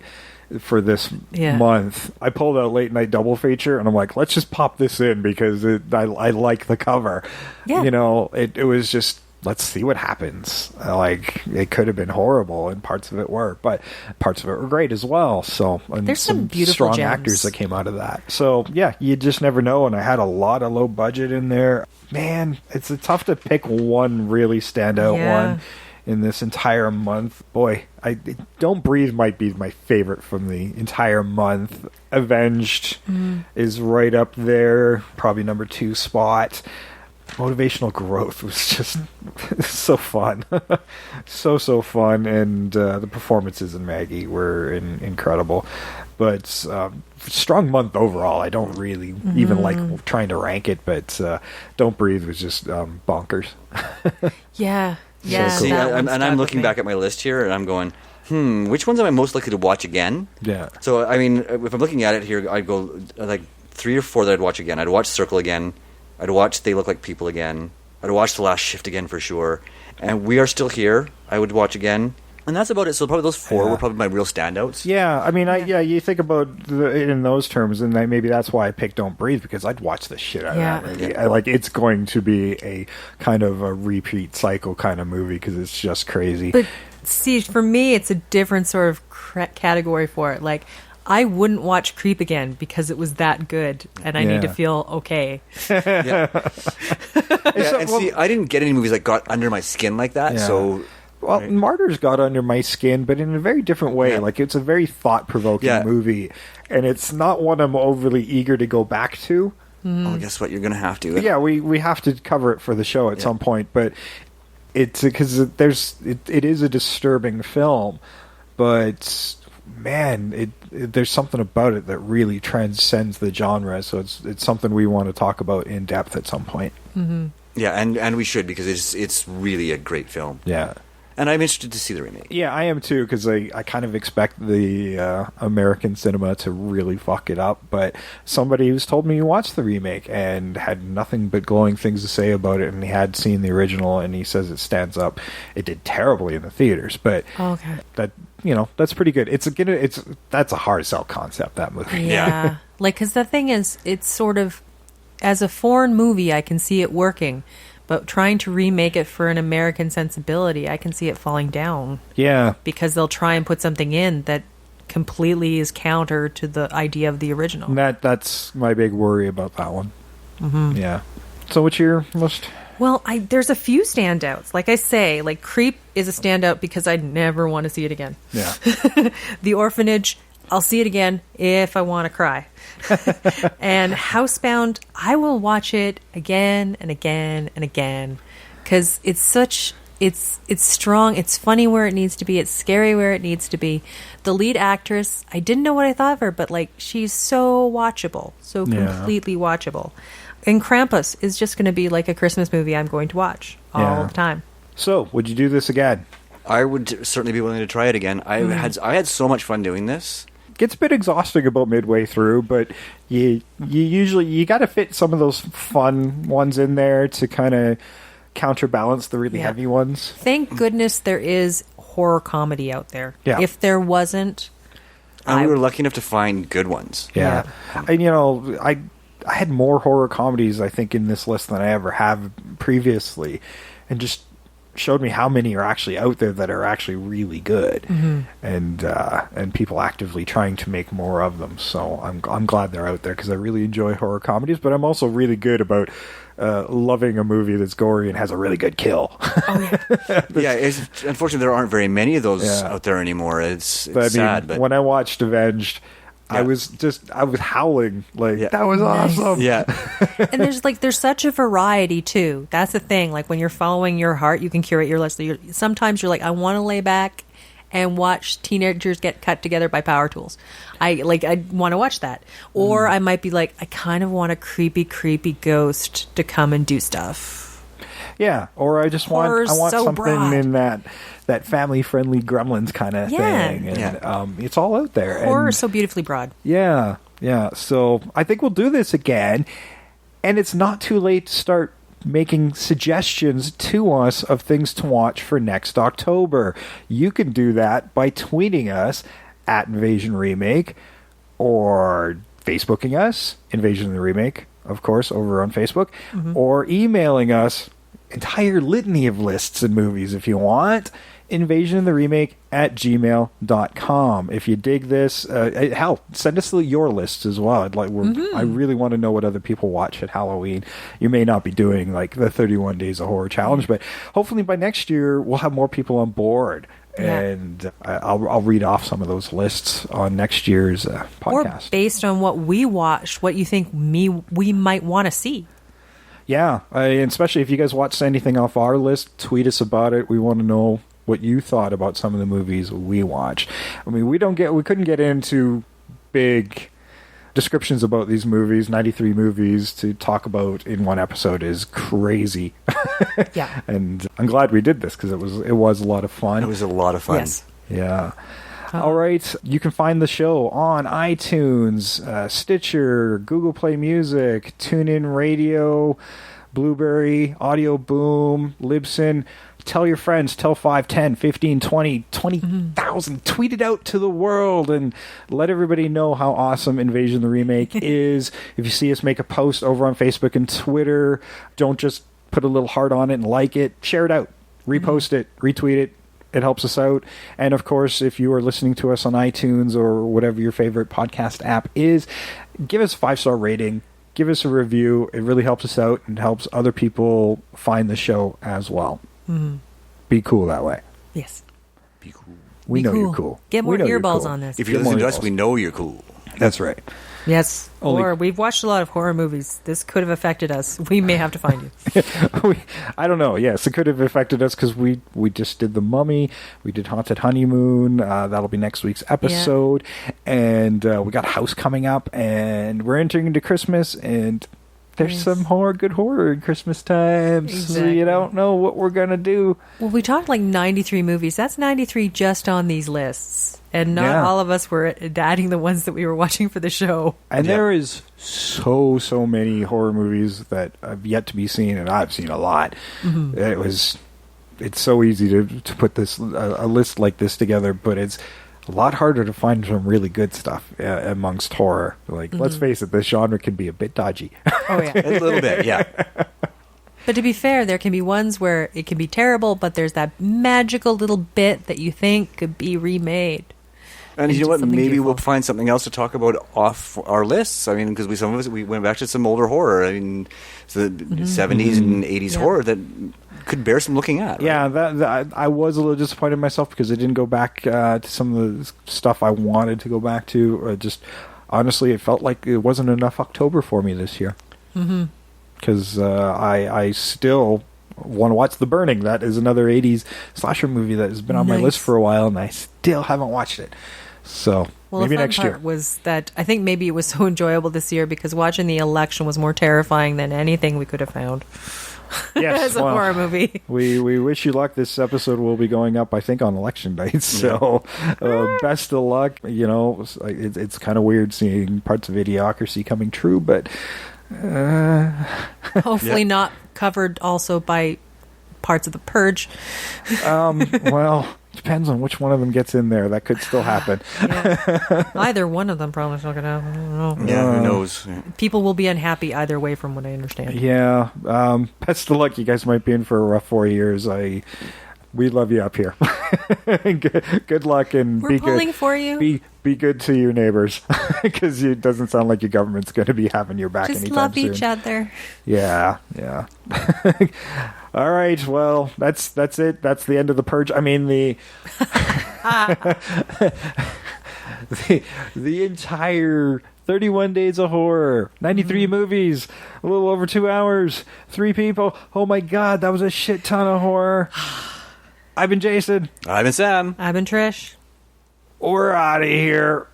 for this month, I pulled out Late Night Double Feature, and I'm like, let's just pop this in because I like the cover. Yeah. You know, it was just, let's see what happens. Like, it could have been horrible, and parts of it were, but parts of it were great as well. So, and There's some beautiful strong gems. actors that came out of that. So, yeah, you just never know, and I had a lot of low budget in there. Man, it's tough to pick one really standout one in this entire month. Boy, Don't Breathe might be my favorite from the entire month. Avenged is right up there, probably number 2 spot. Motivational Growth was just so fun. so fun, and the performances in Maggie were incredible. But strong month overall. I don't really even like trying to rank it, but Don't Breathe was just bonkers. Yeah. See, that one I'm stuck looking with me. back at my list here, and I'm going, which ones am I most likely to watch again? Yeah. So, I mean, if I'm looking at it here, I'd go like 3 or 4 that I'd watch again. I'd watch Circle again. I'd watch They Look Like People again. I'd watch The Last Shift again for sure. And We Are Still Here, I would watch again. And that's about it. So probably those 4 were probably my real standouts. Yeah, I mean, you think about it in those terms, and maybe that's why I picked Don't Breathe, because I'd watch the shit out of that movie. Yeah. It's going to be a kind of a repeat cycle kind of movie, because it's just crazy. But see, for me, it's a different sort of category for it. Like, I wouldn't watch Creep again because it was that good, and I need to feel okay. And see, I didn't get any movies that got under my skin like that, so... Well, Martyrs got under my skin, but in a very different way. Yeah. Like, it's a very thought-provoking movie, and it's not one I'm overly eager to go back to. Oh, guess what? You're going to have to. Yeah, we have to cover it for the show at some point, but it's because it is a disturbing film, but man, there's something about it that really transcends the genre. So it's something we want to talk about in depth at some point. Mm-hmm. Yeah, and we should, because it's really a great film. Yeah. And I'm interested to see the remake. Yeah, I am too, because I kind of expect the American cinema to really fuck it up. But somebody who's told me he watched the remake and had nothing but glowing things to say about it, and he had seen the original, and he says it stands up. It did terribly in the theaters, but that's pretty good. That's a hard sell concept, that movie. Yeah. Like, because the thing is, it's sort of, as a foreign movie, I can see it working. But trying to remake it for an American sensibility, I can see it falling down. Yeah. Because they'll try and put something in that completely is counter to the idea of the original. That's my big worry about that one. Mm-hmm. Yeah. So what's your list? Well, there's a few standouts. Like I say, like Creep is a standout because I never want to see it again. Yeah. The Orphanage, I'll see it again if I want to cry. And Housebound, I will watch it again and again and again, because it's strong, it's funny where it needs to be, it's scary where it needs to be. The lead actress, I didn't know what I thought of her, but like, she's so watchable, so completely watchable. And Krampus is just going to be like a Christmas movie I'm going to watch all the time. So, would you do this again? I would certainly be willing to try it again. I had so much fun doing this. Gets a bit exhausting about midway through, but you usually got to fit some of those fun ones in there to kind of counterbalance the really heavy ones. Thank goodness there is horror comedy out there. Yeah. If there wasn't, and we were lucky enough to find good ones. Yeah. And I had more horror comedies, I think, in this list than I ever have previously, and just showed me how many are actually out there that are actually really good, and people actively trying to make more of them. So I'm glad they're out there, because I really enjoy horror comedies, but I'm also really good about loving a movie that's gory and has a really good kill. Unfortunately, there aren't very many of those out there anymore. It's sad. But when I watched Avenged, I was howling like that was awesome. Yeah. And there's such a variety too. That's the thing. Like, when you're following your heart, you can curate your list. Sometimes you're like, I want to lay back and watch teenagers get cut together by power tools. I want to watch that. Or I might be like, I kind of want a creepy ghost to come and do stuff. Yeah, or I just want so something broad. in that family-friendly Gremlins kind of thing. And it's all out there. Horror and, is so beautifully broad. Yeah. Yeah, so I think we'll do this again. And it's not too late to start making suggestions to us of things to watch for next October. You can do that by tweeting us at Invasion Remake or Facebooking us, Invasion the Remake, of course, over on Facebook, or emailing us entire litany of lists and movies if you want. invasiontheremake@gmail.com. If you dig this, hell, send us your lists as well. I really want to know what other people watch at Halloween. You may not be doing like the 31 Days of Horror Challenge, but hopefully by next year we'll have more people on board. Yeah. And I'll read off some of those lists on next year's podcast. Or based on what we watched, what you think we might want to see. Yeah, and especially if you guys watched anything off our list, tweet us about it. We want to know what you thought about some of the movies we watched. I mean, we couldn't get into big descriptions about these movies. 93 movies to talk about in one episode is crazy. Yeah. And I'm glad we did this because it was a lot of fun. It was a lot of fun. Yes. Yeah. All right. You can find the show on iTunes, Stitcher, Google Play Music, TuneIn Radio, Blueberry, Audio Boom, Libsyn. Tell your friends, tell 5, 10, 15, 20, 20,000. Tweet it out to the world and let everybody know how awesome Invasion the Remake is. If you see us make a post over on Facebook and Twitter, don't just put a little heart on it and like it. Share it out. Repost it. Retweet it. It helps us out. And of course, if you are listening to us on iTunes or whatever your favorite podcast app is, give us a 5-star rating. Give us a review. It really helps us out and helps other people find the show as well. Be cool that way. Yes. Be cool. We Be know cool. you're cool. Get more We know you're earballs cool. on this. If you're Get more listening to us, earballs. we know you're cool. That's right. Yes. Only- Or we've watched a lot of horror movies. This could have affected us. We may have to find you. I don't know. Yes, it could have affected us because we just did The Mummy. We did Haunted Honeymoon. That'll be next week's episode. And we got House coming up. And we're entering into Christmas. And there's some good horror in Christmas time. So Exactly. you don't know what we're going to do. Well, we talked like 93 movies. That's 93 just on these lists. And not Yeah. all of us were adding the ones that we were watching for the show. And Yeah. there is so many horror movies that have yet to be seen, and I've seen a lot. It's so easy to put this a list like this together, but it's a lot harder to find some really good stuff amongst horror. Like, let's face it, this genre can be a bit dodgy. Oh, yeah. A little bit, yeah. But to be fair, there can be ones where it can be terrible, but there's that magical little bit that you think could be remade. And you know Into what? something Maybe beautiful. we'll find something else to talk about off our lists. I mean, because some of us we went back to some older horror. I mean, the 70s and 80s Yeah. horror that could bear some looking at. Right? Yeah, that I was a little disappointed in myself because I didn't go back to some of the stuff I wanted to go back to. Just honestly, it felt like it wasn't enough October for me this year. Because I still want to watch The Burning. That is another 80s slasher movie that has been on my Nice. list for a while, and I still haven't watched it. So Well, maybe the fun next part year. was that I think maybe it was so enjoyable this year because watching the election was more terrifying than anything we could have found Yes, as a well, horror movie. We wish you luck. This episode will be going up, I think, on election night. So best of luck. You know, it's kind of weird seeing parts of Idiocracy coming true, but Hopefully not covered also by parts of The Purge. well, depends on which one of them gets in there. That could still happen. Yeah. Either one of them probably not going to happen. I don't know. Yeah, who knows? Yeah. People will be unhappy either way from what I understand. Yeah. Best of luck. You guys might be in for a rough 4 years. We love you up here. good luck and We're be pulling good. for you. Be good to your neighbors because it doesn't sound like your government's going to be having your back Just anytime love soon. each other. Yeah. All right. Well, that's it. That's the end of the purge. I mean the the entire 31 Days of Horror, 93 movies, a little over 2 hours, 3 people. Oh my God, that was a shit ton of horror. I've been Jason. I've been Sam. I've been Trish. We're out of here.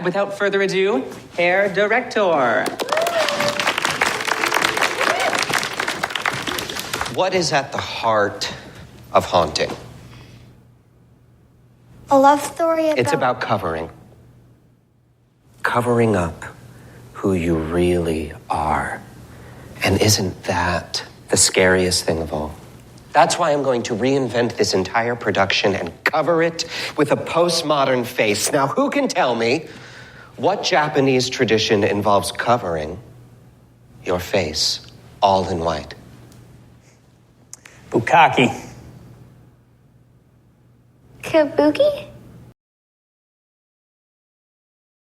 without further ado, Herr Director. What is at the heart of haunting? A love story about... It's about covering. Covering up who you really are. And isn't that the scariest thing of all? That's why I'm going to reinvent this entire production and cover it with a postmodern face. Now, who can tell me what Japanese tradition involves covering your face all in white? Bukkake. Kabuki?